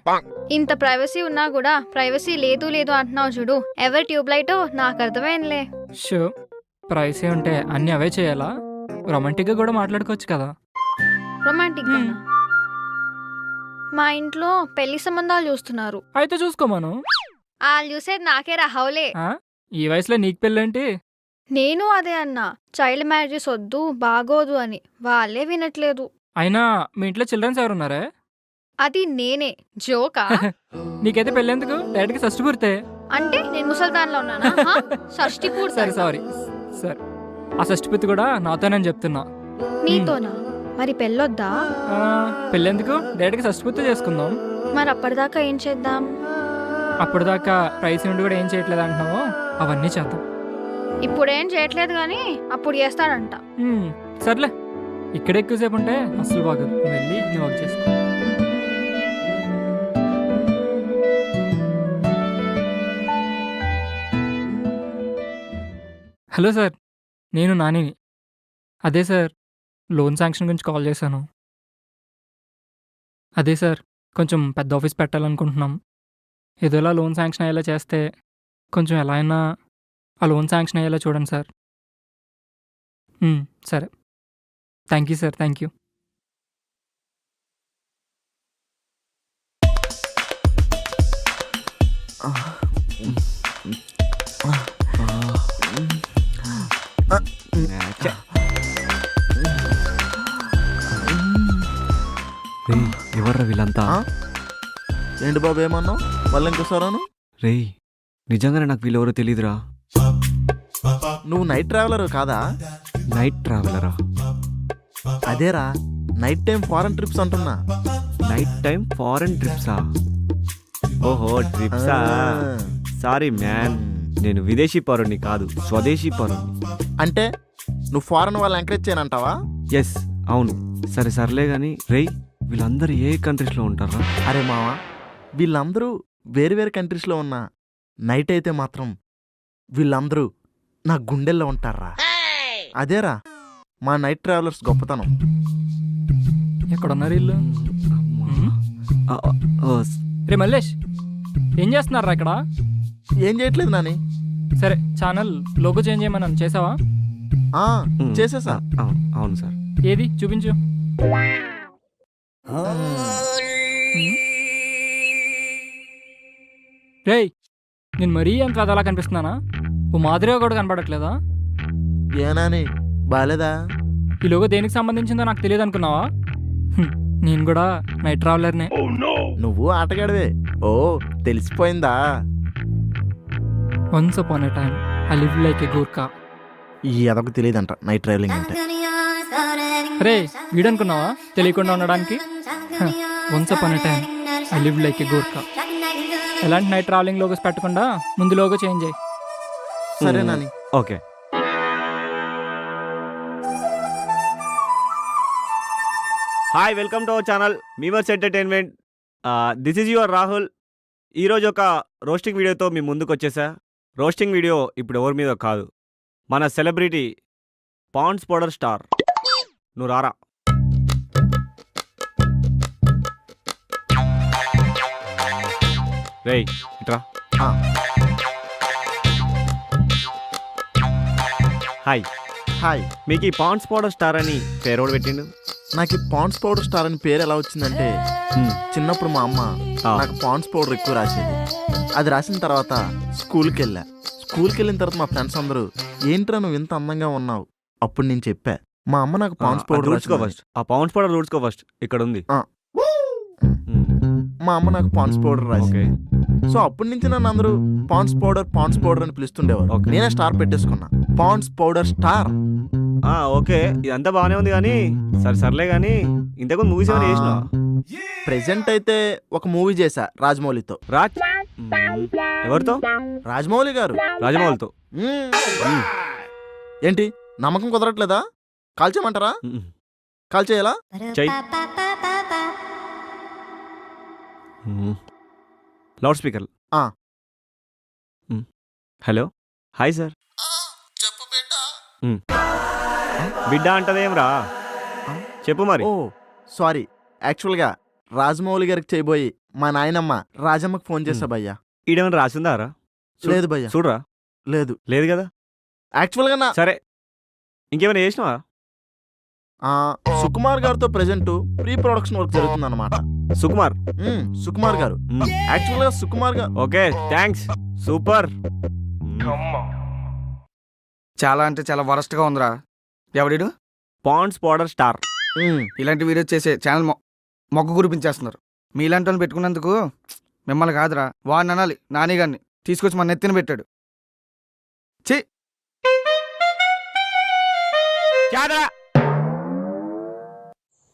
ఇంత ప్రైవసీ ఉన్నా కూడా ప్రైవసీ లేదు లేదు అంటున్నావు చూడు. ఎవరి ట్యూబ్ లైటో నాకు అర్థమైందిలే. షో, ప్రైవసీ ఉంటే అన్ని అవే చేయాలా? రొమాంటిక్గా కూడా మాట్లాడుకోవచ్చు కదా. రొమాంటిక్ మా ఇంట్లో పెళ్లి సంబంధాలు చూస్తున్నారు. అయితే చూసుకోమను. వాళ్ళు చూసేది నాకే రాహౌలే. ఈ వయసులో నీకు పెళ్ళేంటి? నేను అదే అన్నా, చైల్డ్ మ్యారేజెస్ వద్దు బాగోదు అని. వాళ్ళే వినట్లేదు. అయినా మీ ఇంట్లో చిల్డ్రన్స్ ఎవరున్నారే? అది నేనే. జోకా? నీకైతే పెళ్ళేందుకు? డైరెక్ట్గా షష్టి పూర్తే. అంటే నేను ముసల్దాన్లో ఉన్నానా? షష్టి పూర్తి. సరే సారీ సార్, ఆ షష్టి పూర్తి కూడా నాతోనని చెప్తున్నా. నీతోనా? మరి పెళ్ళొద్దా? పెళ్ళేందుకు? డైరెక్ట్గా షష్టి పూర్తి చేసుకుందాం. మరి అప్పటిదాకా ఏం చేద్దాం? అప్పటిదాకా ప్రైస్ ఉండి కూడా ఏం చేయట్లేదు అంటున్నావో అవన్నీ చేద్దాం. ఇప్పుడేం చేయట్లేదు కానీ అప్పుడు చేస్తాడంట. సర్లే, ఇక్కడ ఎక్కువసేపు ఉంటే అసలు బాగోదు. వెళ్ళి నీ వర్క్ చేసుకో. హలో సార్, నేను నానిని. అదే సార్, లోన్ శాంక్షన్ గురించి కాల్ చేశాను. అదే సార్, కొంచెం పెద్ద ఆఫీస్ పెట్టాలనుకుంటున్నాం. ఏదోలా లోన్ శాంక్షన్ అయ్యేలా చేస్తే కొంచెం ఎలా అయినా ఆ లోన్ శాంక్షన్ అయ్యేలా చూడండి సార్. సరే, thank you sir, thank you. ఎవర్రా వీళ్ళంతా? ఏంటి బాబు ఏమన్నావు? మళ్ళీ ఇంకోసారాను? రేయ్, నిజంగానే నాకు వీళ్ళెవరో తెలీదురా. నువ్వు నైట్ ట్రావెలర్ కాదా? నైట్ ట్రావెలరా? అదేరా, నైట్ టైం ఫారెన్ ట్రిప్స్ అంటున్నా. నైట్ టైం ఫారెన్ ట్రిప్సా? ఓహో, ట్రిప్సా. సారీ మ్యాన్, నేను విదేశీ పౌరుణ్ణి కాదు, స్వదేశీ పౌరుణ్ణి. అంటే నువ్వు ఫారెన్ వాళ్ళు ఎంకరేజ్ చేయనంటావా? ఎస్, అవును. సరే సర్లే కానీ రేయ్, వీళ్ళందరూ ఏ కంట్రీస్లో ఉంటారా? అరే మావా, వీళ్ళందరూ వేరు వేరు కంట్రీస్లో ఉన్నా నైట్ అయితే మాత్రం వీళ్ళందరూ నా గుండెల్లో ఉంటారా. అదేరా మా నైట్ ట్రావెలర్స్ గొప్పతనం. ఎక్కడున్నారు వీళ్ళు? రే మల్లేష్, ఏం చేస్తున్నారా ఇక్కడ? ఏం చేయట్లేదు నాని. సరే, ఛానల్ లోగో చేంజ్ చేయమని చేసావా? చేసేసా. అవును సార్. ఏది చూపించు. రేయ్, నేను మరీ అంత అదలా కనిపిస్తున్నానా? ఓ మాదిరిగా కూడా కనపడట్లేదా? ఏనాని బాలేదా? ఈ లోగో దేనికి సంబంధించిందో నాకు తెలియదు అనుకున్నావా? నేను కూడా నైట్ ట్రావెలర్నే. నువ్వు ఆటగాడివే. ఓ, తెలిసిపోయిందా? Once upon a time I live like a Gurkha. ఈ అదొక తెలియదంట నైట్ ట్రావెలింగ్ అంటే. రే, వీడనుకున్నావా తెలియకుండా ఉండడానికి? Once upon a time I live like a Gurkha. ఎలాంటి నైట్ ట్రావెలింగ్ లోగోస్ పెట్టకుండా ముందు లోగో చేంజ్ చేయి. సరే Nani. Okay. Hi, welcome to our channel memers entertainment. This is your Rahul. ఈరోజు ఒక రోస్టింగ్ వీడియోతో మీ ముందుకు వచ్చేసా. రోస్టింగ్ వీడియో ఇప్పుడు ఎవరి మీద కాదు, మన సెలబ్రిటీ పాండ్స్ పౌడర్ స్టార్. నువ్వు రారా. రేయ్ ఇట్రా. హాయ్. హాయ్. మీకు ఈ పాండ్స్ పౌడర్ స్టార్ అని పేరోడు పెట్టిండు? నాకు ఈ పాండ్స్ పౌడర్ స్టార్ అని పేరు ఎలా వచ్చిందంటే చిన్నప్పుడు మా అమ్మ నాకు పాండ్స్ పౌడర్ ఎక్కువ రాసేది. అది రాసిన తర్వాత స్కూల్కి వెళ్ళిన తర్వాత మా ఫ్రెండ్స్ అందరూ ఏంట్రా నువ్వు ఇంత అందంగా ఉన్నావు. అప్పుడు నేను చెప్పా మా అమ్మ నాకు పాండ్స్ పౌడర్ రూట్స్కో ఫస్ట్. ఆ పాండ్స్ పౌడర్ రూట్స్కో ఫస్ట్. ఇక్కడ ఉంది. మా అమ్మ నాకు పాండ్స్ పౌడర్ రాసి, సో అప్పటి నుంచి నన్ను అందరూ పాండ్స్ పౌడర్ అని పిలుస్తుండేవారు. నేనే స్టార్ పెట్టేసుకున్నా, పాండ్స్ పౌడర్ స్టార్. ఓకే, ఇదంతా బాగానే ఉంది కానీ సర్లే కానీ ఇంతకుముందు మూవీస్ ఏమైనా చేసినా? ప్రెసెంట్ అయితే ఒక మూవీ చేశా రాజమౌళితో. ఎవరితో? రాజమౌళి గారు. రాజమౌళితో ఏంటి నమ్మకం కుదరట్లేదా? కాల్ చేయమంటారా? కాల్ చేయాలా? Loud speaker. Hello, hi sir. చెప్పు బిడ్డ అంటదేమ్రా, చెప్పు మరి. ఓ సారీ, యాక్చువల్గా రాజమౌళి గారికి చేయబోయి మా నాయనమ్మ రాజమ్మకి ఫోన్ చేసా భయ్యా. ఈడేమైనా రాసిందారా? లేదు భయ్యా. చూడరా. లేదు కదా. యాక్చువల్గా సరే, ఇంకేమైనా చేసినావా? సుకుమార్ గారితో ప్రెజెంట్ ప్రీ ప్రొడక్షన్ వర్క్ జరుగుతుంది అనమాట. సుకుమార్ గారు. యాక్చువల్గా సుకుమార్ గారు. Okay, thanks. సూపర్. చాలా అంటే చాలా వరస్ట్ గా ఉందిరా. ఎవడు? Pond's powder star. ఇలాంటి వీడియోస్ చేసే ఛానల్ మొగ్గు గురిపించేస్తున్నారు. మీలాంటి వాళ్ళు పెట్టుకున్నందుకు మిమ్మల్ని కాదురా, వాడిని అనాలి. నాని గారిని తీసుకొచ్చి మన నెత్తిన పెట్టాడు. ఛీ.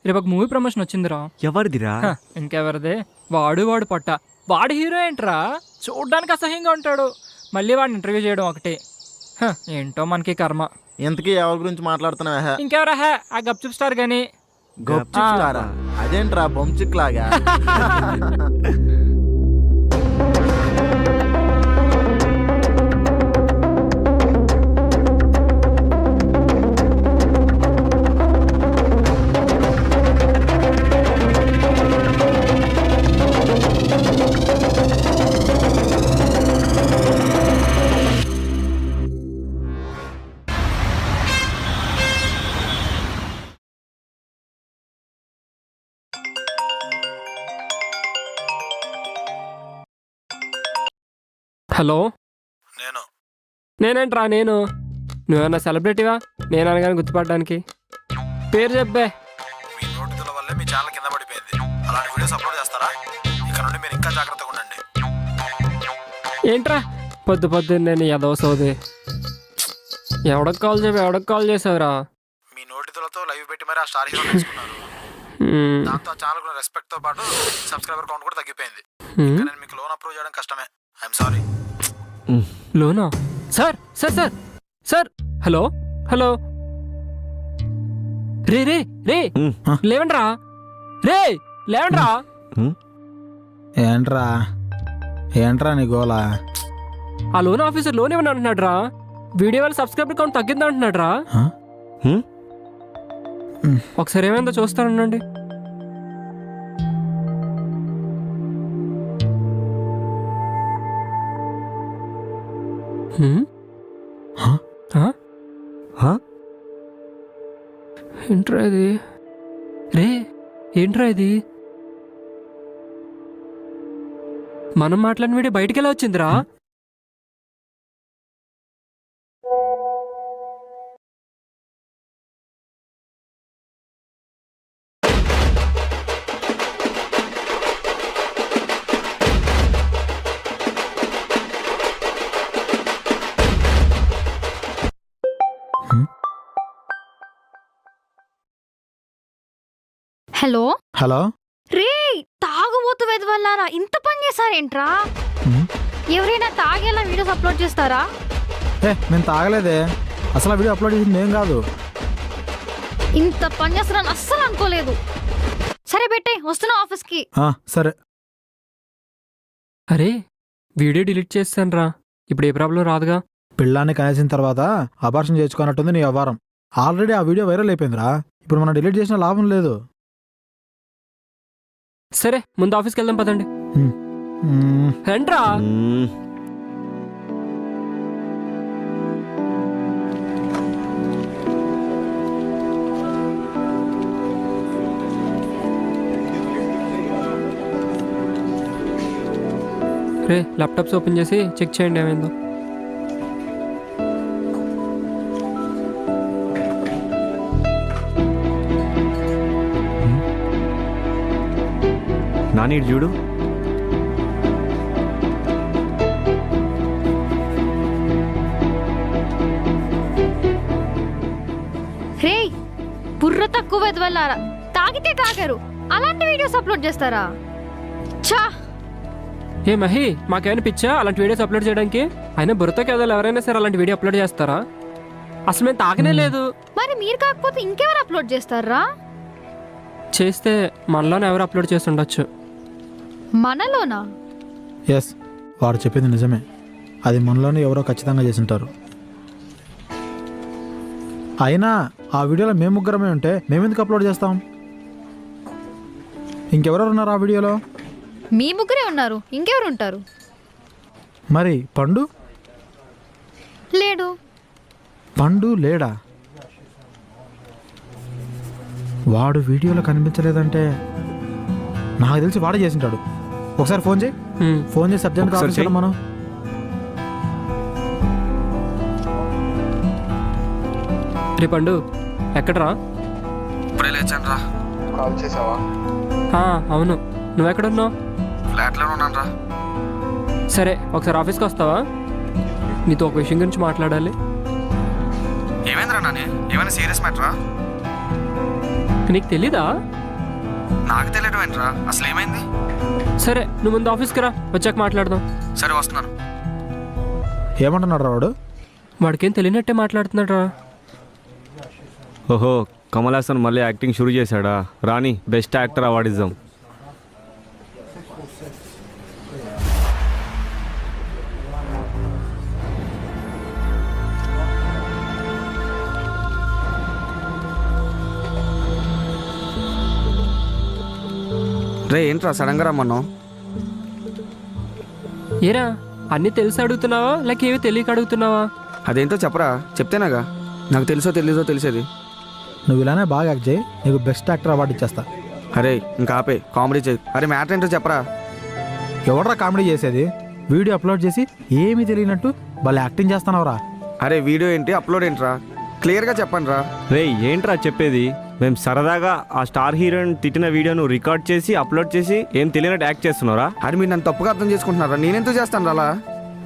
రేపు ఒక మూవీ ప్రమోషన్ వచ్చిందిరా. ఎవరిదిరా? ఇంకెవరిదే? వాడు పట్ట. వాడు హీరో ఏంట్రా, చూడ్డానికి అసహ్యంగా ఉంటాడు. మళ్ళీ వాడిని ఇంటర్వ్యూ చేయడం ఒకటే. ఏంటో మనకి కర్మ. ఇంతకీ ఎవరి గురించి మాట్లాడుతున్నావా? ఇంకెవరా? ఆ గప్చుప్ స్టార్ గాని. గప్చుప్ స్టారా? అదేంట్రా బొమ్చిక్ లాగా? హలో, నేనేంట్రా? నువ్వేమన్నా సెలబ్రిటీవా? నేను అనగానే గుర్తుపడడానికి పేరు చెప్పే. మీ నోటితుల వల్లే మీ ఛానల్ కింద పడిపోయింది. అలాంటి వీడియోస్ అప్లోడ్ చేస్తారా? ఇక నుండి మీరు ఇంకా జాగ్రత్తగా ఉండండి. ఏంట్రా పొద్దు నేను ఎదవ సోది. ఎవడకు కాల్ చేసావురా? మీ నోటితులతో లైవ్ పెట్టి మరి ఆ స్టార్ హీరో తెలుసుకున్నారు. దాంతో ఆ ఛానల్ కూడా రెస్పెక్ట్ తో పాటు సబ్స్క్రైబర్ కౌంట్ కూడా తగ్గిపోయింది. ఇంకా నేను మీకు లోన్ అప్రూవ్ చేయడం కష్టమే. I'm sorry. లోనా? సార్. హలో రే లేవండ్రా. ఏంట్రా నీ గోలా? ఆ లోన్ ఆఫీసర్ లోన్ ఏమని అంటున్నాడు రా? వీడియో వల్ల సబ్స్క్రైబర్ కౌంట్ తగ్గిందా అంటున్నాడు రా. ఒకసారి ఏమైందో చూస్తానండి. ఏంట్రా ఇది? ఏంట్రా ఇది? మనం మాట్లాడిన వీడియో బయటికి ఎలా వచ్చిందిరా? హలో రే, తాగుబోతు వెదవల్లారా, ఇంత పని చేశారేంట్రా? ఎవరైనా తాగేలా వీడియోస్ అప్లోడ్ చేస్తారా? నేను తాగలేదే. అసలు వీడియో అప్లోడ్ చేసింది నేను కాదు. ఇంత పని చేస్తారని అస్సలు అనుకోలేదు. సరే పెట్టే, వస్తున్నా ఆఫీస్కి. సరే. అరే వీడియో డిలీట్ చేస్తాను రా, ఇప్పుడు ఏ ప్రాబ్లం రాదుగా. పిల్లాన్ని కనేసిన తర్వాత అబార్షన్ చేసుకున్నట్టుంది నీ వ్యవహారం. ఆల్రెడీ ఆ వీడియో వైరల్ అయిపోయిందిరా, ఇప్పుడు మనం డిలీట్ చేసిన లాభం లేదు. సరే ముందు ఆఫీస్కి వెళ్దాం పదండి. ఏంట్రా రే ల్యాప్టాప్స్ ఓపెన్ చేసి చెక్ చేయండి ఏమైందో. నాని ఇటు చూడు. రే బుర్ర తక్కువ వెదవల్లారా, తాగితే తాగారు, అలాంటి వీడియోస్ అప్లోడ్ చేస్తారా? ఛా! ఏ మహి, మాకేమైనా పిచ్చా అలాంటి వీడియోస్ అప్లోడ్ చేయడానికి? అయినా బుర్రతో కదా ఎవరైనా సరే అలాంటి వీడియో అప్లోడ్ చేస్తారా? అసలు మేము తాగనే లేదు. మరి మీరు కాకపోతే ఇంకెవరు అప్లోడ్ చేస్తారా? చేస్తే మనలోనే ఎవరు అప్లోడ్ చేసి ఉండొచ్చు. మనలోనా? ఎస్, వాడు చెప్పింది నిజమే. అది మనలోనే ఎవరో ఖచ్చితంగా చేసింటారు. అయినా ఆ వీడియోలో మేము ముగ్గురమే ఉంటే మేమెందుకు అప్లోడ్ చేస్తాం? ఇంకెవరెవరు ఉన్నారు ఆ వీడియోలో? మీ ముగ్గురే ఉన్నారు, ఇంకెవరు ఉంటారు? మరి పండు లేడు. పండు లేడా? వాడు వీడియోలో కనిపించలేదంటే నాకు తెలిసి వాడే చేసింటాడు. ఒకసారి ఫోన్ చేయి. ఫోన్ చేసి అర్జెంట్గా ఆఫీస్ వెళ్దాం మనం. రే పండు ఎక్కడరా? ఇప్పుడే లేచాను రా. కాల్ చేసావా? అవును, నువ్వెక్కడున్నావు? ఫ్లాట్లోనే ఉన్నాను రా. సరే ఒకసారి ఆఫీస్కి వస్తావా? నీతో ఒక విషయం గురించి మాట్లాడాలి. ఏమైందిరా నాని? ఏమైనా సీరియస్ మ్యాటరా? నీకు తెలీదా? నాకు తెలియడం ఏంట్రా, అసలు ఏమైంది? సరే నువ్వు ముందు ఆఫీస్కి రా, వచ్చాక మాట్లాడదాం. సరే వస్తున్నాను. ఏమంటున్నాడు రా వాడు? వాడికేం తెలియనట్టే మాట్లాడుతున్నాడు రా. ఓహో, కమల్ హాసన్ మళ్ళీ యాక్టింగ్ షురూ చేశాడా? రాని బెస్ట్ యాక్టర్ అవార్డు ఇద్దాం. రే ఏంట్రా సడన్గా రమ్మన్నావు? ఏరా అన్నీ తెలిసి అడుగుతున్నావా లేక ఏవి తెలియక అడుగుతున్నావా? అదేంటో చెప్పరా, చెప్తేనాగా నాకు తెలుసో తెలీదో తెలిసేది. నువ్వు ఇలానే బాగా యాక్ట్ చేయి, నీకు బెస్ట్ యాక్టర్ అవార్డు ఇచ్చేస్తా. అరే ఇంకా ఆపే, కామెడీ చేయి. అరే మ్యాటర్ ఏంటో చెప్పరా. ఎవడరా కామెడీ చేసేది? వీడియో అప్లోడ్ చేసి ఏమీ తెలియనట్టు వాళ్ళు యాక్టింగ్ చేస్తున్నావురా. అరే వీడియో ఏంటి, అప్లోడ్ ఏంట్రా, క్లియర్గా చెప్పండి రా. రే ఏంట్రా చెప్పేది? మేము సరదాగా ఆ స్టార్ హీరోయిన్ తిట్టిన వీడియోను రికార్డ్ చేసి అప్లోడ్ చేసి ఏం తెలియనట్టు యాక్ట్ చేస్తున్నారా? అది మీరు నన్ను తప్పుగా అర్థం చేసుకుంటున్నారా? నేనెందుకు చేస్తాను అలా?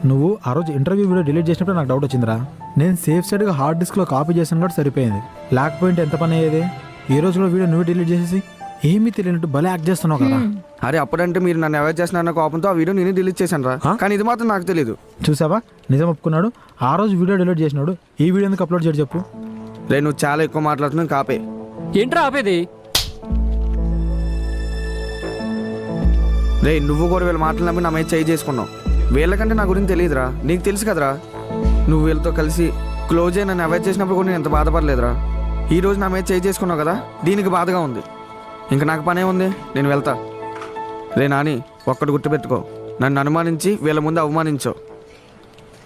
నువ్వు ఆ రోజు ఇంటర్వ్యూ వీడియో డిలీట్ చేసినప్పుడు నాకు డౌట్ వచ్చిందిరా. నేను సేఫ్ సైడ్గా హార్డ్ డిస్క్లో కాపీ చేసాను కూడా సరిపోయింది. లేకపోయింటే ఎంత పని అయ్యేది? ఈ రోజు కూడా వీడియో నువ్వు డిలీట్ చేసేసి ఏమీ తెలియనట్టు భలే యాక్ట్ చేస్తున్నావు కదా. అరే అప్పుడంటే మీరు నన్ను ఎవరు చేస్తున్నారన్న కోపంతో ఆ వీడియో నేను డిలీట్ చేశాను రా. కానీ ఇది మాత్రం నాకు తెలియదు. చూసావా, నిజం ఒప్పుకున్నాడు. ఆ రోజు వీడియో డిలీట్ చేసినాడు, ఈ వీడియో ఎందుకు అప్లోడ్ చేయడు చెప్పు? రే నువ్వు చాలా ఎక్కువ మాట్లాడుతున్నావు, కాపే. ఏంట్రా ఆపేది? రే నువ్వు కూడా వీళ్ళ మాటలు నమ్మి నా మీద చేయి చేసుకున్నావు. వీళ్ళకంటే నా గురించి తెలియదురా, నీకు తెలుసు కదరా. నువ్వు వీళ్ళతో కలిసి క్లోజ్ అయ్యి నన్ను అవాయిడ్ చేసినప్పుడు కూడా నేను ఎంత బాధపడలేదురా. ఈ రోజు నా మీద చేయి చేసుకున్నావు కదా, దీనికి బాధగా ఉంది. ఇంకా నాకు పనే ఉంది, నేను వెళ్తా. రే నాని, ఒక్కటి గుర్తుపెట్టుకో, నన్ను అనుమానించి వీళ్ళ ముందు అవమానించావు.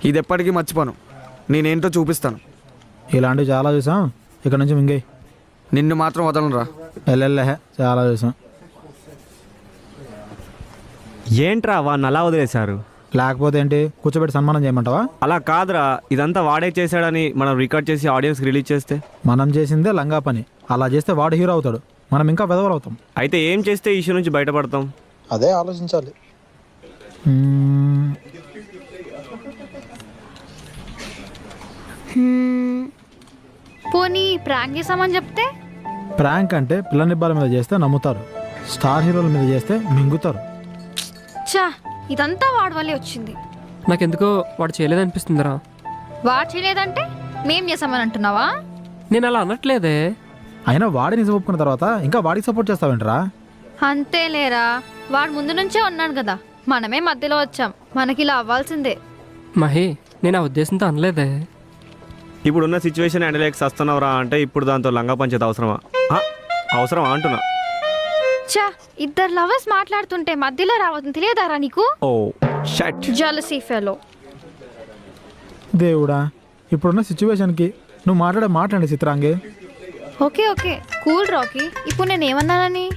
ఇది ఎప్పటికీ మర్చిపోను, నేనేంటో చూపిస్తాను. ఇలాంటివి చాలా చూసాం, ఇక్కడ నుంచి మింగై. నిన్ను మాత్రం వదలనురా. వెళ్ళే చాలా చూసాం. ఏంట్రా వాడిని అలా వదిలేశారు? లేకపోతే ఏంటి, కూర్చోబెట్టి సన్మానం చేయమంటావా? అలా కాదురా, ఇదంతా వాడే చేశాడని మనం రికార్డ్ చేసి ఆడియన్స్కి రిలీజ్ చేస్తే? మనం చేసిందే లంగా పని, అలా చేస్తే వాడు హీరో అవుతాడు, మనం ఇంకా వెదవలు అవుతాం. అయితే ఏం చేస్తే ఈ ఇష్యూ నుంచి బయటపడతాం? అదే ఆలోచించాలి. పోనీ ప్రాంక్ చేసామని చెప్తే? ప్రాంక్ అంటే పిల్ల నిబ్బాల మీద చేస్తే నమ్ముతారు, స్టార్ హీరోల మీద చేస్తే మింగుతారు. చా, ఇదంతా వాడి వల్లే వచ్చింది. నాకెందుకో వాడు చేయలేదనిపిస్తుందిరా. వాడు చేయలేదంటే మేం చేసామని అంటున్నావా? నేను అలా అనట్లేదే. అయినా వాడి నిజం ఒప్పుకున్న తర్వాత ఇంకా వాడికి సపోర్ట్ చేస్తావేంట్రా? అంతేలేరా, వాడు ముందు నుంచే ఉన్నాడు కదా, మనమే మధ్యలో వచ్చాం, మనకి ఇలా అవ్వాల్సిందే. మహి నేను ఆ ఉద్దేశంతో అనలేదే. ఇప్పుడున్న సిచ్యువేషన్ హ్యాండిల్ వస్తున్నావురా అంటే ఇప్పుడు దాంతో లంగా పంచేది అవసరమా? అవసరమా అంటున్నా. చా, ఇద్దరు లవర్స్ మాట్లాడుతుంటే మధ్యలో రావద్దు తెలియదారా నీకు? ఓ షట్, జలసీ ఫెలో. దేవుడా, ఇప్పుడున్న సిచ్యువేషన్కి నువ్వు మాట్లాడండి Chitrangi. Okay okay cool Rocky. ఇప్పుడు నేను ఏమన్నానని?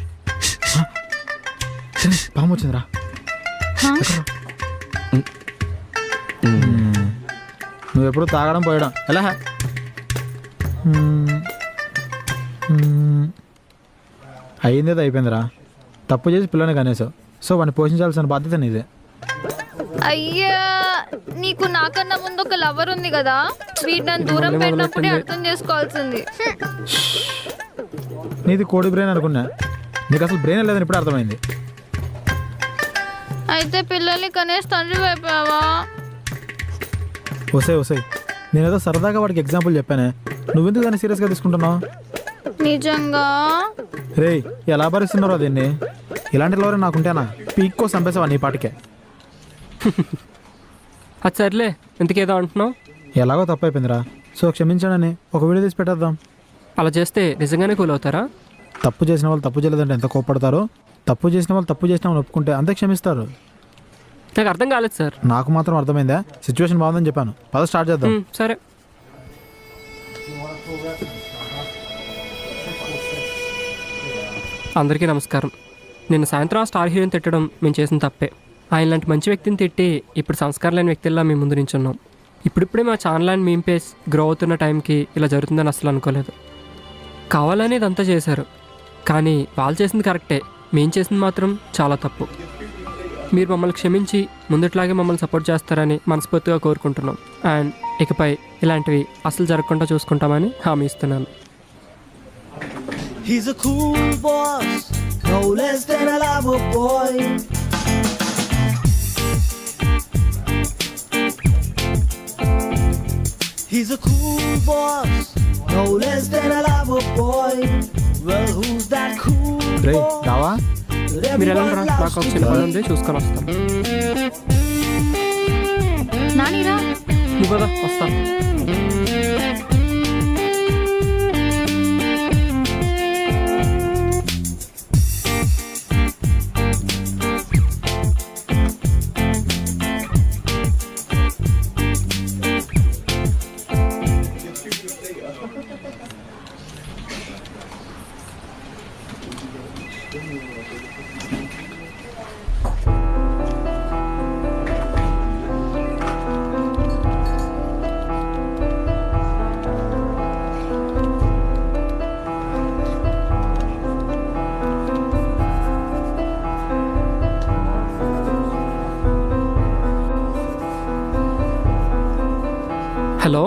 పాము వచ్చిందిరా. నువ్వు ఎప్పుడు తాగడం పోయడం ఎలా? అయ్యిందేదో అయిపోయిందిరా. తప్పు చేసి పిల్లని కనేసావు, సో వాడిని పోషించాల్సిన బాధ్యత నీదే. అయ్యా, నీకు నాకన్నా ముందు ఒక లవర్ ఉంది కదా, వీటిని దూరం పెట్టినప్పుడే అర్థం చేసుకోవాల్సింది. నీది కోడి బ్రెయిన్ అనుకున్నా, నీకు అసలు బ్రెయిన్ లేదని ఇప్పుడు అర్థమైంది. అయితే పిల్లల్ని కనేసి తండ్రి వైపావా? వసే నేనేదో సరదాగా వాడికి ఎగ్జాంపుల్ చెప్పానే, నువ్వెందుకు దాన్ని సీరియస్గా తీసుకుంటున్నావు? నిజంగా రే, ఎలా భరిస్తున్నారో దీన్ని? ఇలాంటి లవర్ నాకుంటేనా పీక్కో చంపేసావా నీ పాటికే. అది సర్లే, ఇంతకేదో అంటున్నావు. ఎలాగో తప్పు అయిపోయిందిరా, సో క్షమించాడని ఒక వీడియో తీసి పెట్టేద్దాం. అలా చేస్తే నిజంగానే కూల్ అవుతారా? తప్పు చేసిన వాళ్ళు తప్పు చేయలేదంటే ఎంత కోప్పడతారో, తప్పు చేసిన వాళ్ళు తప్పు చేసిన వాళ్ళు ఒప్పుకుంటే అంతే క్షమిస్తారు. నాకు అర్థం కాలేదు సార్. నాకు మాత్రం అర్థమైందా? సిచ్యువేషన్ బాగుందని చెప్పాను, పద స్టార్ట్ చేద్దాం. సరే. అందరికీ నమస్కారం. నిన్న సాయంత్రం ఆ స్టార్ హీరోని తిట్టడం మేము చేసిన తప్పే. ఆయన లాంటి మంచి వ్యక్తిని తిట్టి ఇప్పుడు సంస్కారం లేని వ్యక్తిలా మేము ముందు నించున్నాం. ఇప్పుడిప్పుడే మా channel and meme page grow అవుతున్న టైంకి ఇలా జరుగుతుందని అసలు అనుకోలేదు. కావాలని ఇదంతా చేశారు, కానీ వాళ్ళు చేసింది కరెక్టే, మేము చేసింది మాత్రం చాలా తప్పు. మీరు మమ్మల్ని క్షమించి ముందుట్లాగే మమ్మల్ని సపోర్ట్ చేస్తారని మనస్ఫూర్తిగా కోరుకుంటున్నాం. అండ్ ఇకపై ఇలాంటివి అసలు జరగకుండా చూసుకుంటామని హామీ ఇస్తున్నాను. He's a cool boss, no less than a lover boy. He's a cool boss, no less than a lover boy. Well, who's that cool ray boy? రావా? మీరు ఎలా రా, నాకు ఒక చిన్న పని ఉంది, చూసుకొని వస్తాను. నానిరా, నువ్వు కదా వస్తాను. హలో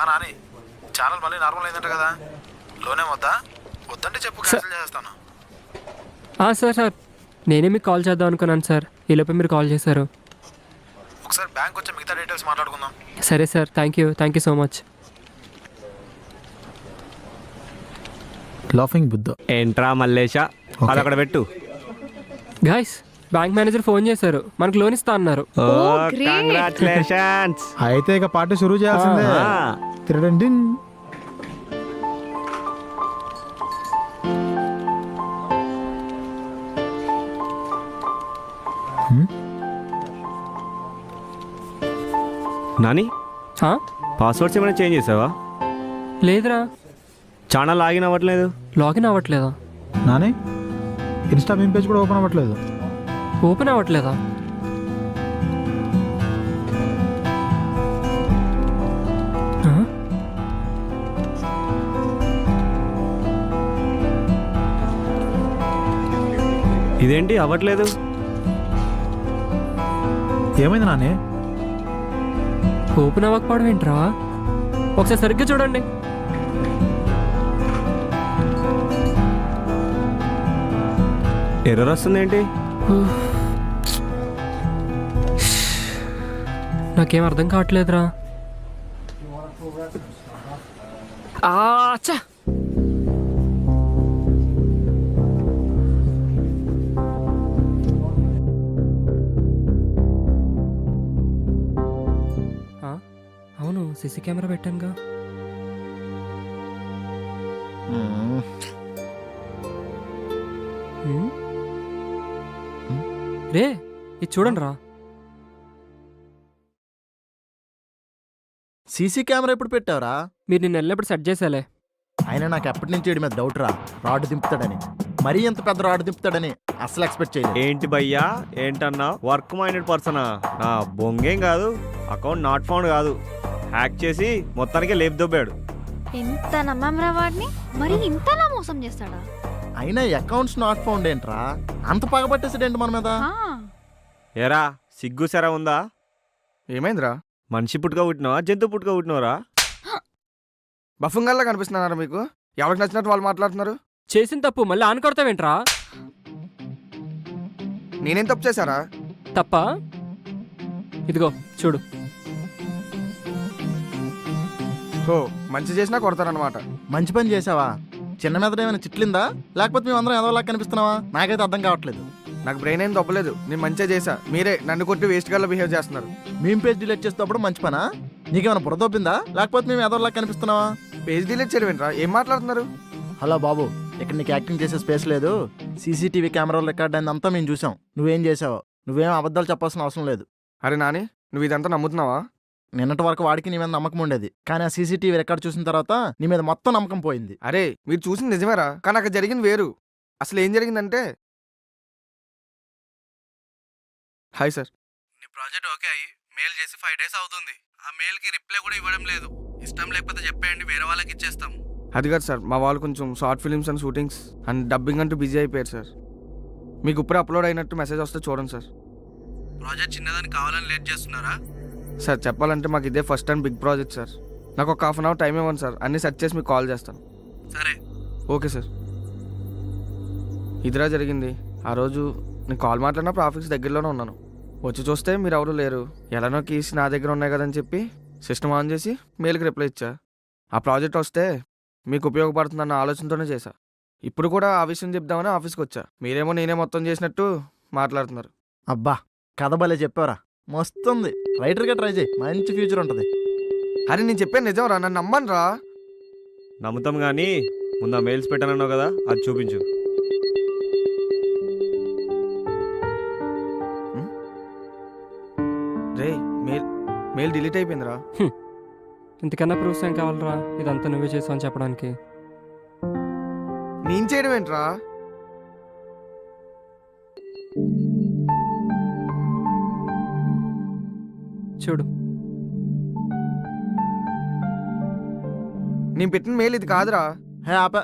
నాని, ఛానల్ మళ్ళీ నార్మల్ అయిందంట కదా, లోనే వద్దంటే చెప్పు, క్యాన్సిల్ చేస్తాను. సార్ నేనే మీకు కాల్ చేద్దాం అనుకున్నాను సార్, ఈలోపే మీరు కాల్ చేశారు. ఒకసారి బ్యాంక్ వచ్చి మిగతా డీటెయిల్స్ మాట్లాడుకుందాం. సరే sir, thank you so much. Laughing Buddha ఏంట్రా మల్లేషా, అది అక్కడ పెట్టు. గైస్, బ్యాంక్ మేనేజర్ ఫోన్ చేశారు, మనకు లోన్ ఇస్తా అన్నారు. కంగ్రాచులేషన్స్. అయితే ఇక పార్టీ షురూ చేయాల్సిందే. తిరగండి. నాని, పాస్వర్డ్స్ ఏమైనా చేంజ్ చేసావా? లేదురా. ఛానల్ లాగిన్ అవ్వట్లేదు. లాగిన్ అవ్వట్లేదా? నాని, ఇన్స్టా మీమ్ పేజ్ కూడా ఓపెన్ అవ్వట్లేదు. ఓపెన్ అవ్వట్లేదా? ఇదేంటి అవ్వట్లేదు? ఏమైంది నాని? ఓపెన్ అవ్వకపోవడం ఏంట్రా? ఒకసారి సరిగ్గా చూడండి. ఎర్రర్ వస్తుంది ఏంటి? నాకేం అర్థం కావట్లేదురా. అవును సీసీ కెమెరా పెట్టానుగా. రే ఇది చూడండి రా. సీసీ కెమెరా ఎప్పుడు పెట్టావురా? మీరు నిన్న వెళ్ళినప్పుడు సెట్ చేసేలే. అయినా నాకు ఎప్పటి నుంచి వీడి మీద డౌట్ రా, రాడ్ దింపుతాడని. మరీ ఎంత పెద్ద రాడ్ దింపుతాడని అసలు ఎక్స్పెక్ట్ చేయలేదు. ఏంటి భయ్యా ఏంటన్నా వర్క్ మైండెడ్ పర్సనా? నా బొంగేం కాదు, అకౌంట్ నాట్ ఫౌండ్ కాదు, హ్యాక్ చేసి మొత్తానికి లేపు దొబ్బాడు. ఎంత నమ్మరా వాడిని, మరి ఇంతలా మోసం చేస్తాడా? అయినా అకౌంట్స్ నాట్ ఫౌండ్ ఏంట్రా, అంత పగబట్టేసాడేంటి మన మీద? ఏరా సిగ్గు సెరా ఉందా? ఏమైందిరా? మనిషి పుట్టుక పుట్టినావా జంతువు పుట్టుక పుట్టినవరా? బఫుంగల్లా కనిపిస్తున్నారా మీకు? ఎవరికి నచ్చినట్టు వాళ్ళు మాట్లాడుతున్నారు. చేసిన తప్పు మళ్ళీ ఆనుకొడతావేంట్రా? నేనేం తప్పు చేశారా? తప్ప ఇదిగో చూడు. ఓ మంచి చేసినా కొడతారనమాట. మంచి పని చేసావా? చిన్న మీద ఏమైనా చిట్లిందా, లేకపోతే మేము అందరం ఎదవలా కనిపిస్తున్నావా? నాకైతే అర్థం కావట్లేదు. నాకు బ్రెయిన్ ఏం తప్పలేదు, నేను మంచిగా చేశా. మీరే నన్ను కొట్టి వేస్ట్ గా బిహేవ్ చేస్తున్నారు. మేము పేజ్ డిలీట్ చేసేటప్పుడు మంచి పనా? నీకేమైనా బురదొబ్బిందా, లేకపోతే మేము ఎదవలా కనిపిస్తున్నావా? Page delete చేయవేంట్రా? ఏం మాట్లాడుతున్నారు? హలో బాబు, ఇక్కడ నీకు యాక్టింగ్ చేసే స్పేస్ లేదు. సీసీటీవీ కెమెరాలో రికార్డ్ అయింది అంతా మేము చూసాం. నువ్వేం చేసావో, నువ్వేం అబద్ధాలు చెప్పాల్సిన అవసరం లేదు. అరే నాని, నువ్వు ఇదంతా నమ్ముతున్నావా? నిన్నటి వరకు వాడికి నీ మీద నమ్మకం ఉండేది, కానీ ఆ సీసీటీవీ రికార్డ్ చూసిన తర్వాత నీ మీద మొత్తం నమ్మకం పోయింది. అరే మీరు చూసింది నిజమేరా, కానీ అక్కడ జరిగింది వేరు. అసలు ఏం జరిగిందంటే, హాయ్ సార్, నీ ప్రాజెక్ట్ ఓకే అయ్యి మెయిల్ చేసి 5 days అవుతుంది. ఆ మెయిల్కి రిప్లై కూడా ఇవ్వడం లేదు. ఇష్టం లేకపోతే చెప్పేయండి, వేరే వాళ్ళకి ఇచ్చేస్తాం. అది కాదు సార్, మా వాళ్ళు కొంచెం short films and shootings and dubbing అంటూ బిజీ అయిపోయారు సార్. మీకు ఇప్పుడే అప్లోడ్ అయినట్టు మెసేజ్ వస్తే చూడండి సార్. ప్రాజెక్ట్ చిన్నదని కావాలని లేట్ చేస్తున్నారా? సార్ చెప్పాలంటే మాకు ఇదే first time big project sir. నాకు ఒక 1/2 hour టైం ఇవ్వండి సార్, అన్నీ సెట్ చేసి మీకు కాల్ చేస్తాను. సరే ఓకే సార్. ఇదిరా జరిగింది. ఆ రోజు నేను కాల్ మాట్లాడినప్పుడు ఆఫీస్ దగ్గరలోనే ఉన్నాను. వచ్చి చూస్తే మీరు ఎవరు లేరు. ఎలానో కీస్ నా దగ్గర ఉన్నాయి కదని చెప్పి సిస్టమ్ ఆన్ చేసి మెయిల్కి రిప్లై ఇచ్చా. ఆ ప్రాజెక్ట్ వస్తే మీకు ఉపయోగపడుతుందన్న ఆలోచనతోనే చేశా. ఇప్పుడు కూడా ఆ విషయం చెప్దామని ఆఫీస్కి వచ్చా. మీరేమో నేనే మొత్తం చేసినట్టు మాట్లాడుతున్నారు. అబ్బా కథ భలే చెప్పారా, మస్తుంది. రైటర్గా ట్రై చేయి, మంచి ఫ్యూచర్ ఉంటుంది. అరే నేను చెప్పాను నిజం రా, నన్ను నమ్మను రా. నమ్ముతాం కానీ ముందు ఆ మెయిల్స్ పెట్టానన్నావు కదా, అది చూపించు. రే మెయిల్ డిలీట్ అయిపోయిందిరా. ఇంతకన్నా ప్రూఫ్స్ ఏం కావాలరా? ఇదంతా నువ్వే చేసావు అని చెప్పడానికి. నేను చేయడం ఏంట్రా? చూడు, నేను పెట్టిన మెయిల్ ఇది కాదురా. హే ఆప,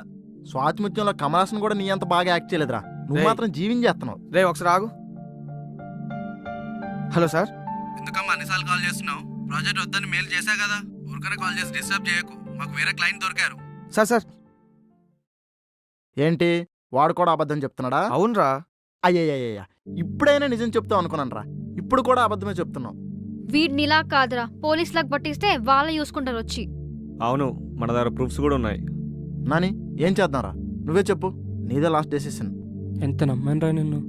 స్వాతిముత్యంలో కమలాసన్ కూడా నీ అంత బాగా యాక్ట్ చేయలేదురా. నువ్వు మాత్రం జీవించేస్తున్నావు. రే ఒకసారి ఆగు. Hello sir. ఎందుకమ్మా అన్నిసార్లు కాల్ చేస్తున్నావు? ప్రాజెక్ట్ వద్దని మెయిల్ చేశా కదా, ఊరికనే కాల్ చేసి డిస్టర్బ్ చేయకు. మాకు వేరే క్లయింట్ దొరికారు. సార్ ఏంటి వాడు కూడా అబద్ధం చెప్తున్నాడా? అవునరా. అయ్యయ్యయ్యా, ఇప్పుడైనా నిజం చెప్తావు అనుకున్నాను రా, ఇప్పుడు కూడా అబద్ధమే చెప్తున్నావు. వీడినిలా కాదురా, పోలీసులకు పట్టిస్తే వాళ్ళు చూసుకుంటారు వచ్చి. అవును, మన దగ్గర ప్రూఫ్స్ కూడా ఉన్నాయి. నాని ఏం చేద్దాంరా, నువ్వే చెప్పు. నీదే లాస్ట్ డెసిషన్. ఎంత నమ్మనురా నిన్ను,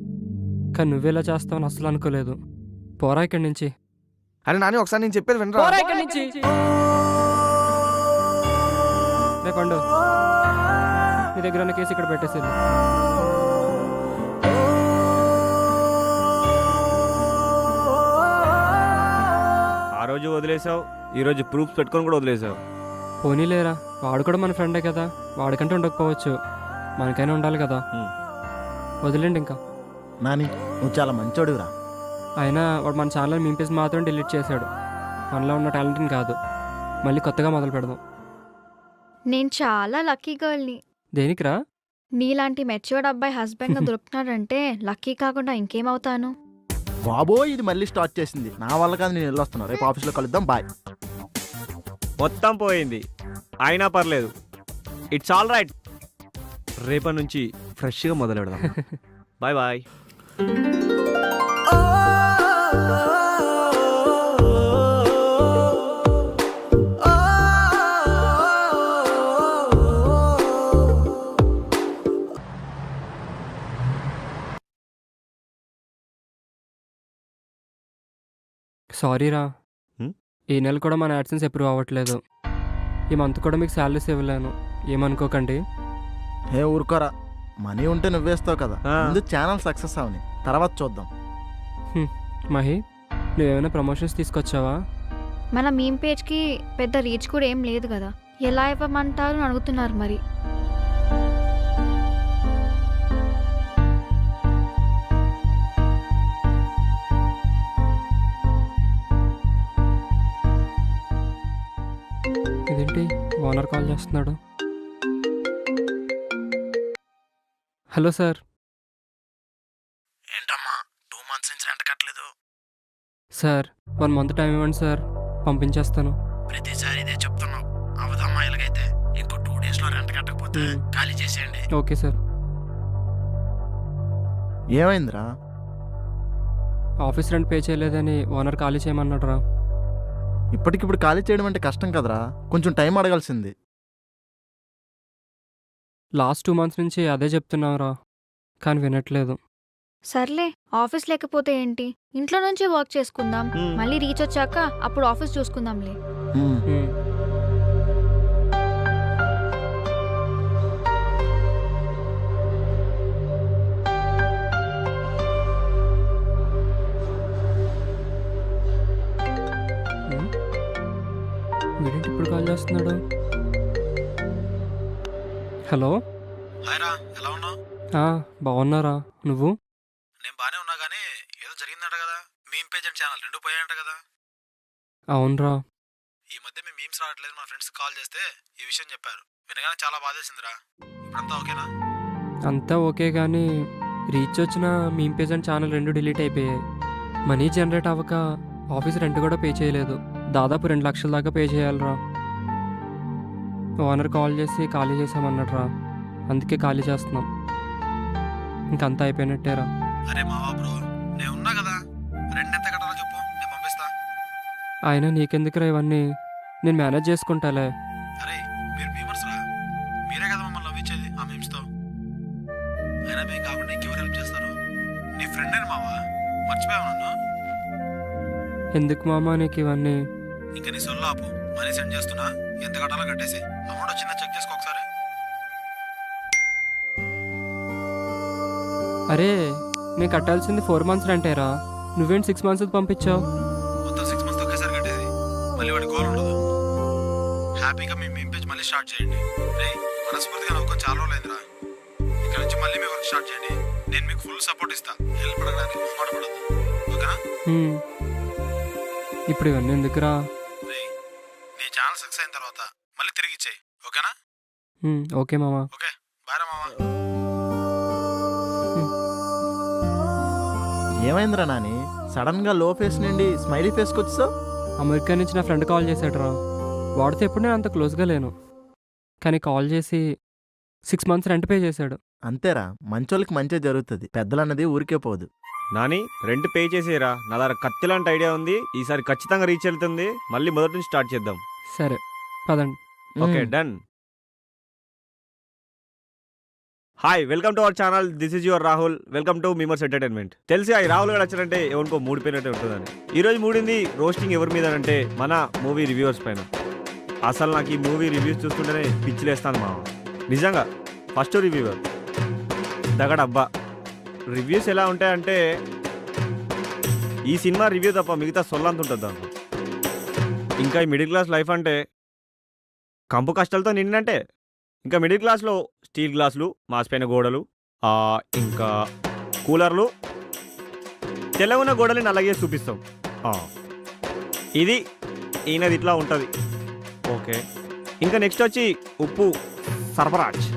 కానీ నువ్వేలా చేస్తావని అసలు అనుకోలేదు. పోరా ఇక్కడి నుంచి. అరే నాని ఒకసారి నేను చెప్పేది వినరా. పోరా ఇక్కడి నుంచి. రే పండు, నీ దగ్గర ఉన్న కేసు ఇక్కడ పెట్టేసేది. ఆ రోజు వదిలేసావు, ఈరోజు ప్రూఫ్స్ పెట్టుకొని కూడా వదిలేసావు. పోనీలేరా, వాడు కూడా మన ఫ్రెండే కదా, వాడికంటే ఉండకపోవచ్చు, మనకైనా ఉండాలి కదా. వదిలేండి ఇంకా. నాని నువ్వు చాలా మంచోడురా. అయినా వాడు మన ఛానల్ మీంపేసి మాత్రం డిలీట్ చేశాడు. మనలో ఉన్న టాలెంట్ని కాదు. మళ్ళీ కొత్తగా మొదలు పెడదాం. నేను చాలా లక్కీ గర్ల్ని. దేనికిరా? నీలాంటి మెచ్యూర్డ్ అబ్బాయి హస్బెండ్గా దొరుకుతున్నాడంటే లక్కీ కాకుండా ఇంకేమవుతాను. బాబోయ్ ఇది మళ్ళీ స్టార్ట్ చేసింది. నా వల్ల కాదు, నేను వెళ్ళొస్తున్నా. రేపు ఆఫీస్లో కలుద్దాం. బాయ్. మొత్తం పోయింది, అయినా పర్లేదు. It's all right. రేపటి నుంచి ఫ్రెష్గా మొదలు పెడదాం. Bye bye. సారీరా, ఈ నెల కూడా మన యాడ్సెన్స్ అప్రూవ్ అవ్వట్లేదు. ఈ మంత్ కూడా మీకు శాలరీస్ ఇవ్వలేను, ఏమనుకోకండి. హే ఊరుకోరా, మనీ ఉంటే నువ్వేస్తావు కదా, ముందు ఛానల్ సక్సెస్ అవని, తర్వాత చూద్దాం. మహి, నువ్వేమైనా ప్రమోషన్స్ తీసుకొచ్చావా? మన మీమ్ పేజ్కి పెద్ద రీచ్ కూడా ఏం లేదు కదా, ఎలా ఇవ్వమంటారు అని అడుగుతున్నారు మరి. ఇదేంటి ఓనర్ కాల్ చేస్తున్నాడు? Hello sir. ఏంటమ్మా 2 months నుంచి రెంట్ కట్టలేదు? సార్ 1 month టైం ఇవ్వండి సార్, పంపించేస్తాను. ప్రతిసారి ఇదే చెప్తున్నావు, అవదమ్మా. ఇలాగైతే ఇంకో 2 days లో రెంట్ కట్టకపోతే ఖాళీ చేసేయండి. Okay sir. ఏమైందిరా? ఆఫీస్ రెంట్ పే చేయలేదని ఓనర్ ఖాళీ చేయమన్నాడు రా. ఇప్పటికిప్పుడు ఖాళీ చేయడం అంటే కష్టం కదరా, కొంచెం టైం అడగాల్సింది. లాస్ట్ 2 months నుంచి అదే చెప్తున్నావురా, కానీ వినట్లేదు. సర్లే, ఆఫీస్ లేకపోతే ఏంటి, ఇంట్లో నుంచి వర్క్ చేసుకుందాం. మళ్ళీ రీచ్ వచ్చాక అప్పుడు ఆఫీస్ చూసుకుందాంలే. వీడేంటి ఇప్పుడు కాల్ చేస్తున్నాడు? హలో. హాయ్ రా, ఎలా ఉన్నావు? బాగున్నారా, నువ్వు? నేను బానే ఉన్నా, కానీ ఏదో జరిగిందంట కదా, మీమ్ పేజ్ అండ్ ఛానల్ 2 పోయాయంట కదా. అవునరా. ఈ మధ్య మీ మీమ్స్ రావట్లేదు, మా ఫ్రెండ్స్ కాల్ చేస్తే ఈ విషయం చెప్పారు. వినగానే చాలా బాధేసిందిరా. ఇప్పుడంతా ఓకేనా? అంతా ఓకే, కానీ రీచ్ వచ్చిన meme page and channel 2 delete అయిపోయాయి. మనీ జనరేట్ అవ్వక ఆఫీస్ రెంట్ కూడా పే చేయలేదు. దాదాపు 2 లక్షల దాకా పే చేయాలరా. ఓనర్ కాల్ చేసి ఖాళీ చేసామన్నాడు రా, అందుకే ఖాళీ చేస్తున్నాం. ఇంకంతా అయిపోయినట్టేరా. అరే మావా బ్రో, నేను ఉన్నా కదా, రెంట్ ఎంత కట్టాలో చెప్పు, నేను పంపిస్తా. అయినా నీకెందుకురా ఇవన్నీ, నేను మేనేజ్ చేసుకుంటాలే. అరే మీరు మీమర్స్ రా, మీరే కదా మమ్మల్ని నవ్వించేది ఆ మీమ్స్తో. అయినా మేము కాకుండా ఇంకెవరు హెల్ప్ చేస్తారు? నీ ఫ్రెండ్ అని మావా, మర్చిపోయావు నన్ను? ఎందుకు మామా నీకు ఇవన్నీ? ఇంకా నీ సొల్లు ఆపు, మనీ సెండ్ చేస్తున్నా, ఎంత కట్టాలో కట్టేసి. అమౌంట్ వచ్చిందా చెక్ చేసుకో ఒకసారి. అరే, నేను కట్టాల్సింది 4 months రెంటేరా, నువ్వేంటి 6 months పంపించావు? మొత్తం 6 months ఒకేసారి కట్టేది, మళ్ళీ వాడి గోల్ ఉండదు. హ్యాపీగా మీ మీమ్ పేజ్ మళ్ళీ స్టార్ట్ చేయండి. రే మనస్ఫూర్తిగా నవ్వుకొని చాలా రోజులైందిరా. ఇక్కడ నుంచి మళ్ళీ మీ వర్క్ స్టార్ట్ చేయండి, నేను మీకు ఫుల్ సపోర్ట్ ఇస్తా. హెల్ప్ అడగడానికి మాట పడదు, ఓకేనా? ఇప్పుడు ఇవన్నీ ఎందుకురా? నీ ఛానల్ సక్సెస్ అయిన తర్వాత మళ్ళీ తిరిగి ఇచ్చేయి, ఓకేనా? ఓకే మామా. ఓకే, బాయ్ రా మామా. ఏమైందిరా నాని, సడన్ గా లో ఫేస్ నుండి స్మైలీ ఫేస్కి వచ్చావు? అమెరికా నుంచి నా ఫ్రెండ్ కాల్ చేశాడు రా. వాడితో ఎప్పుడు నేను అంత క్లోజ్గా లేను, కానీ కాల్ చేసి 6 months రెంట్ పే చేశాడు. అంతేరా, మంచోళ్ళకి మంచి జరుగుతుంది, పెద్దలన్నది ఊరికే పోదు. నాని, రెంట్ పే చేసేరా, నా దగ్గర కత్తి లాంటి ఐడియా ఉంది. ఈసారి ఖచ్చితంగా రీచ్ వెళ్తుంది. మళ్ళీ మొదటి నుంచి స్టార్ట్ చేద్దాం. సరే పదండి. Okay done. Hi, welcome to our channel. This is your Rahul. Welcome to memers entertainment. తెలిసి ఆ రాహుల్ గారు వచ్చారంటే ఎవరికో మూడు పేరుంటే ఉంటుందని. ఈరోజు మూడింది రోస్టింగ్ ఎవరి మీద అంటే మన మూవీ రివ్యూవర్స్ పైన. అసలు నాకు ఈ మూవీ రివ్యూస్ చూస్తుంటేనే పిచ్చిలేస్తాను మా. నిజంగా ఫస్ట్ రివ్యూవర్ దగడబ్బా. రివ్యూస్ ఎలా ఉంటాయంటే ఈ సినిమా రివ్యూ తప్ప మిగతా సొల్లంత ఉంటుంది దాంట్లో. ఇంకా ఈ మిడిల్ క్లాస్ లైఫ్ అంటే కంపు కష్టాలతో నిండినంటే. ఇంకా మిడిల్ క్లాస్లో స్టీల్ గ్లాసులు, మాసిపోయిన గోడలు, ఇంకా కూలర్లు, తెల్లగున్న గోడల్ని నల్లగే చూపిస్తాం. ఇది ఈయనది ఇట్లా ఉంటుంది. ఓకే, ఇంకా నెక్స్ట్ వచ్చి ఉప్పు సర్ఫరాజ్.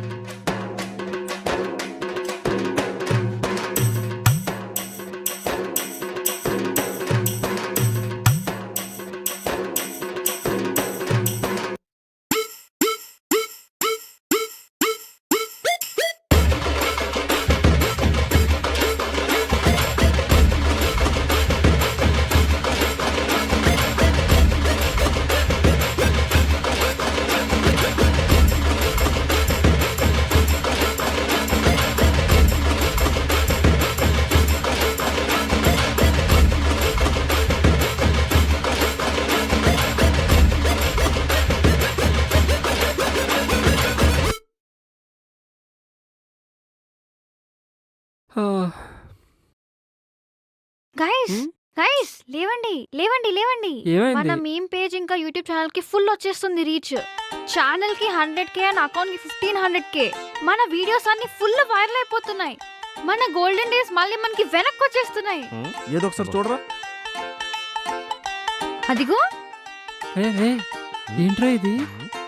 గైస్ గైస్ లేవండి లేవండి లేవండి ఏమైంది? మన మీమ్ పేజ్ ఇంకా యూట్యూబ్ ఛానల్ కి ఫుల్ వచ్చేస్తుంది రీచ్. ఛానల్ కి 100K అండ్ అకౌంట్ కి 1500K. మన వీడియోస్ అన్ని ఫుల్ వైరల్ అయిపోతున్నాయి. మన గోల్డెన్ డేస్ మళ్ళీ మనకి వెనక్కి వచ్చేస్తున్నాయి. ఏదో ఒకసారి చూడరా. అదిగో ఏంట్రా ఇది?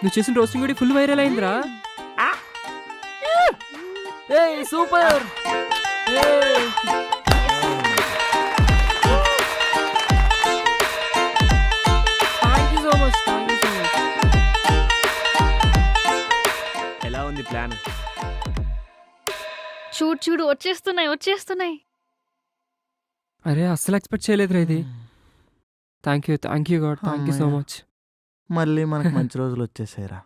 నువ్వు చేసిన రోస్టింగ్ వీడియో ఫుల్ వైరల్ అయిందిరా. సూపర్. ఎలా ఉంది ప్లాన్? చూడు చూడు వచ్చేస్తున్నాయి వచ్చేస్తున్నాయి. అరే అస్సలు ఎక్స్పెక్ట్ చేయలేదురా ఇది. Thank you God, thank you so much. మళ్ళీ మనకు మంచి రోజులు వచ్చేసాయిరా.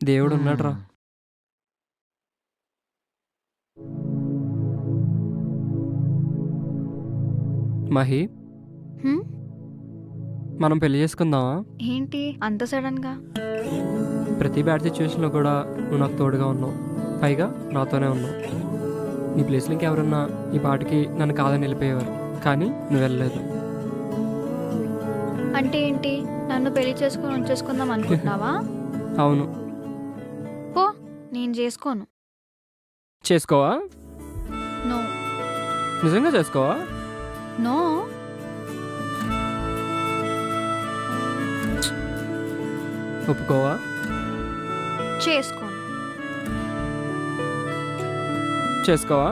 దేవుడు ఉన్నాడు రా. మహి, మనం పెళ్లి చేసుకుందామా? ఏంటి అంత సడన్ గా? ప్రతి బ్యాడ్ సిచ్యువేషన్లో కూడా నువ్వు నాకు తోడుగా ఉన్నావు, పైగా నాతోనే ఉన్నావు. నీ ప్లేస్లో ఇంకెవరున్నా ఈ పాటికి నన్ను కాదని వెళ్ళిపోయేవారు, కానీ నువ్వు వెళ్ళలేదు. అంటే ఏంటి, నన్ను పెళ్లి చేసుకుని ఉంచేసుకుందాం అనుకుంటున్నావా? అవును. పో, నేను చేసుకోను. చేసుకోవా? నో. నిజంగా చేసుకోవా? నో. ఒప్పుకోవా? చేసుకోను. చేసుకోవా?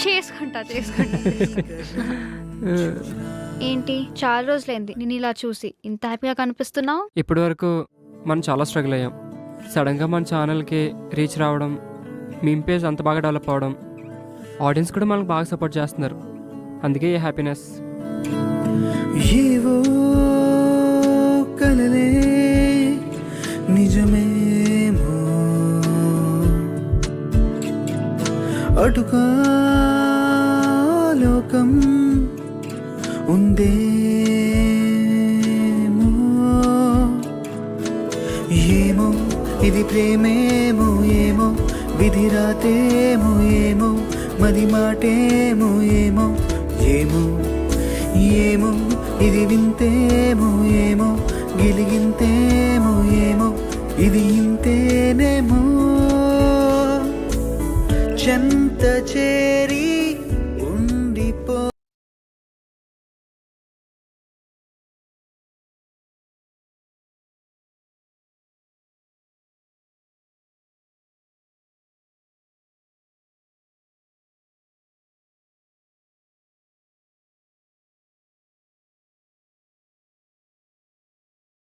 చేసుకుంటా. ఏంటి చాలా రోజులైంది నేను ఇలా చూసి, ఇంత హ్యాపీగా కనిపిస్తున్నావు. ఇప్పటి వరకు మనం చాలా స్ట్రగుల్ అయ్యాం. సడన్గా మన ఛానల్కి రీచ్ రావడం, మీమ్ పేజ్ అంత బాగా డెవలప్ అవడం, ఆడియన్స్ కూడా మనకు బాగా సపోర్ట్ చేస్తున్నారు. అందుకే ఈ హ్యాపీనెస్. ఏవో కలలే నిజమేమో, అటుకా లోకం ఉందేమో. ఏమో ఇది ప్రేమేమో, ఏమో విధి రాతేమో, ఏమో మది మాటేమో, ఏమో ఏమో ఏమో ఇది వింతేమో, ఏమో గిలిగింతేమో, ఏమో ఇది ఇంతేనేమో. చెంత చేరి